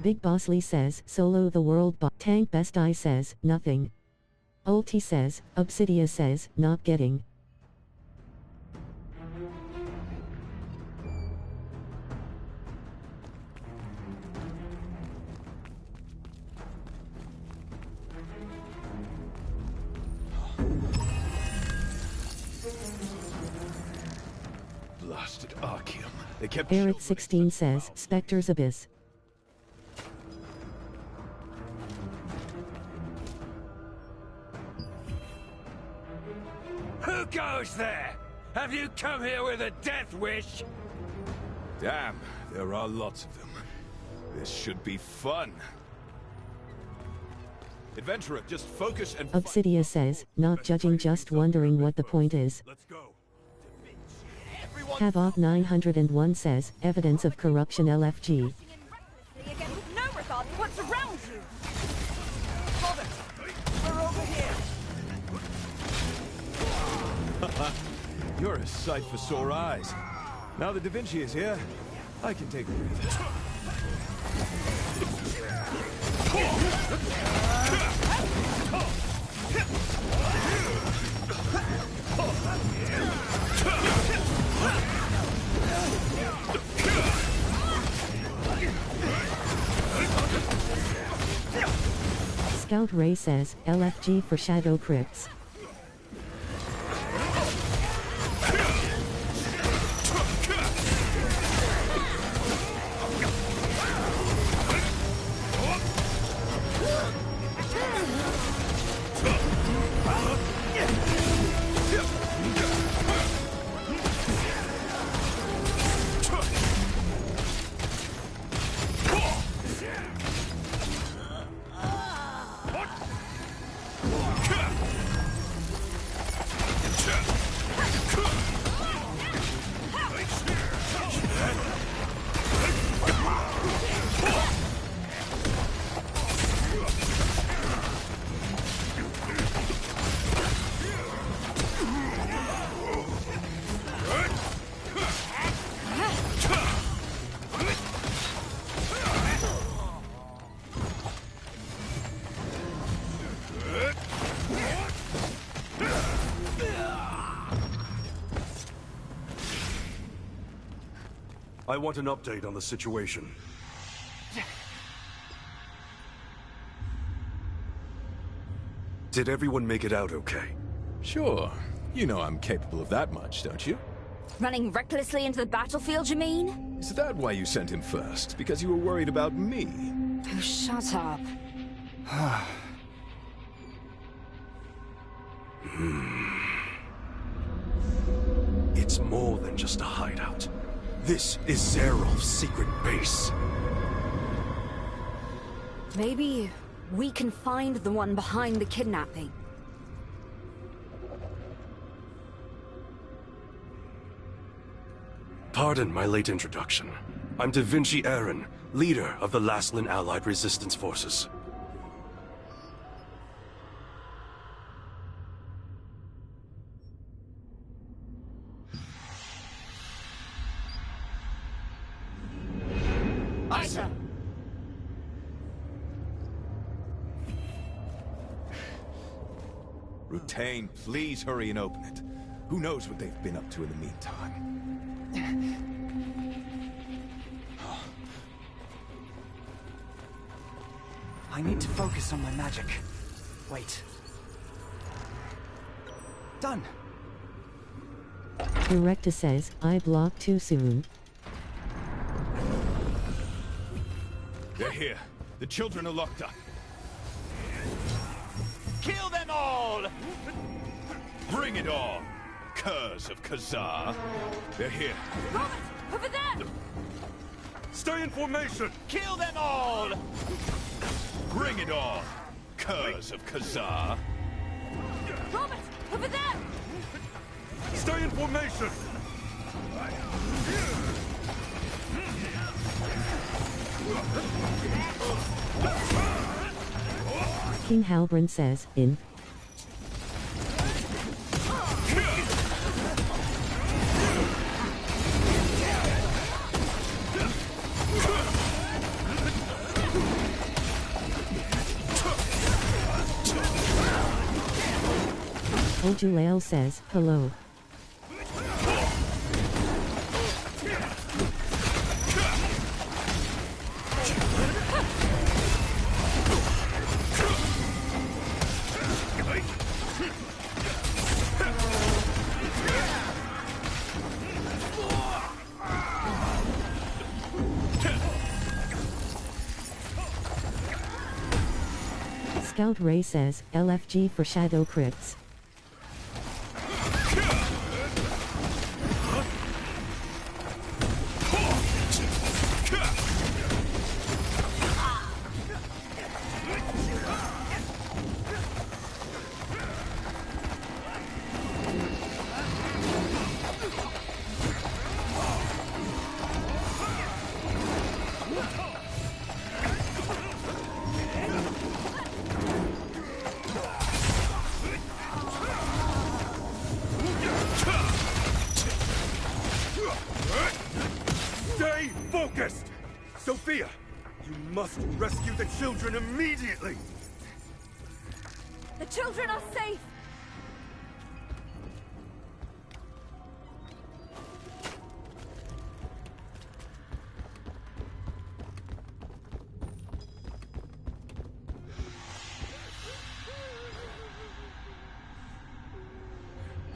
Big Boss Lee says, solo the world boss. Tank Best Eye says, nothing. Ulti says, Obsidia says, not getting. blasted Archeum. They kept Eric 16 says, Spectre's Abyss. Who goes there? Have you come here with a death wish? Damn, there are lots of them. This should be fun. Adventurer, just focus and Obsidia says, not judging, just wondering what the point is. Let's go. Havoc 901 says, evidence of corruption LFG. Again with no regard for what's around you. Robert, we're over here. You're a sight for sore eyes. Now that Da Vinci is here, I can take a breather. Scout Ray says, LFG for Shadow Crypts. I want an update on the situation. Did everyone make it out okay? Sure. You know I'm capable of that much, don't you? Running recklessly into the battlefield, you mean? Is that why you sent him first? Because you were worried about me? Oh, shut up. It's more than just a hideout. This is Zerol's secret base. Maybe we can find the one behind the kidnapping. Pardon my late introduction. I'm Da Vinci Aaron, leader of the Laslan Allied Resistance Forces. Isa! Rutain, please hurry and open it. Who knows what they've been up to in the meantime? I need to focus on my magic. Wait. Done. Erecta says, I blocked too soon. They're here. The children are locked up. Kill them all! Bring it on, curs of Khazar. They're here. Robert! Over there! Stay in formation! Kill them all! Bring it on, curs of Khazar. Robert! Over there! Stay in formation! King Halbrand says, in. Ojulael says, hello. Scout Ray says, LFG for Shadow Crypts. Stay focused! Sophia, you must rescue the children immediately! The children are safe!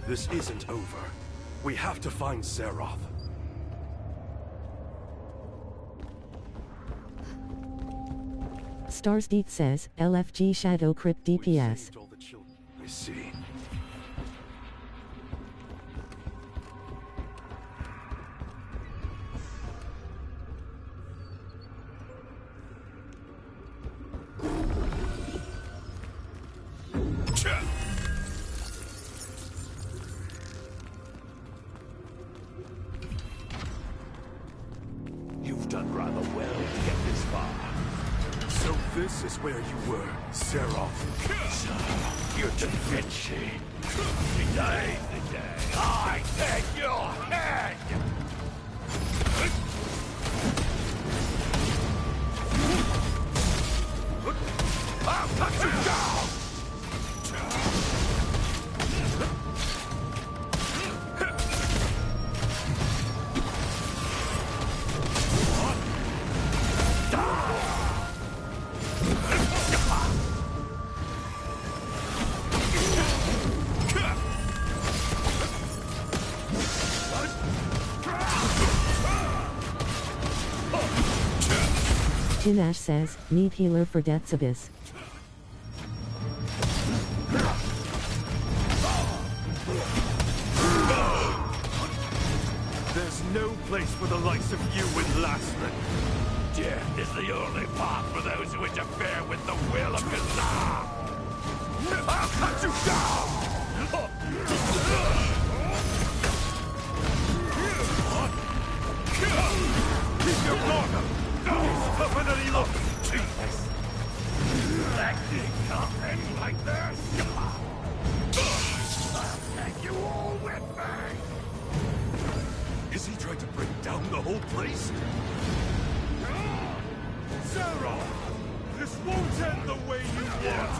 This isn't over. We have to find Zeroth. Starsdeet says, LFG Shadow Crypt DPS. I see. You've done rather well to get this far. So this is where you were, Zeroth. You're Da Vinci. Today's the day I take your head! I'll cut you down! Tinash says, need healer for Death's Abyss. There's no place for the likes of you in Lastman. Death is the only path for those who interfere with the will of Kazan. I'll cut you down! Keep your guard up! He's tougher than he looks! Acting nothing like this! I'll take you all with me! Is he trying to bring down the whole place? Sarah! This won't end the way you want!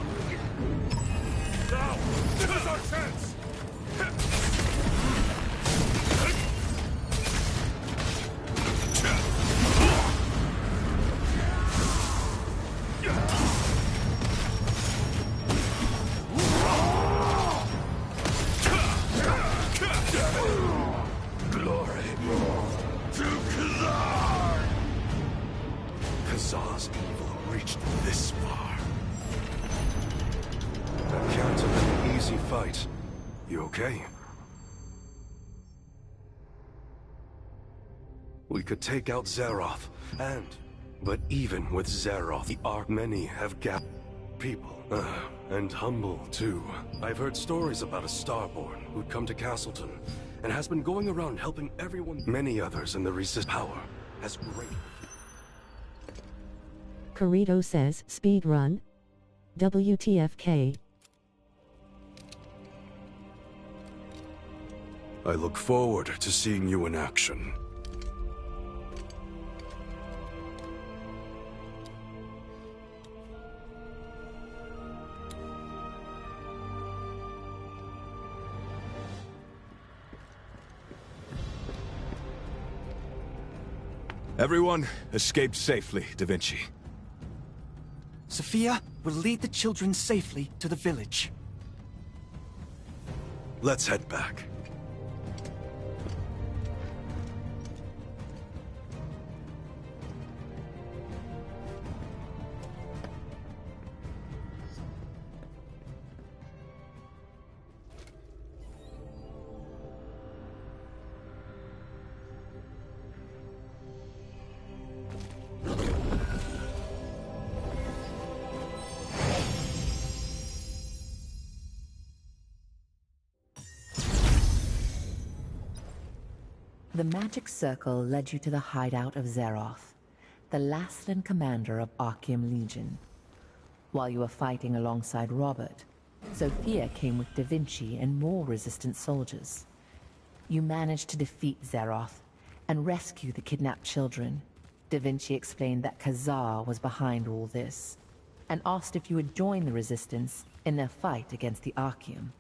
Now, this is our chance! Glory to Kazan! Kazar's evil reached this far. That can't have been an easy fight. You okay? We could take out Zeroth, but even with Zeroth, the Ark, many have people, and humble too. I've heard stories about a Starborn who'd come to Castleton, and has been going around helping everyone. Many others in the Resist power has great. Corito says, speed run. WTFK. I look forward to seeing you in action. Everyone, escaped safely, Da Vinci. Sophia will lead the children safely to the village. Let's head back. The magic circle led you to the hideout of Zeroth, the Laslan commander of Archeum Legion. While you were fighting alongside Robert, Sophia came with Da Vinci and more resistant soldiers. You managed to defeat Zeroth and rescue the kidnapped children. Da Vinci explained that Khazar was behind all this, and asked if you would join the Resistance in their fight against the Archeum.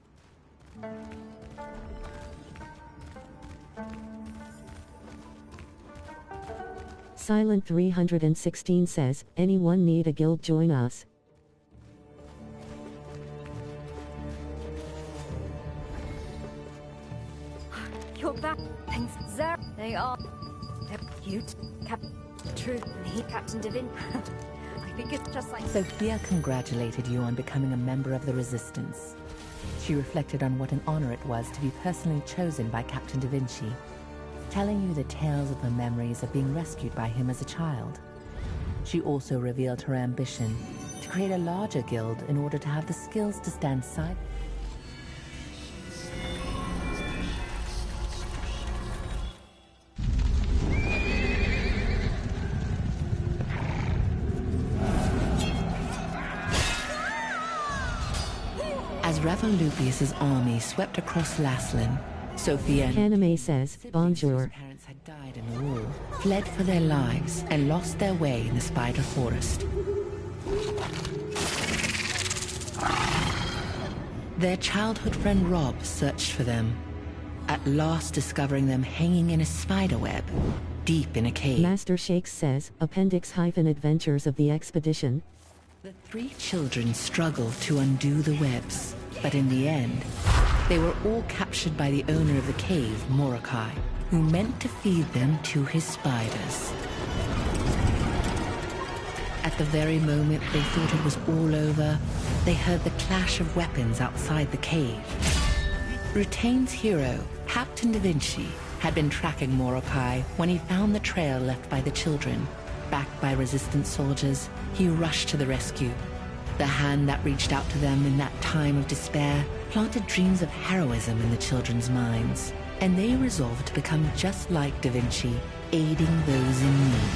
Silent 316 says, anyone need a guild, join us. You're back. Thanks, Zer. They are. They're cute. True. He, Captain Divin. I think it's just like. Sophia congratulated you on becoming a member of the Resistance. She reflected on what an honor it was to be personally chosen by Captain Da Vinci, telling you the tales of her memories of being rescued by him as a child. She also revealed her ambition to create a larger guild in order to have the skills to stand side. As Revolupius's army swept across Laslan, Sophia and Anime says, bonjour. parents had died in the war, fled for their lives, and lost their way in the Spider Forest. Their childhood friend Rob searched for them, at last discovering them hanging in a spiderweb, deep in a cave. Master Shakes says, appendix-adventures of the expedition. The three children struggled to undo the webs, but in the end, they were all captured by the owner of the cave, Morokai, who meant to feed them to his spiders. At the very moment they thought it was all over, they heard the clash of weapons outside the cave. Rutain's hero, Captain Da Vinci, had been tracking Morokai when he found the trail left by the children. Backed by resistant soldiers, he rushed to the rescue. The hand that reached out to them in that time of despair planted dreams of heroism in the children's minds, and they resolved to become just like Da Vinci, aiding those in need.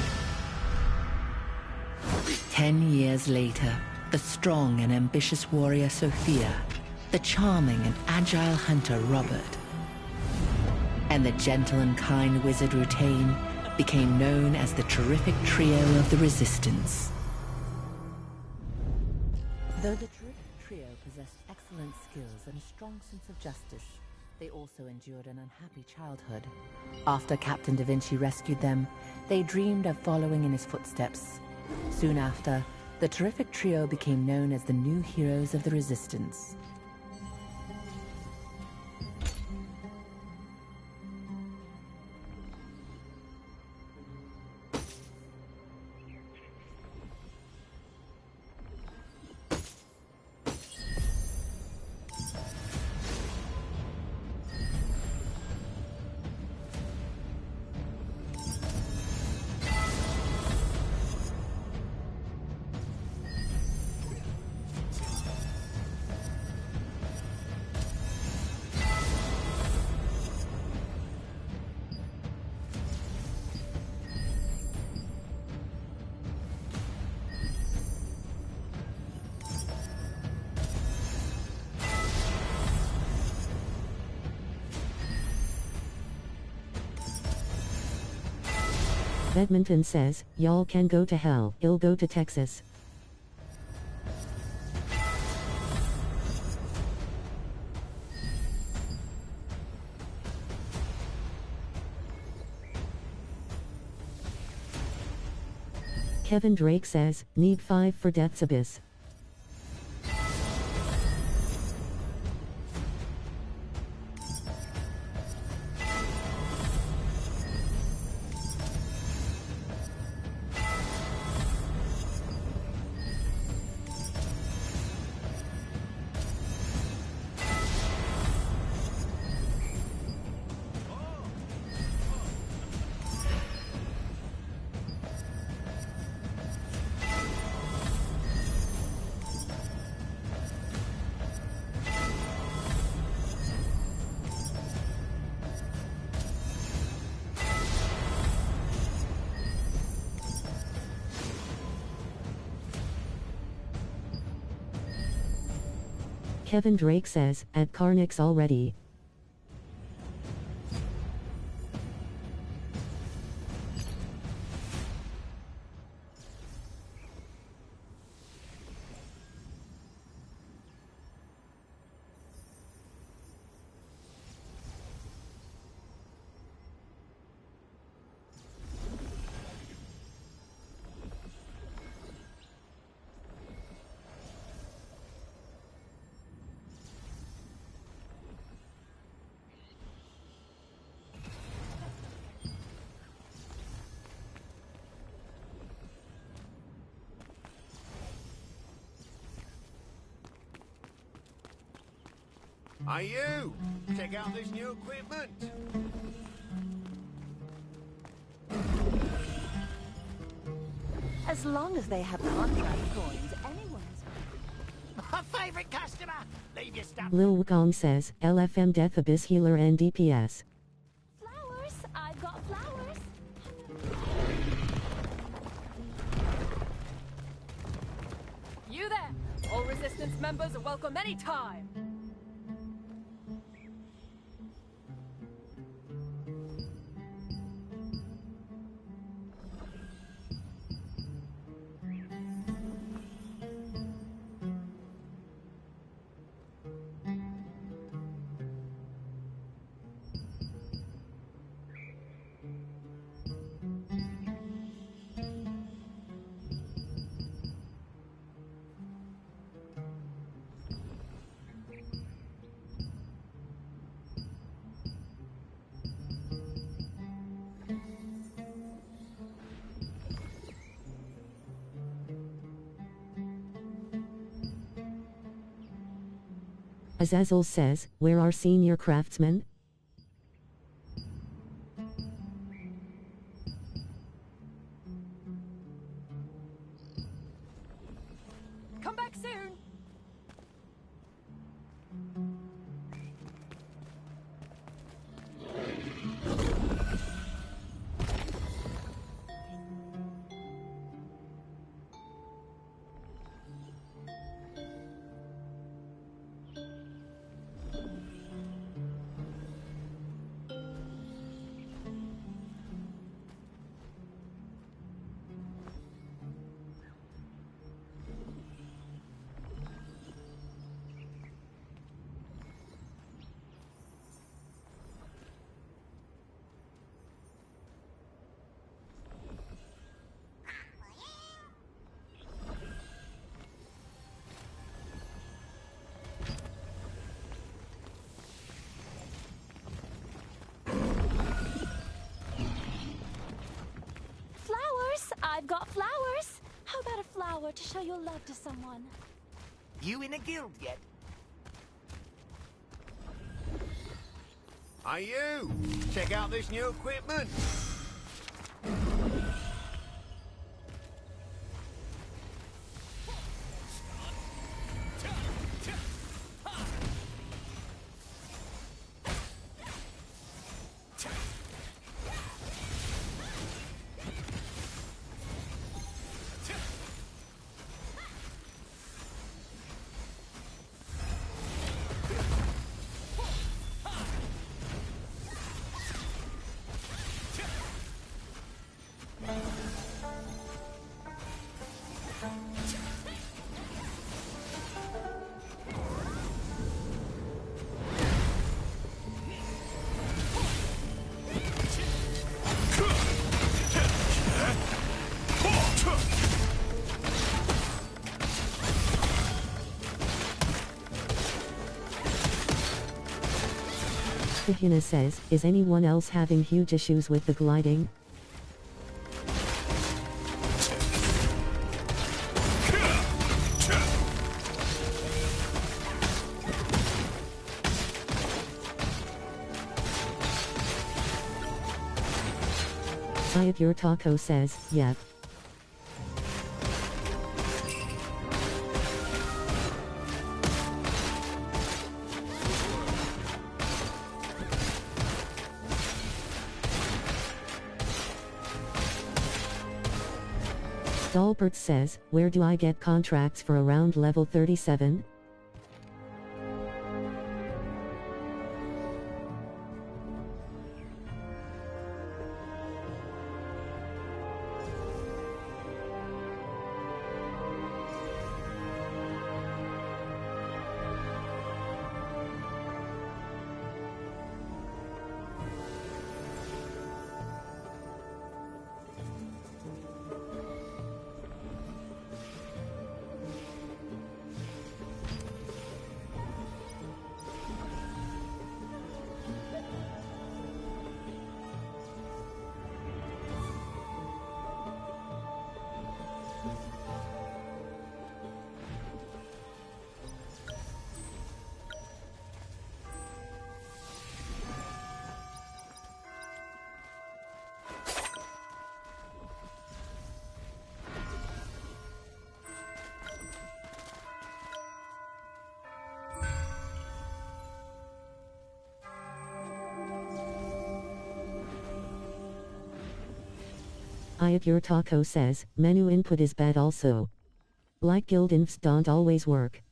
10 years later, the strong and ambitious warrior Sophia, the charming and agile hunter Robert, and the gentle and kind wizard Rutain became known as the terrific trio of the Resistance. Though the terrific trio possessed excellent skills and a strong sense of justice, they also endured an unhappy childhood. After Captain Da Vinci rescued them, they dreamed of following in his footsteps. Soon after, the terrific trio became known as the new heroes of the Resistance. Edmonton says, y'all can go to hell, I'll go to Texas. Kevin Drake says, need 5 for Death's Abyss. Kevin Drake says, at Carnix already. Hey, you! Check out this new equipment! As long as they have contract coins, anyone's... My favorite customer! Leave your stuff! Lil Wukong says, LFM Death Abyss Healer and DPS. Flowers! I've got flowers! You there! All Resistance members are welcome anytime! Azazel says, where are senior craftsmen? Come back soon! I've got flowers. How about a flower to show your love to someone? You in a guild yet? Hey, you! Check out this new equipment! Kahina says, is anyone else having huge issues with the gliding? Sayat Your Taco says, yep. Dalbert says, where do I get contracts for around level 37? Hayat Your Taco says, menu input is bad also. Like guild infs don't always work.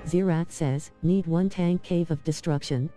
Zirat says, need one tank cave of destruction.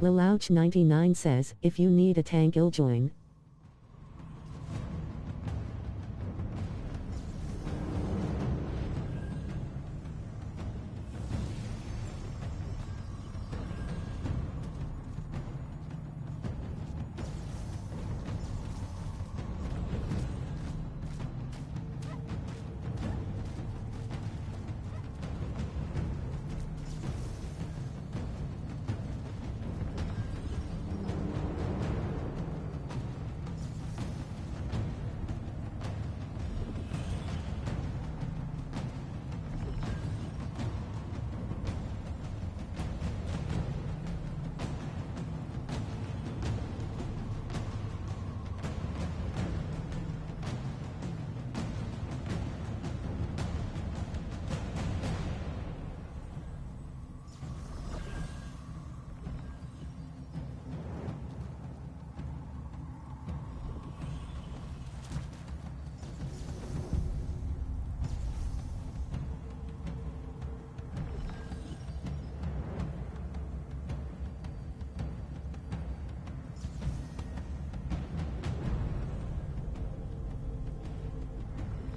Lilouch99 says, if you need a tank I'll join.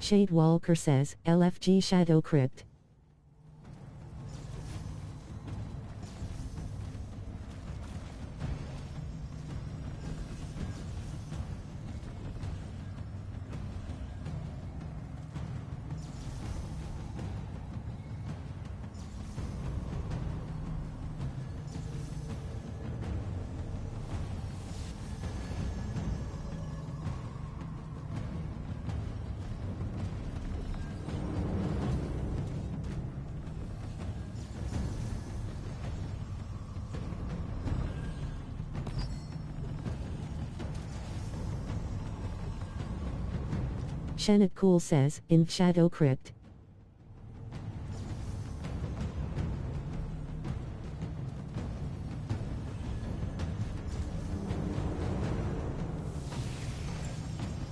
Shade Walker says, LFG Shadow Crypt. Shenit Cool says, in Shadow Crypt.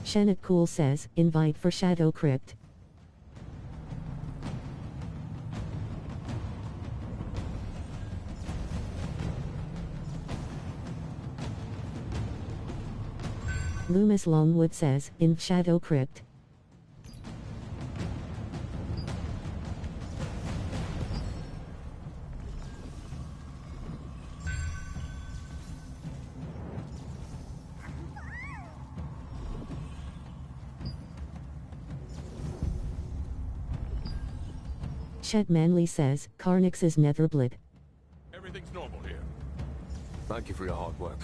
Shenit Cool says, invite for Shadow Crypt. Loomis Longwood says, in Shadow Crypt. Chet Manley says, Carnix's Netherblit. Everything's normal here. Thank you for your hard work.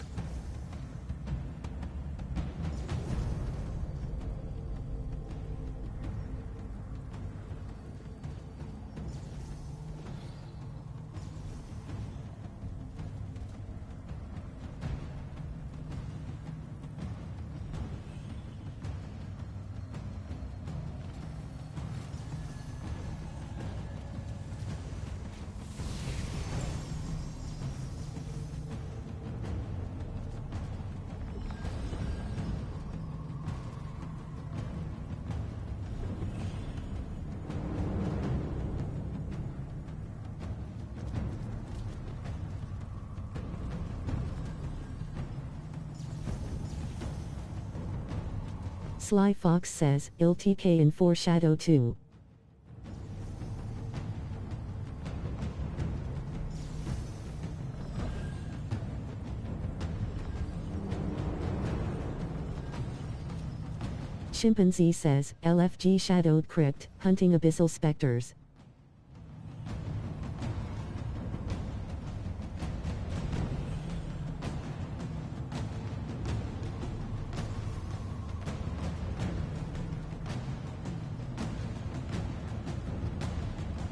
Sly Fox says, ILTK in Foreshadow 2. Chimpanzee says, LFG Shadowed Crypt, hunting abyssal specters.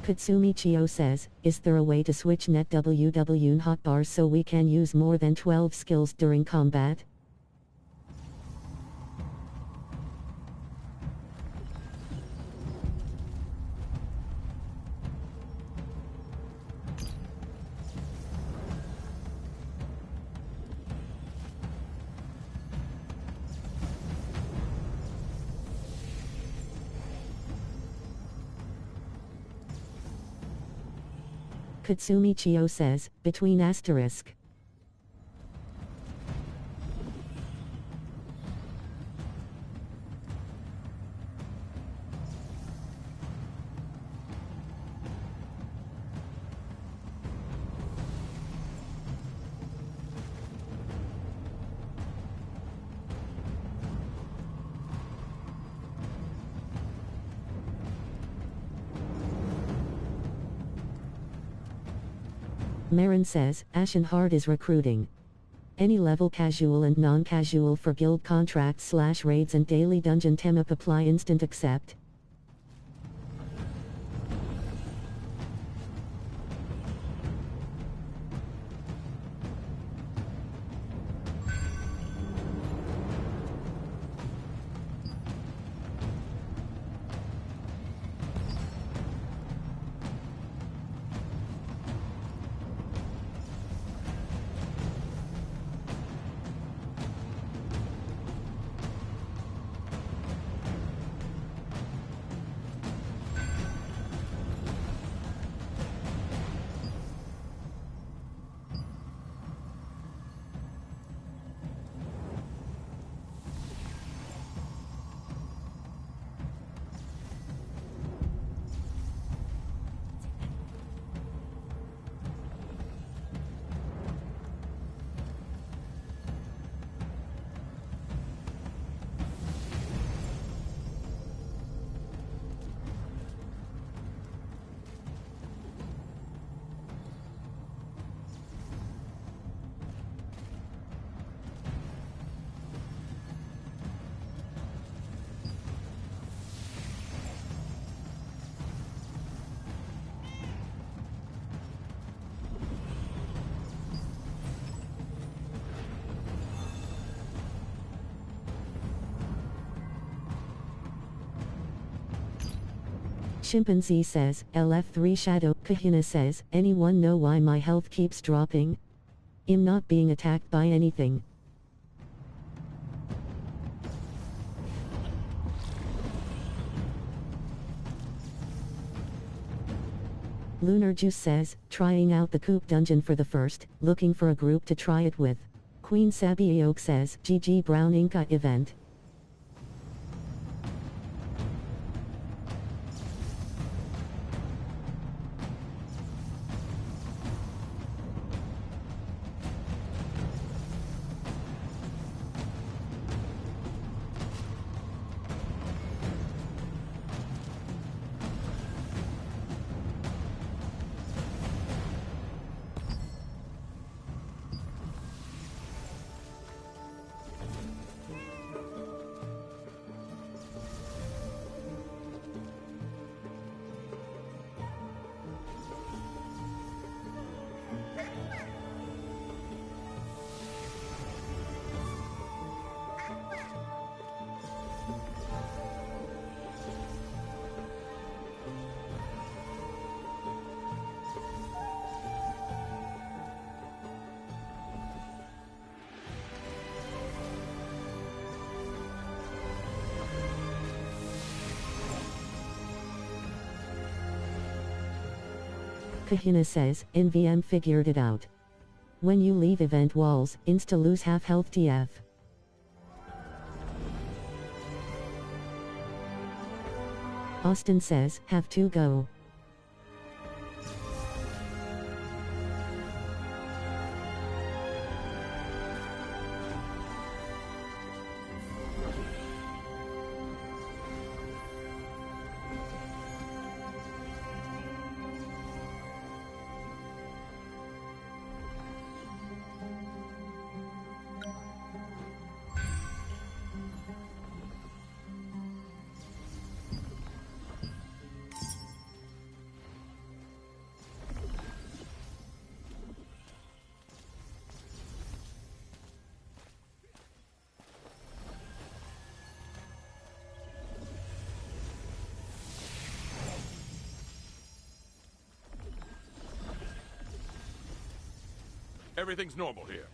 Katsumi Chio says, is there a way to switch NetWW hotbars so we can use more than 12 skills during combat? Katsumi Chio says, between asterisk. Marin says, Ashen Heart is recruiting. Any level casual and non-casual for guild contracts / raids and daily dungeon temp apply instant accept. Chimpanzee says, LF3 Shadow. Kahina says, anyone know why my health keeps dropping? I'm not being attacked by anything. Lunar Juice says, trying out the Coop dungeon for the first, looking for a group to try it with. Queen Sabioke says, GG Brown Inca event. Kahina says, NVM figured it out. When you leave event walls, insta lose half health TF. Austin says, have to go. Everything's normal here.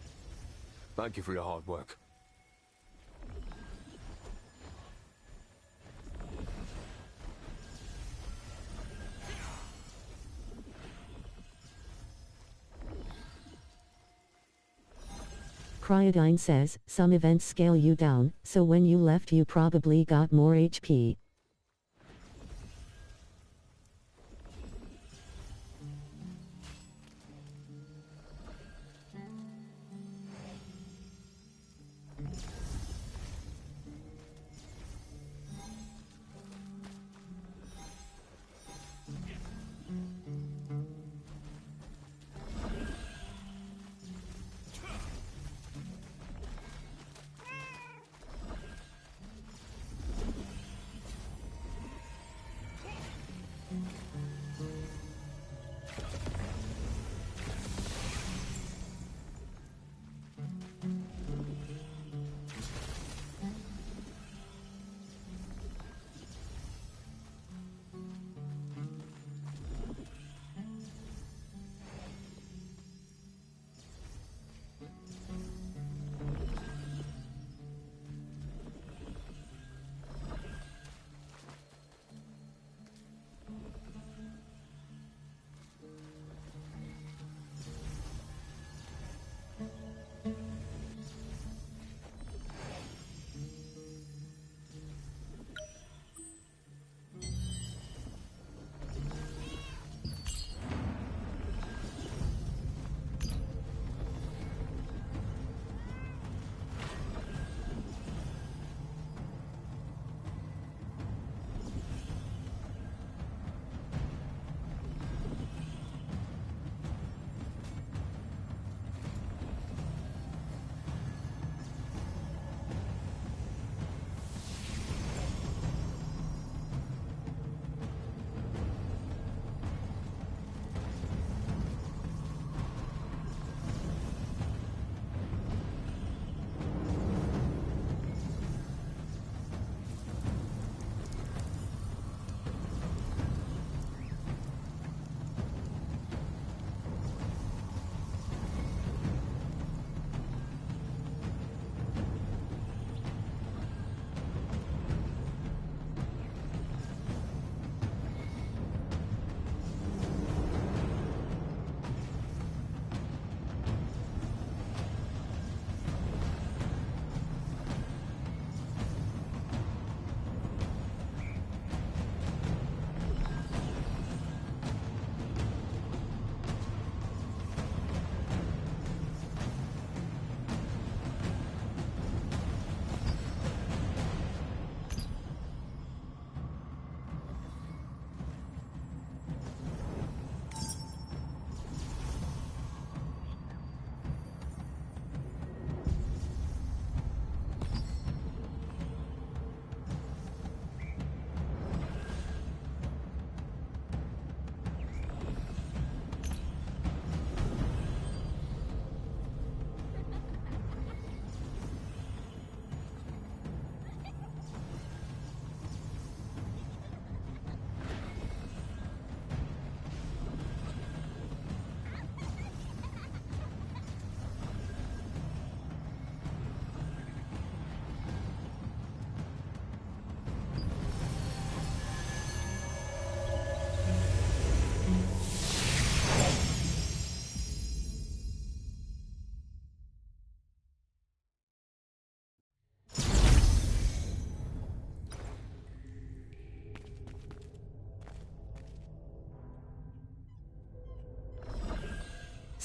Thank you for your hard work. Cryodine says, some events scale you down, so when you left you probably got more HP.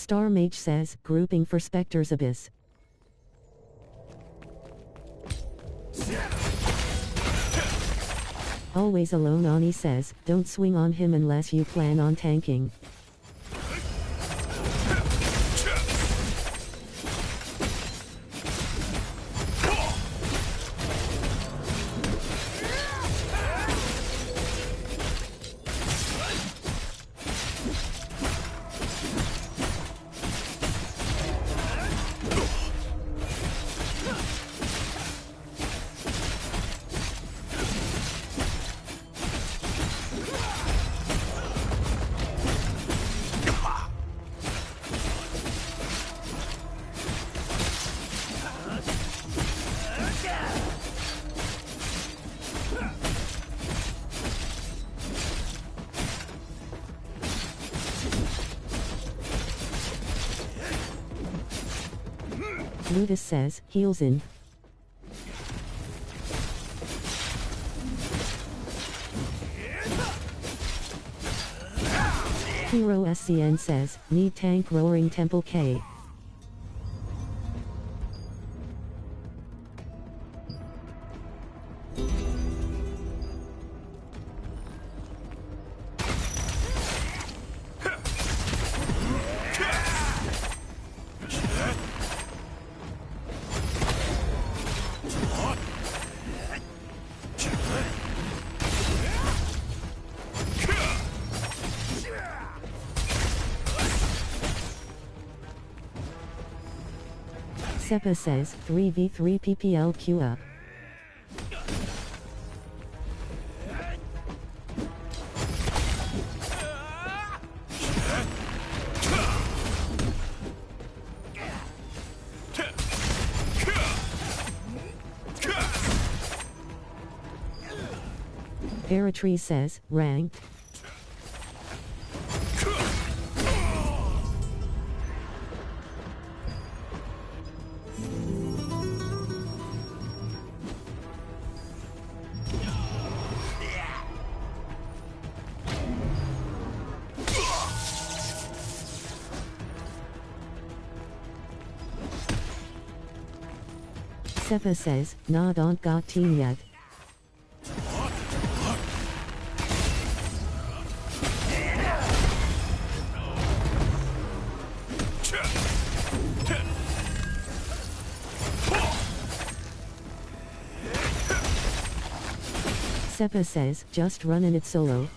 Star Mage says, grouping for Spectre's Abyss. Always alone Ani says, don't swing on him unless you plan on tanking. Ludus says, heals in. Hero SCN says, need tank Roaring Temple K. Seppa says, 3v3 PPL queue up. Paratree says, ranked. Seppa says, nah don't got team yet. Seppa says, just running it solo.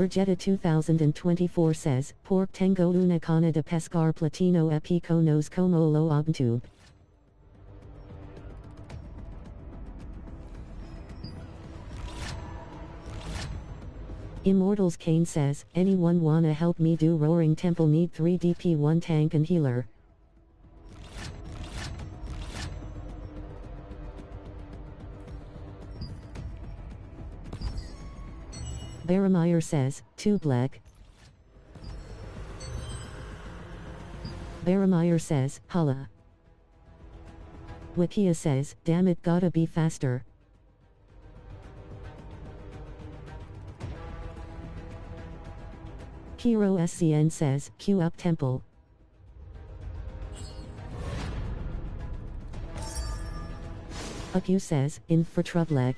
Vergetta 2024 says, Por tengo una cana de pescar platino e pico nos como lo obtube. Immortals Kane says, anyone wanna help me do Roaring Temple, need 3 DP 1 tank and healer. Baramier says, 2 black. Baramier says, holla. Wikia says, damn it, gotta be faster. Kiro SCN says, queue up temple. Aku says, in for trouble.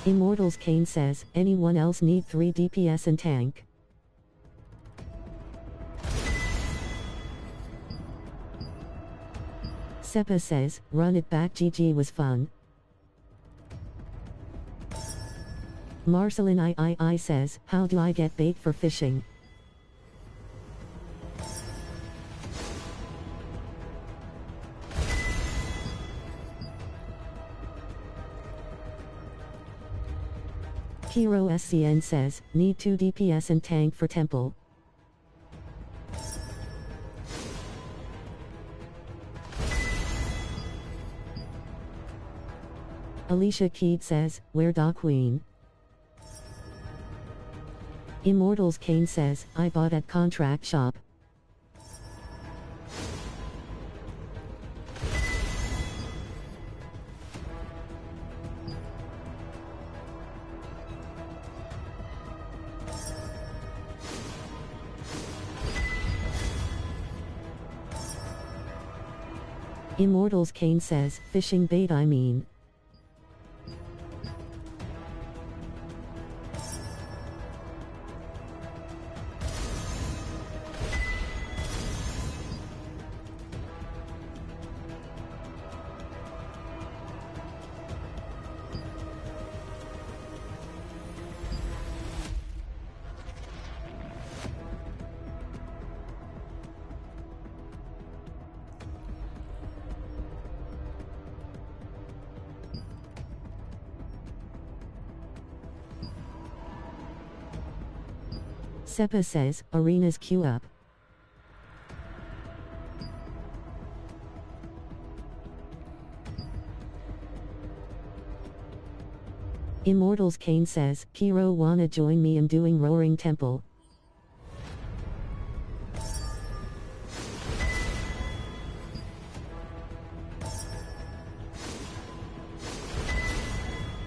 Immortals Kane says, anyone else need 3 DPS and tank? Seppa says, run it back, GG was fun. Marcelin III says, how do I get bait for fishing? Hero SCN says, need 2 DPS and tank for temple. Alicia Keed says, where da queen? Immortals Kane says, I bought at contract shop. Immortals Kane says, fishing bait I mean. Seppa says, arenas queue up. Immortals Kane says, Kiro wanna join me in doing Roaring Temple.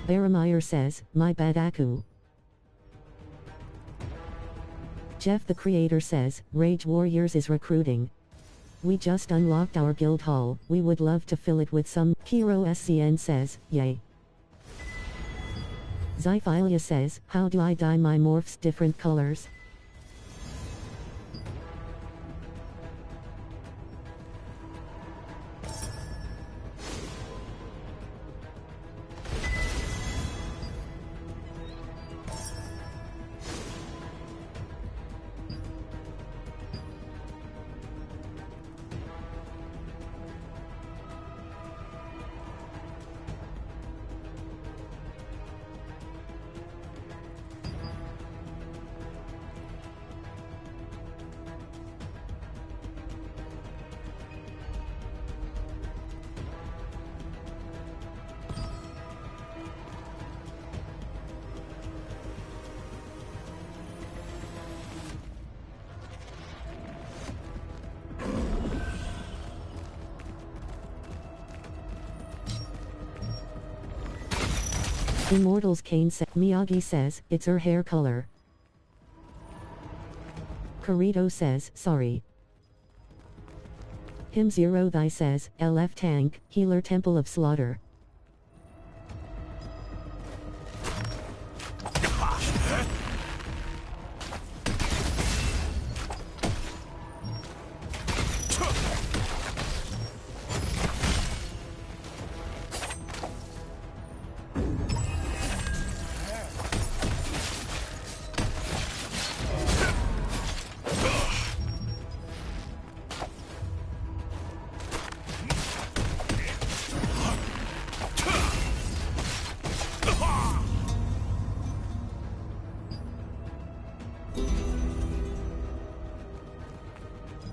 Baramier says, my bad Aku. Jeff the Creator says, Rage Warriors is recruiting. We just unlocked our guild hall, we would love to fill it with some. Kiro SCN says, yay. Zyphilia says, how do I dye my morphs different colors? Immortals Kane Miyagi says, it's her hair color. Kirito says, sorry. Him Zero Thy says, LF Tank, Healer Temple of Slaughter.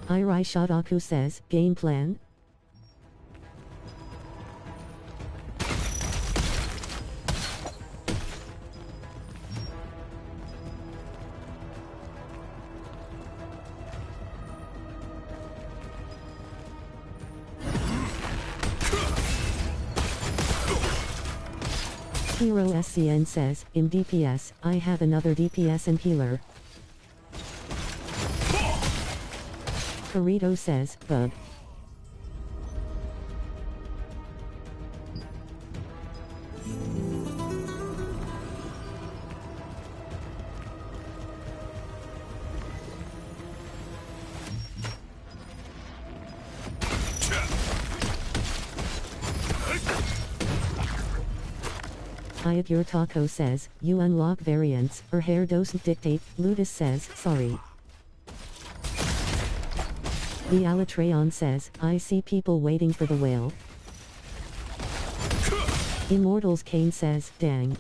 Irai Shodaku says, game plan? Hero SCN says, in DPS, I have another DPS and healer. Kirito says, bug. Ayat Taco says, you unlock variants, her hair doesn't dictate. Ludus says, sorry. The Alatreon says, I see people waiting for the whale. Immortals Kane says, dang.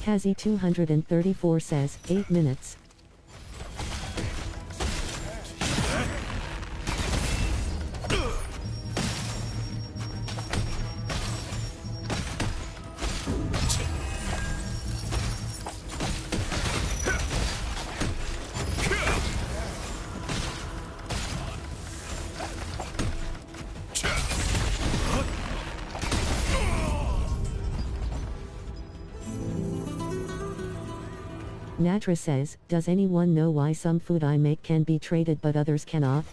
Kazi 234 says, 8 minutes. Natra says, does anyone know why some food I make can be traded but others cannot?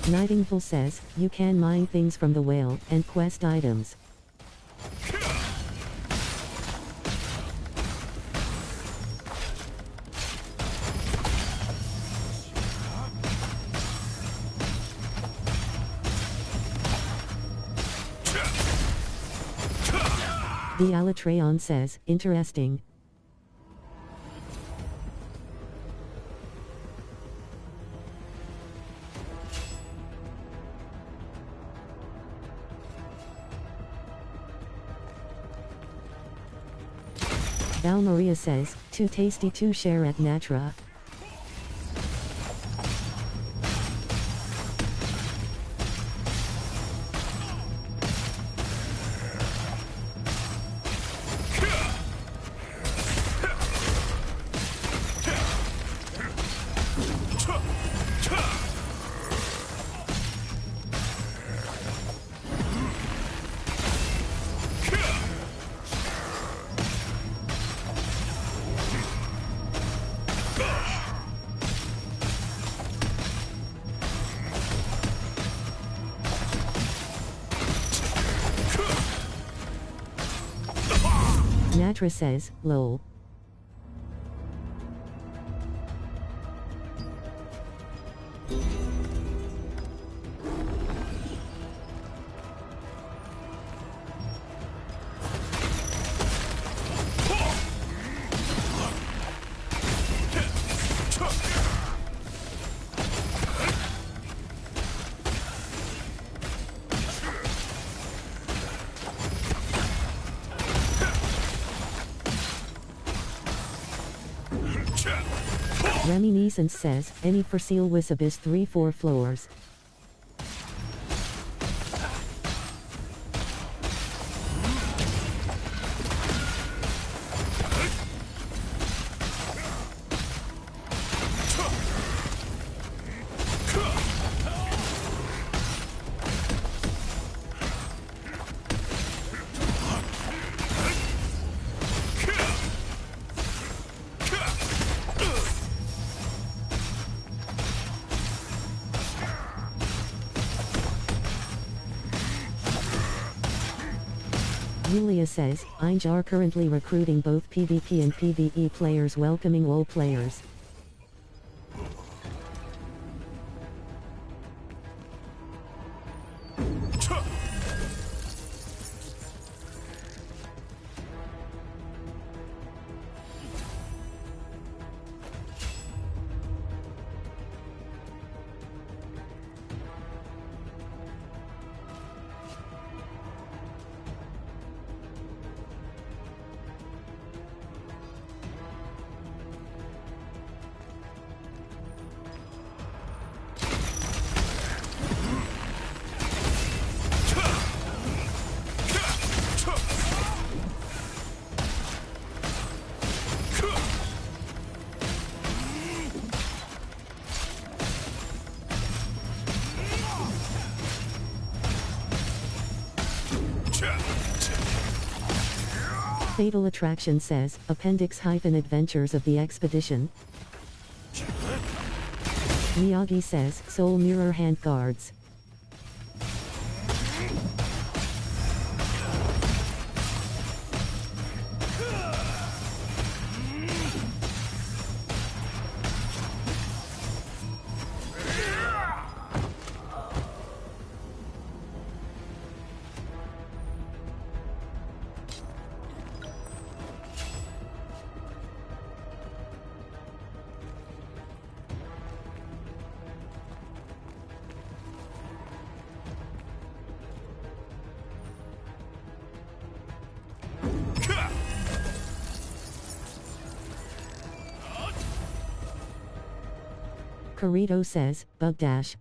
Nightingale says, you can mine things from the whale and quest items. The Alatreon says, interesting. Val Maria says, too tasty to share at Natra. Natra says, lol. Reminiscence says, any for Seal Wisabis 3-4 floors. Julia says, Ainge are currently recruiting both PvP and PvE players, welcoming all players. Fatal Attraction says, Appendix-Adventures of the Expedition. Miyagi says, Soul Mirror Hand Guards. Corito says, Bug Dash.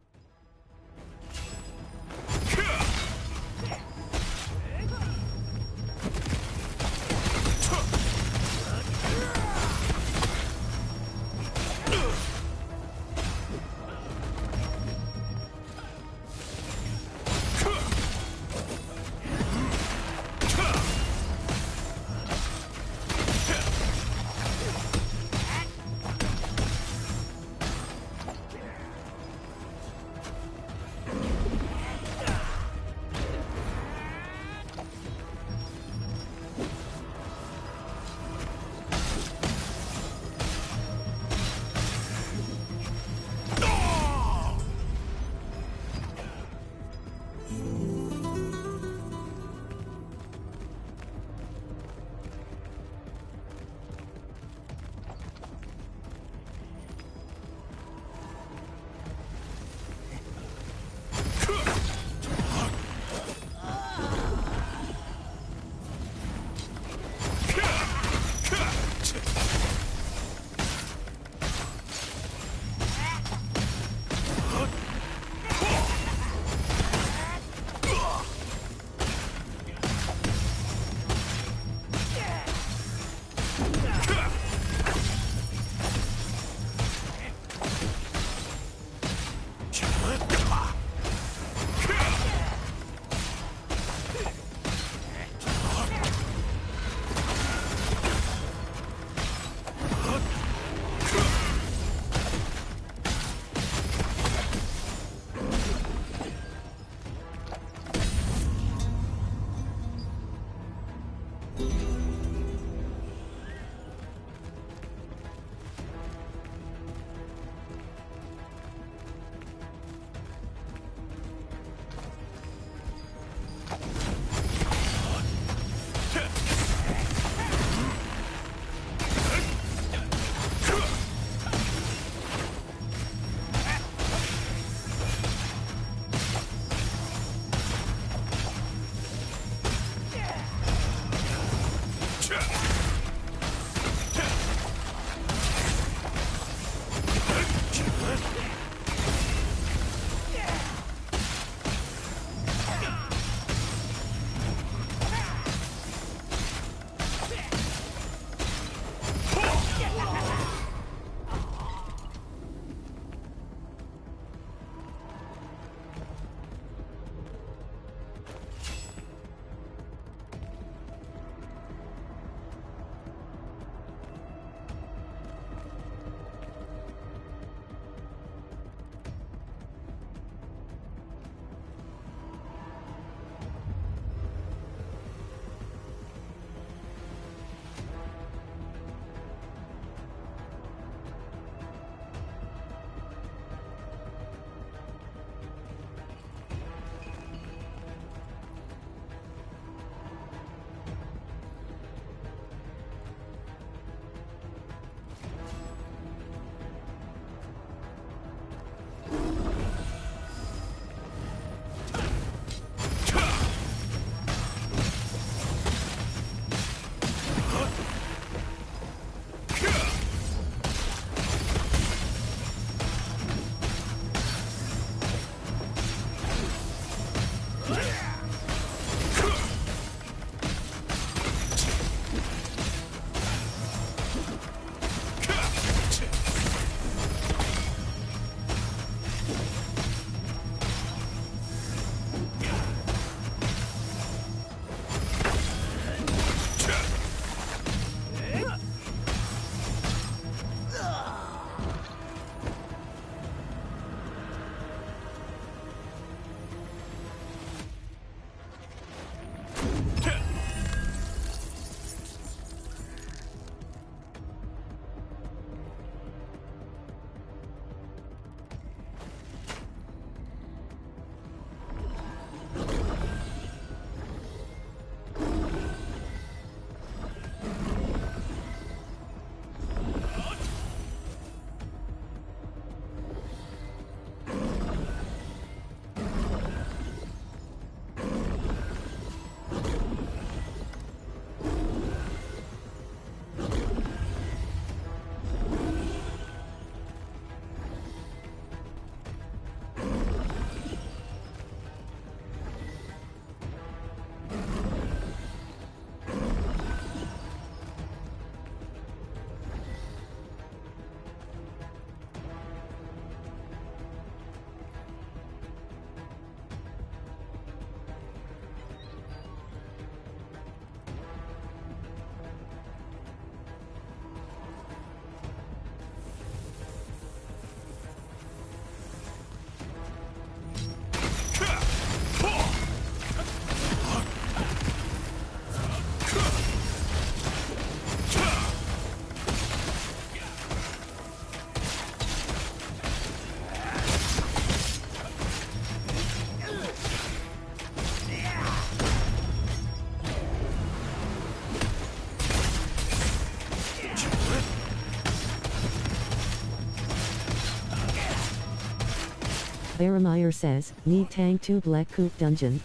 Faramire says, need tank 2 Black Coop dungeon.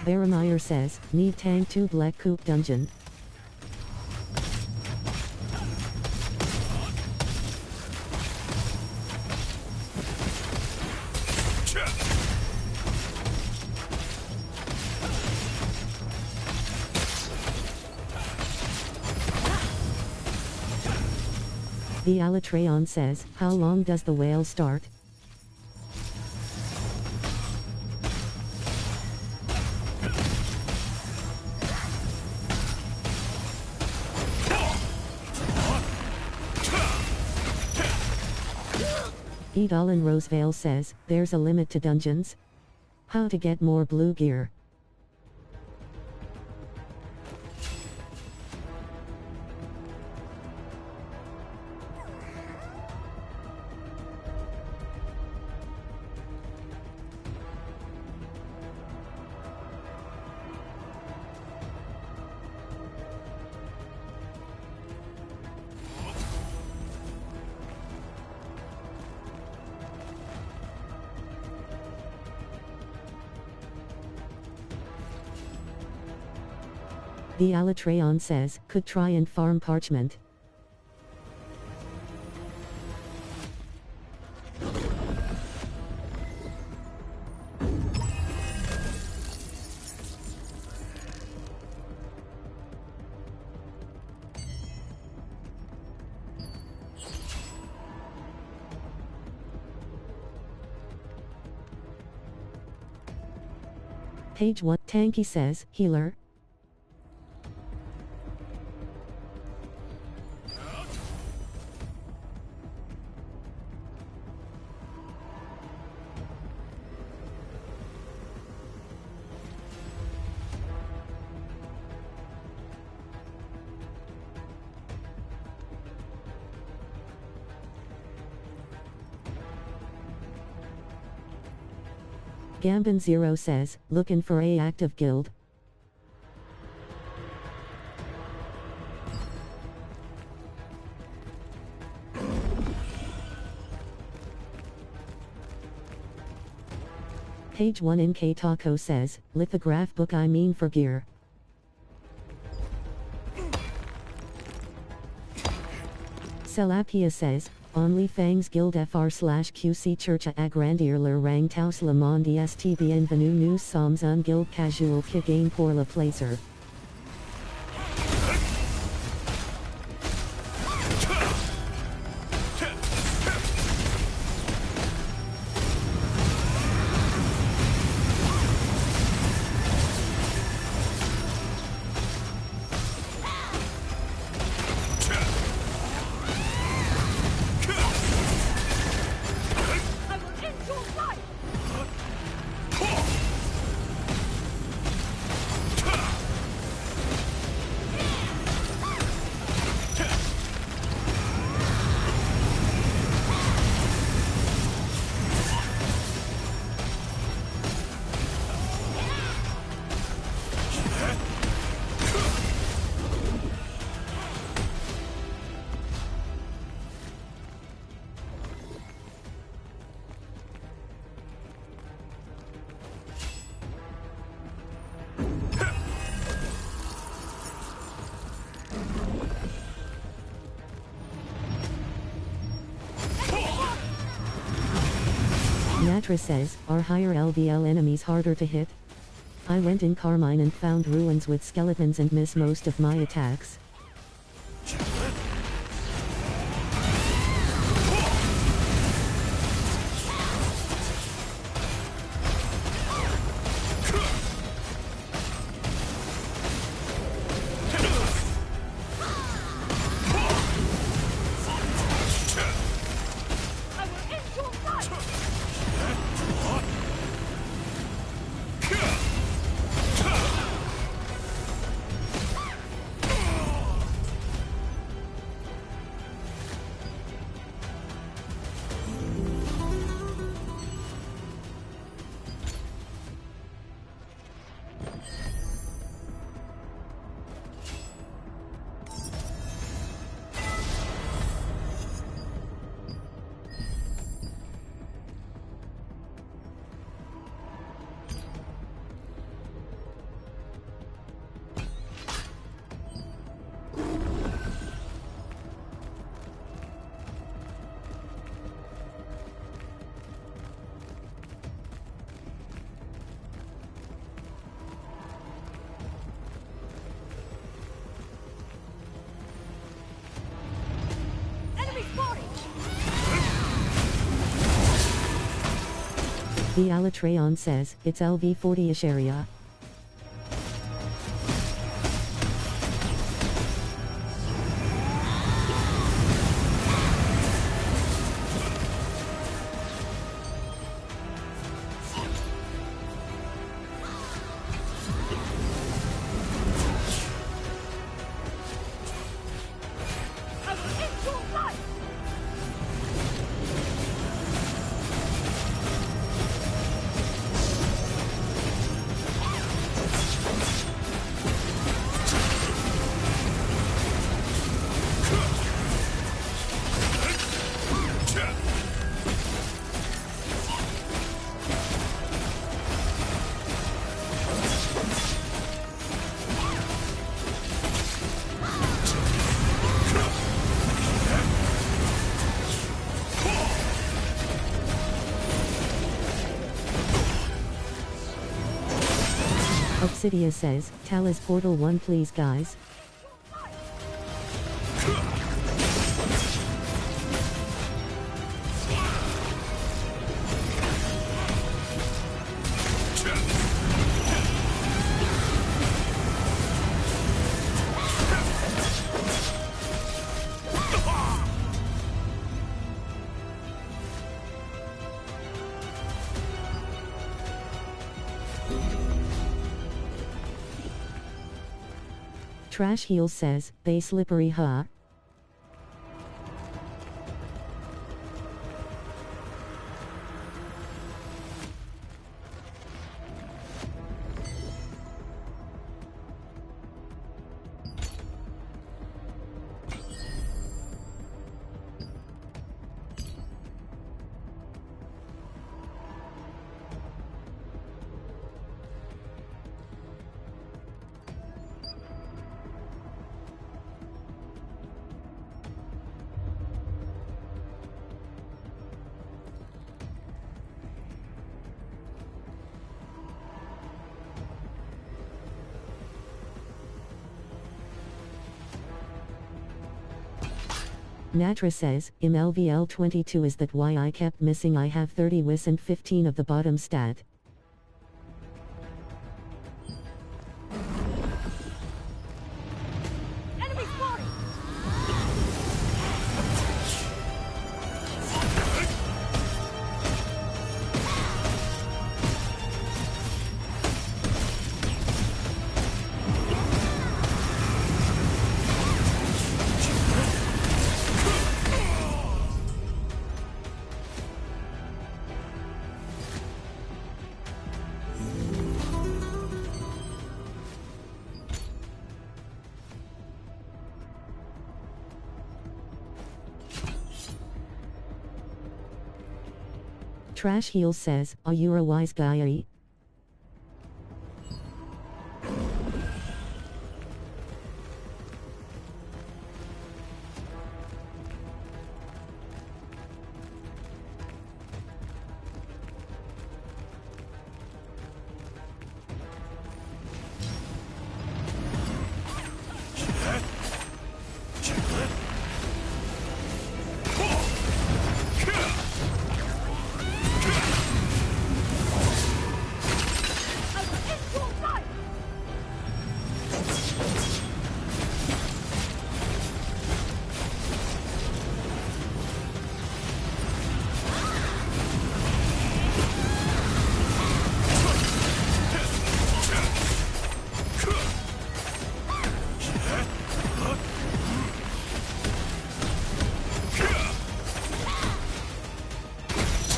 Faramire says, need tank 2 Black Coop dungeon. The Alatreon says, how long does the whale start? Edalin Rosevale says, there's a limit to dungeons? How to get more blue gear? The Alatreon says, could try and farm parchment. Page 1, Tanky says, healer. Gambin Zero says, looking for a active guild. Page 1 NK Taco says, lithograph book I mean for gear. Celapia says, Only Fangs Guild FR/QC Church Agrandir le Rang Taus le Monde Est Bienvenue Nous Sommes un Guild Casual qui gagne pour le plaisir. Natra says, are higher LVL enemies harder to hit? I went in Carmine and found ruins with skeletons and missed most of my attacks. The Alatreon says, it's LV40-ish area. Obsidia says, Talus Portal 1 please guys. Trash Heel says, they slippery huh? Natra says, LVL 22 is that why I kept missing I have 30 WIS and 15 of the bottom stat. Enemy spotted! Trash Heel says, are you a wise guy?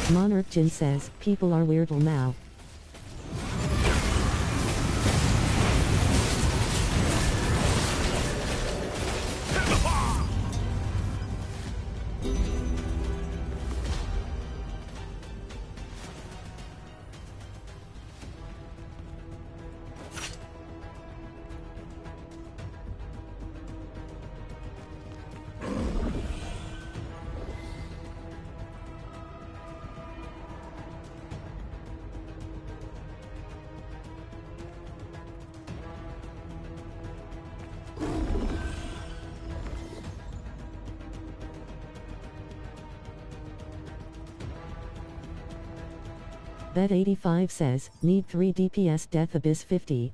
Monarch Jin says, people are weirdle now. Bet85 says, need 3 DPS Death Abyss 50.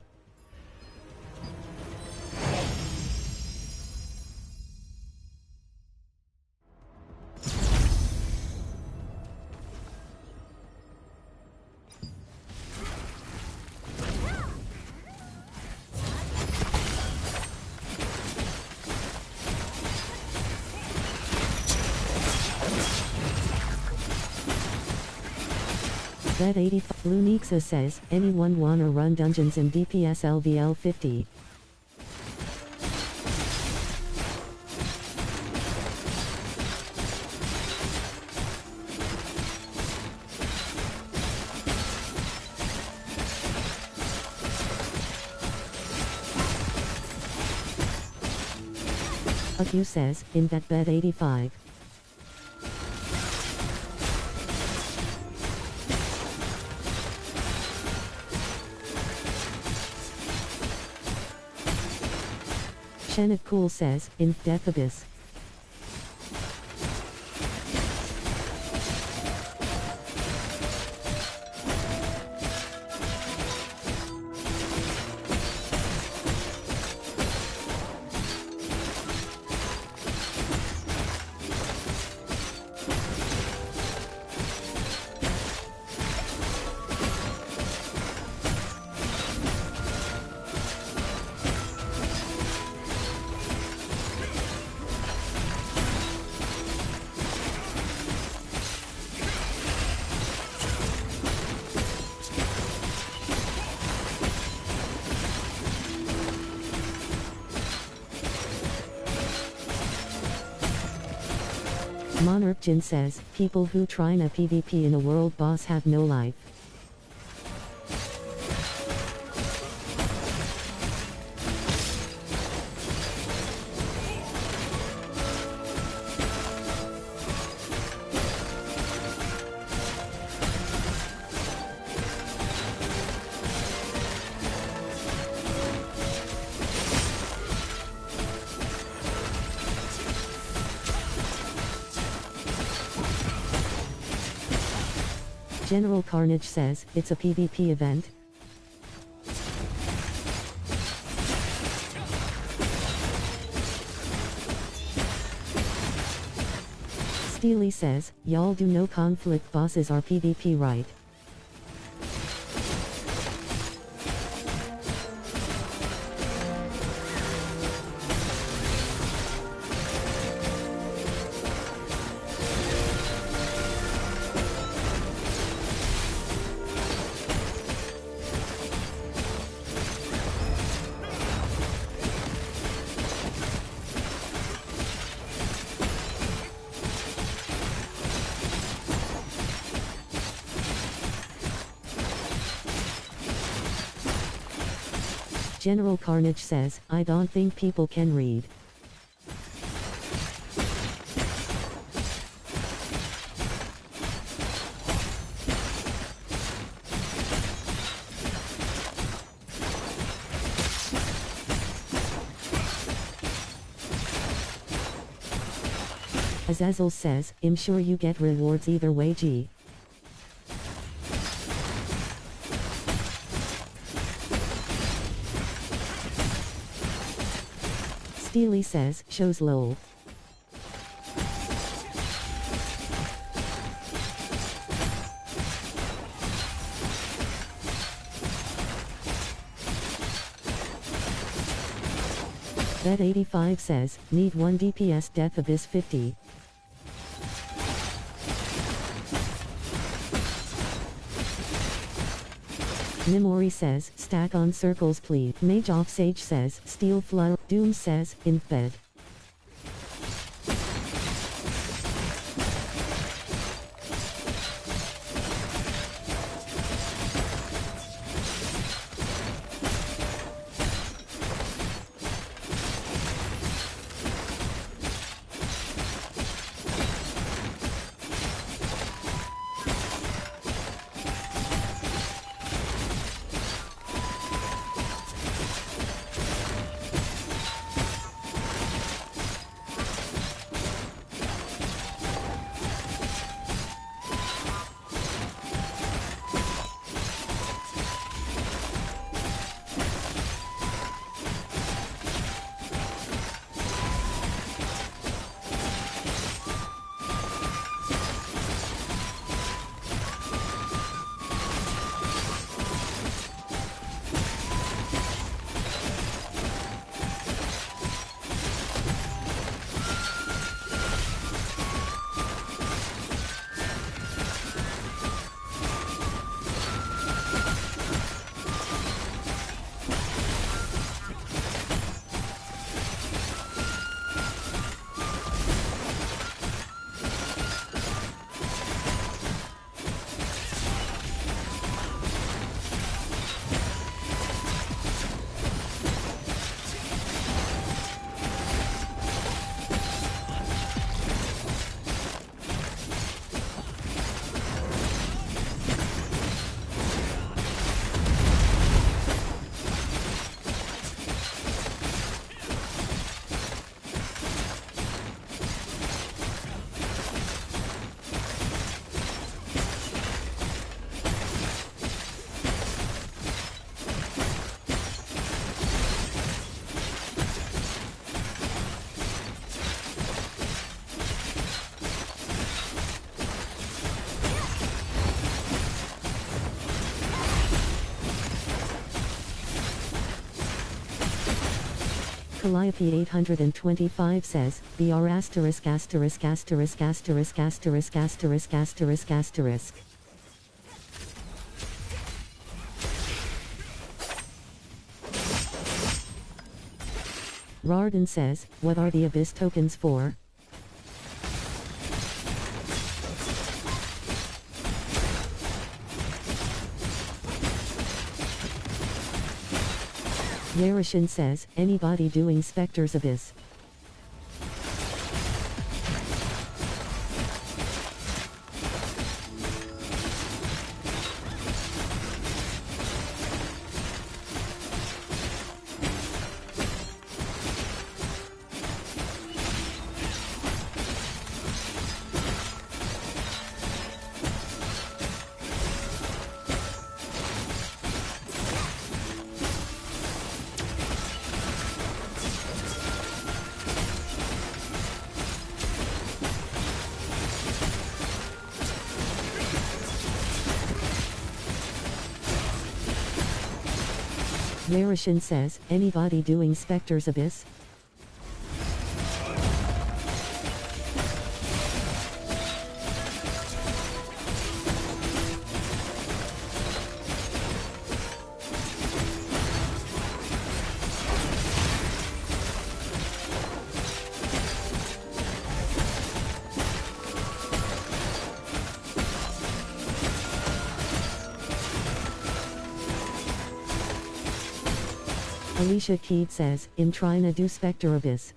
Bet85 Lunixa says, anyone wanna run dungeons in DPS LVL 50? Aku says, in that Bet85. Shenif Cool says, in Death Abyss. Monarch Jin says, people who try a PvP in a world boss have no life. General Carnage says, it's a PvP event. Steely says, y'all do no conflict bosses are PvP, right? General Carnage says, I don't think people can read. Azazel says, I'm sure you get rewards either way, G. Steely says, shows lol. Bet85 says, need 1 DPS Death Abyss 50. Nimori says, stack on circles please. Mage off Sage says, steel flood. Doom says, in bed. Calliope 825 says, BR asterisk asterisk asterisk asterisk asterisk asterisk asterisk asterisk. Rarden says, what are the Abyss tokens for? Yarishin says, anybody doing Spectre's Abyss? Yarishin says, anybody doing Spectre's Abyss? Alicia Keed says, I'm trying to do Spectre Abyss.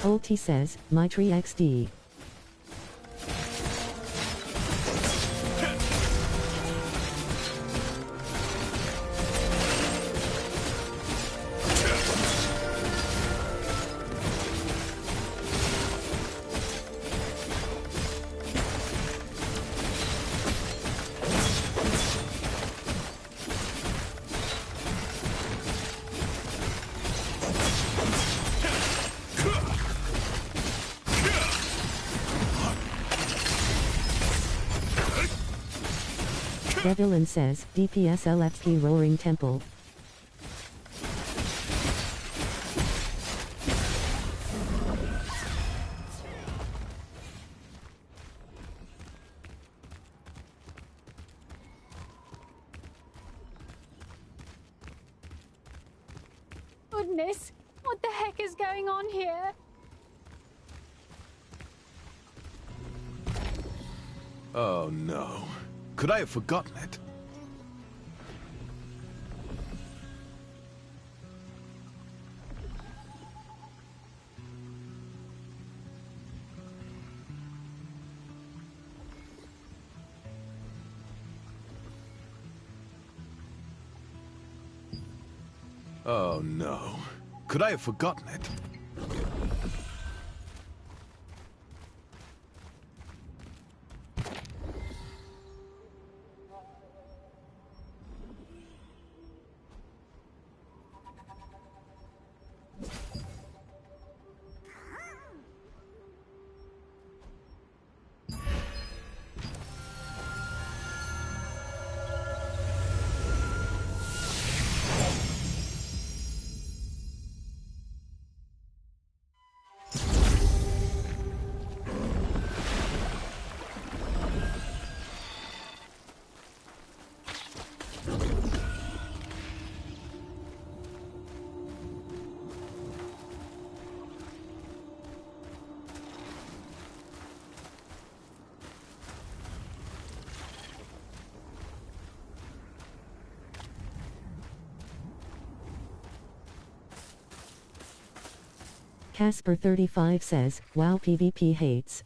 Ulti says, Mitri XD. Devilan says, DPS LFP Roaring Temple. Goodness, what the heck is going on here? Oh no. Could I have forgotten it? Oh no. Could I have forgotten it? Casper35 says, wow, PvP hates.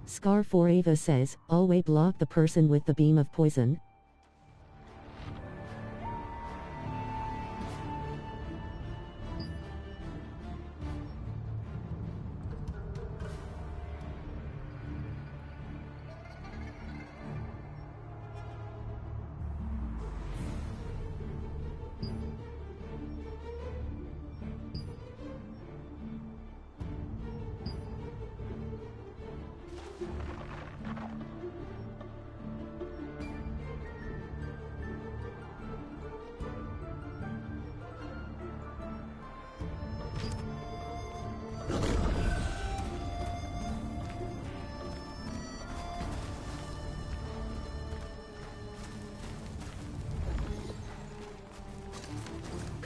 Scar4Ava says, always block the person with the beam of poison.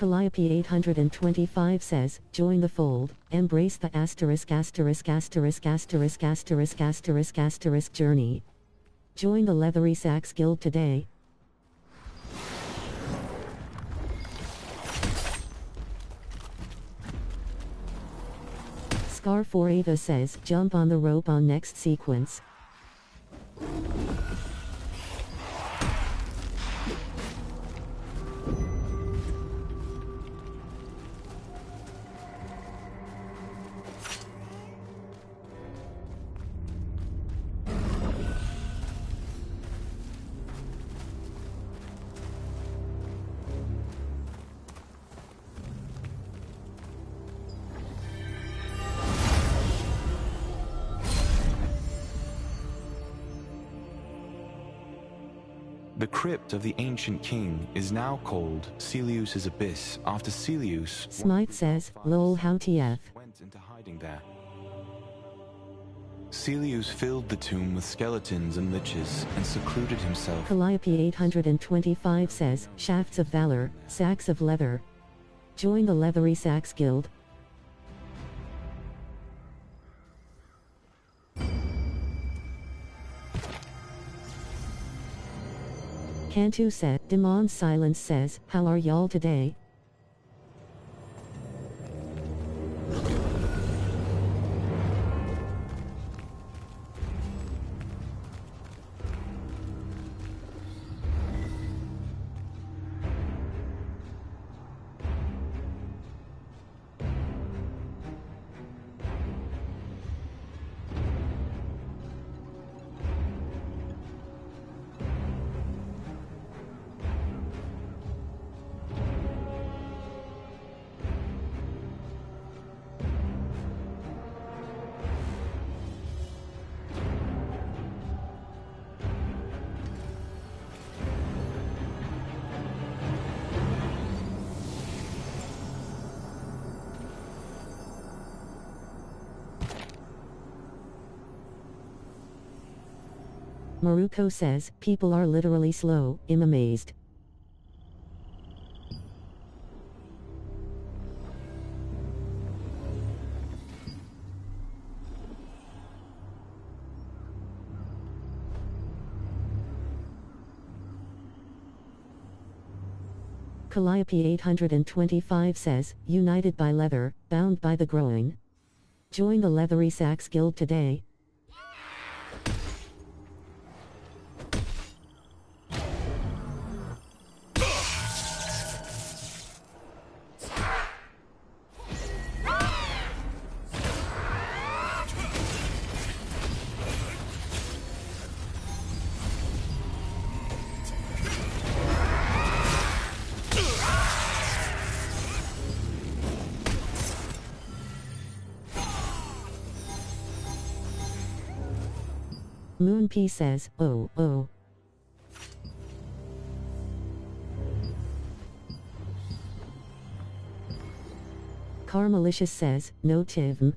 Calliope 825 says, join the fold, embrace the ******* journey. Join the Leathery Sacks Guild today. Scar4Ava says, jump on the rope on next sequence. The crypt of the ancient king is now called Celeus's Abyss after Celeus Smite says, lol how TF. went into hiding there. Celeus filled the tomb with skeletons and liches and secluded himself. Calliope 825 says, shafts of valor, sacks of leather. Join the Leathery Sacks Guild. Cantu said, Demon Silence says, how are y'all today? Maruko says, people are literally slow, I'm amazed. Calliope 825 says, united by leather, bound by the groin. Join the Leathery Sacks Guild today. Moon P says, oh, oh. Carmalicious says, no Tivm.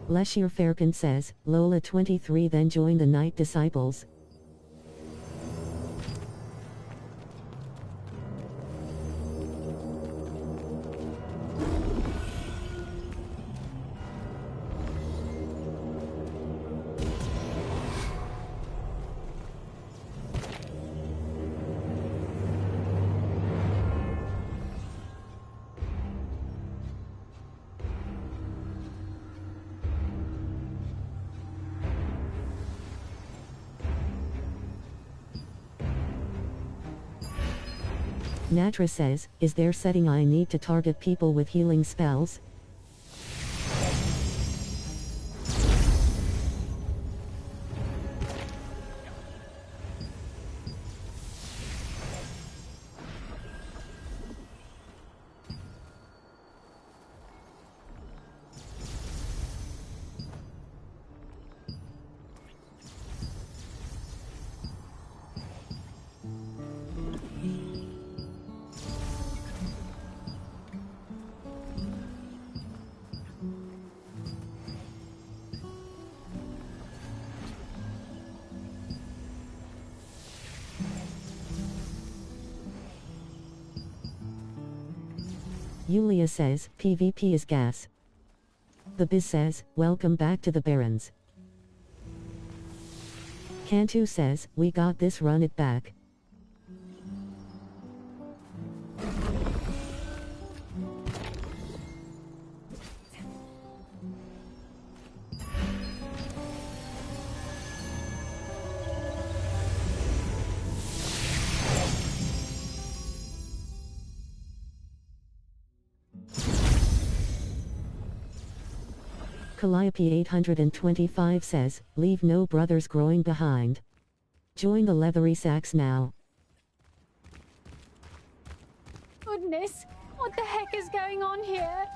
Leshir Fairkin says, Lola 23 then joined the Knight Disciples. Natra says, is there setting I need to target people with healing spells? Yulia says, PvP is gas. The Biz says, welcome back to the Barrens. Cantu says, we got this, run it back. Calliope 825 says, leave no brothers growing behind. Join the leathery sacks now. Goodness, what the heck is going on here?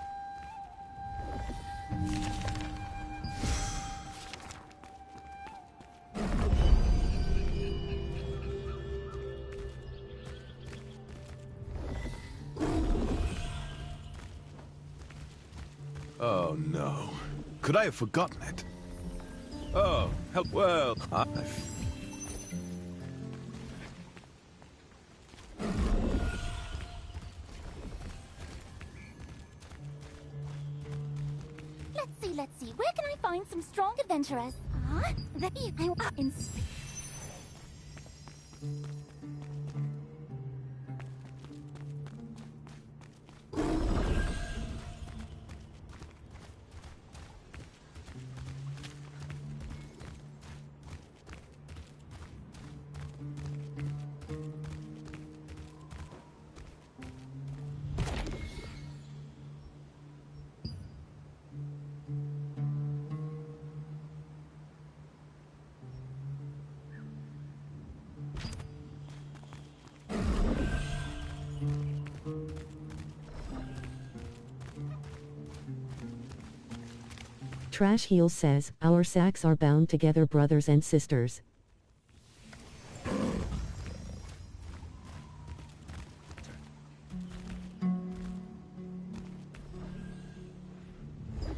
Oh no. Could I have forgotten it? Oh, help. Well, Let's see. Where can I find some strong adventurers? Trash Heel says, our sacks are bound together, brothers and sisters.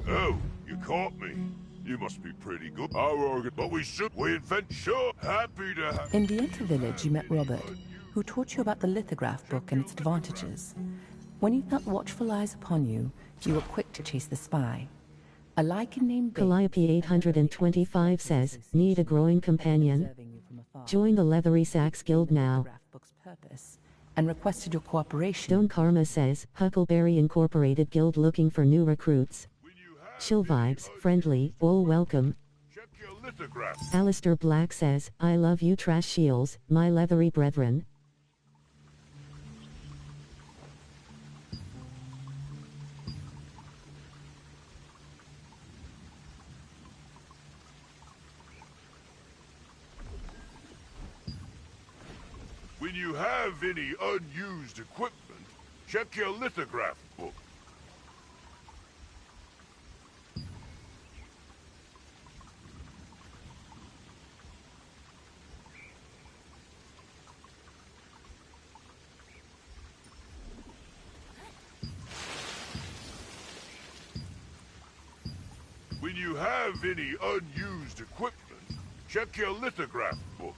Oh, you caught me. You must be pretty good. Our organ, but we invent sure. Happy to have. In the Enter village, you met Robert, who taught you about the lithograph book and its advantages. When you felt watchful eyes upon you, you were quick to chase the spy. A lichen named Calliope 825 says, need a growing companion? Join the Leathery Sacks Guild now. And requested your cooperation. Stone Karma says, Huckleberry Incorporated Guild looking for new recruits. Chill vibes, friendly, all welcome. Alistair Black says, I love you trash shields, my leathery brethren. When you have any unused equipment, Check your lithograph book. When you have any unused equipment, check your lithograph book.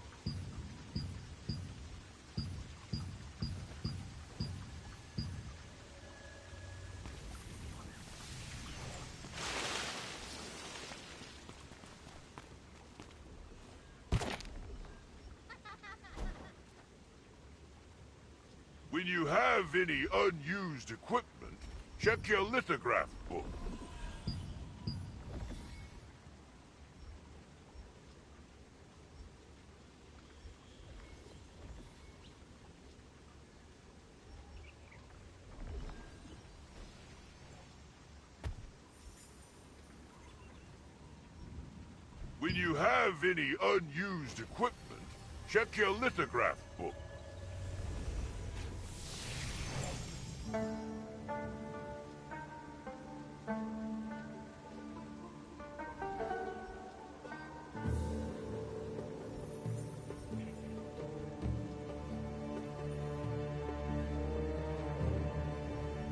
When you have any unused equipment, check your lithograph book. When you have any unused equipment, check your lithograph book.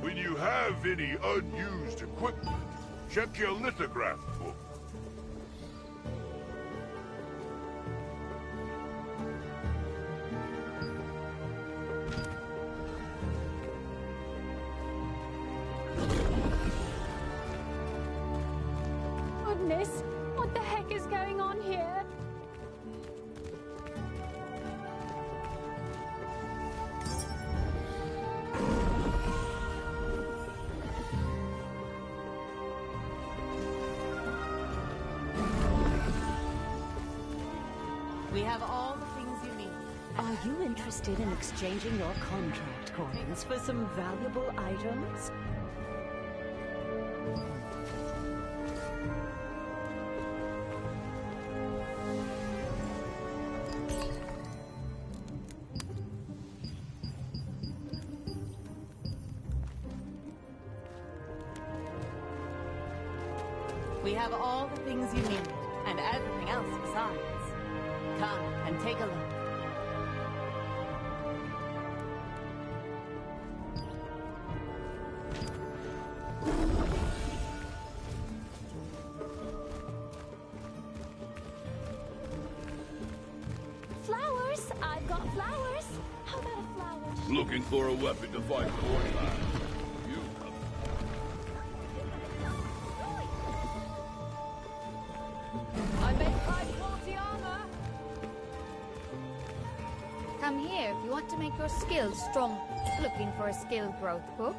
When you have any unused equipment, check your lithograph book. Goodness, what the heck is going on here? We have all the things you need. Are you interested in exchanging your contract coins for some valuable items? We have all the things you need, and everything else besides. Come and take a look. Flowers? I've got flowers. How about a flower? Looking for a weapon to fight Portland. I make high-quality armor. Come here if you want to make your skills strong. Looking for a skill growth book?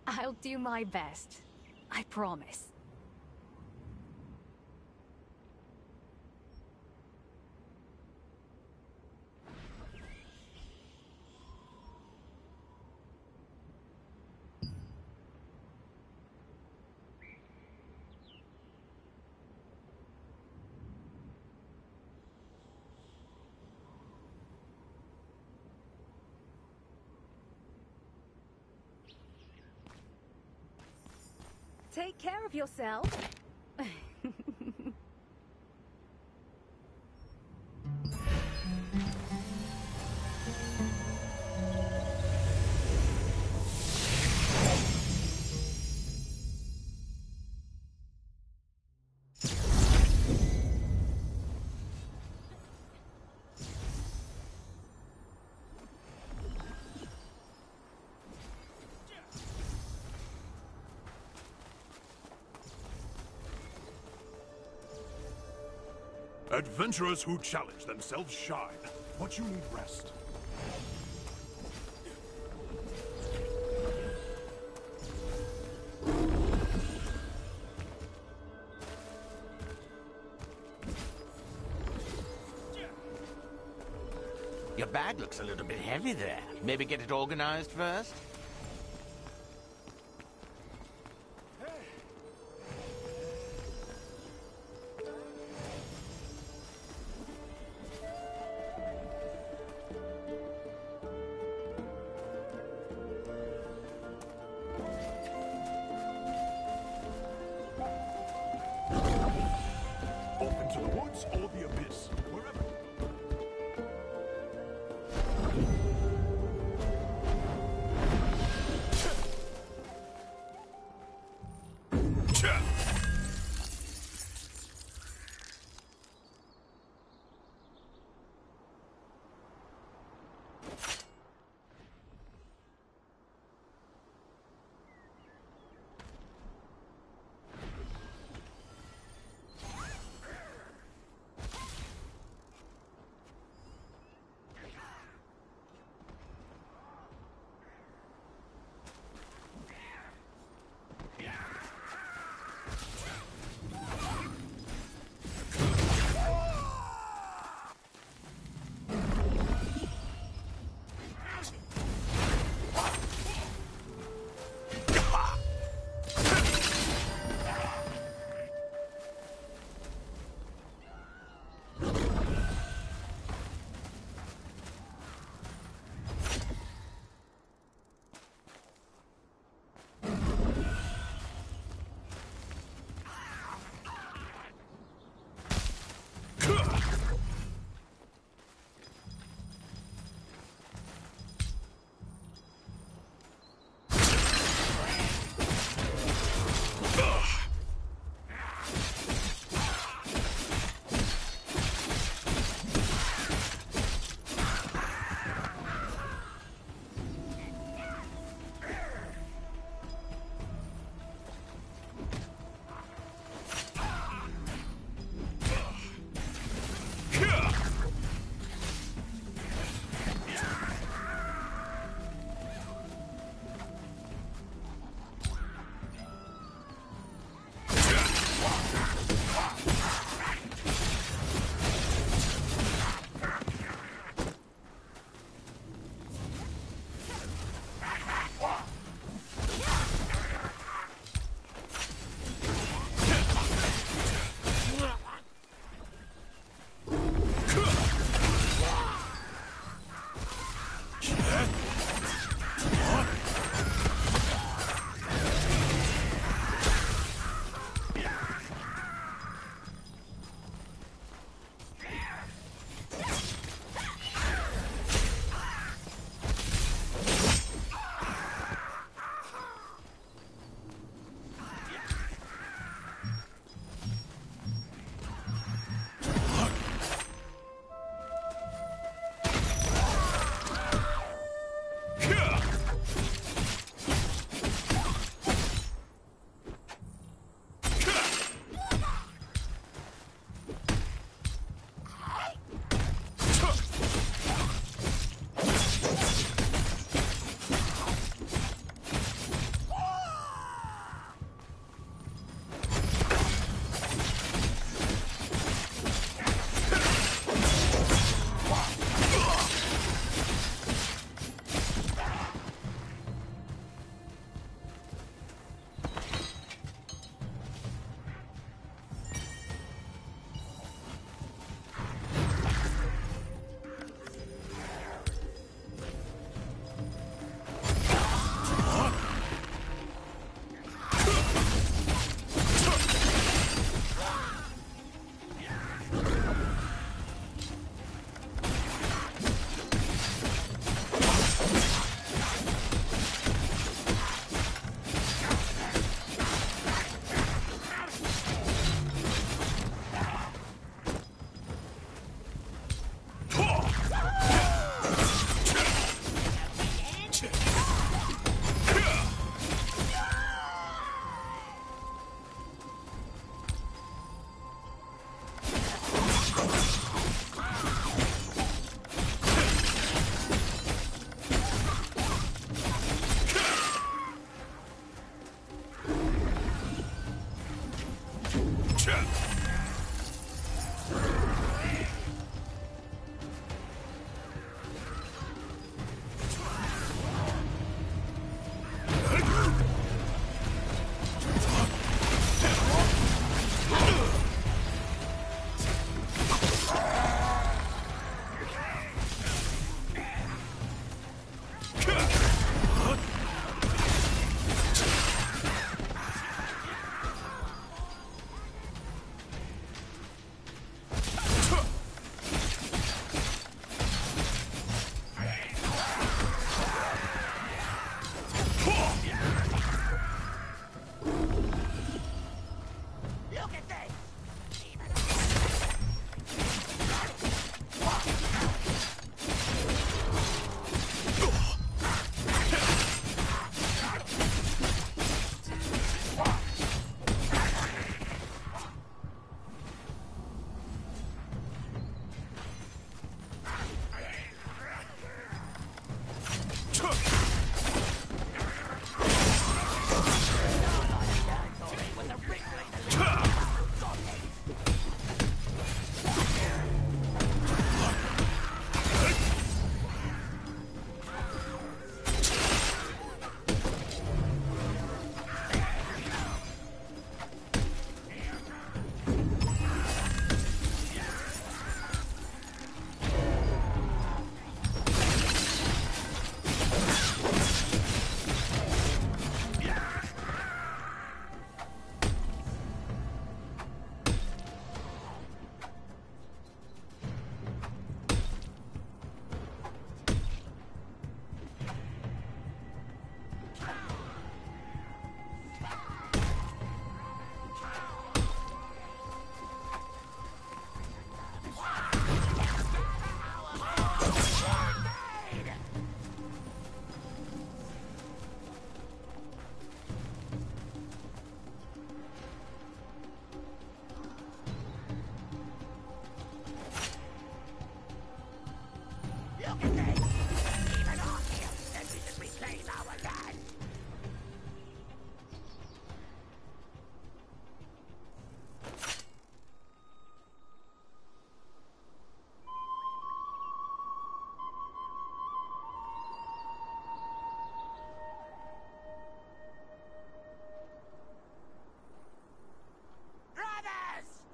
I'll do my best. I promise. Take care of yourself. Adventurers who challenge themselves shine, but you need rest. Your bag looks a little bit heavy there. Maybe get it organized first? Off into the woods or the abyss, wherever.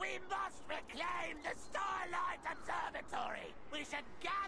We must reclaim the Starlight Observatory! We should gather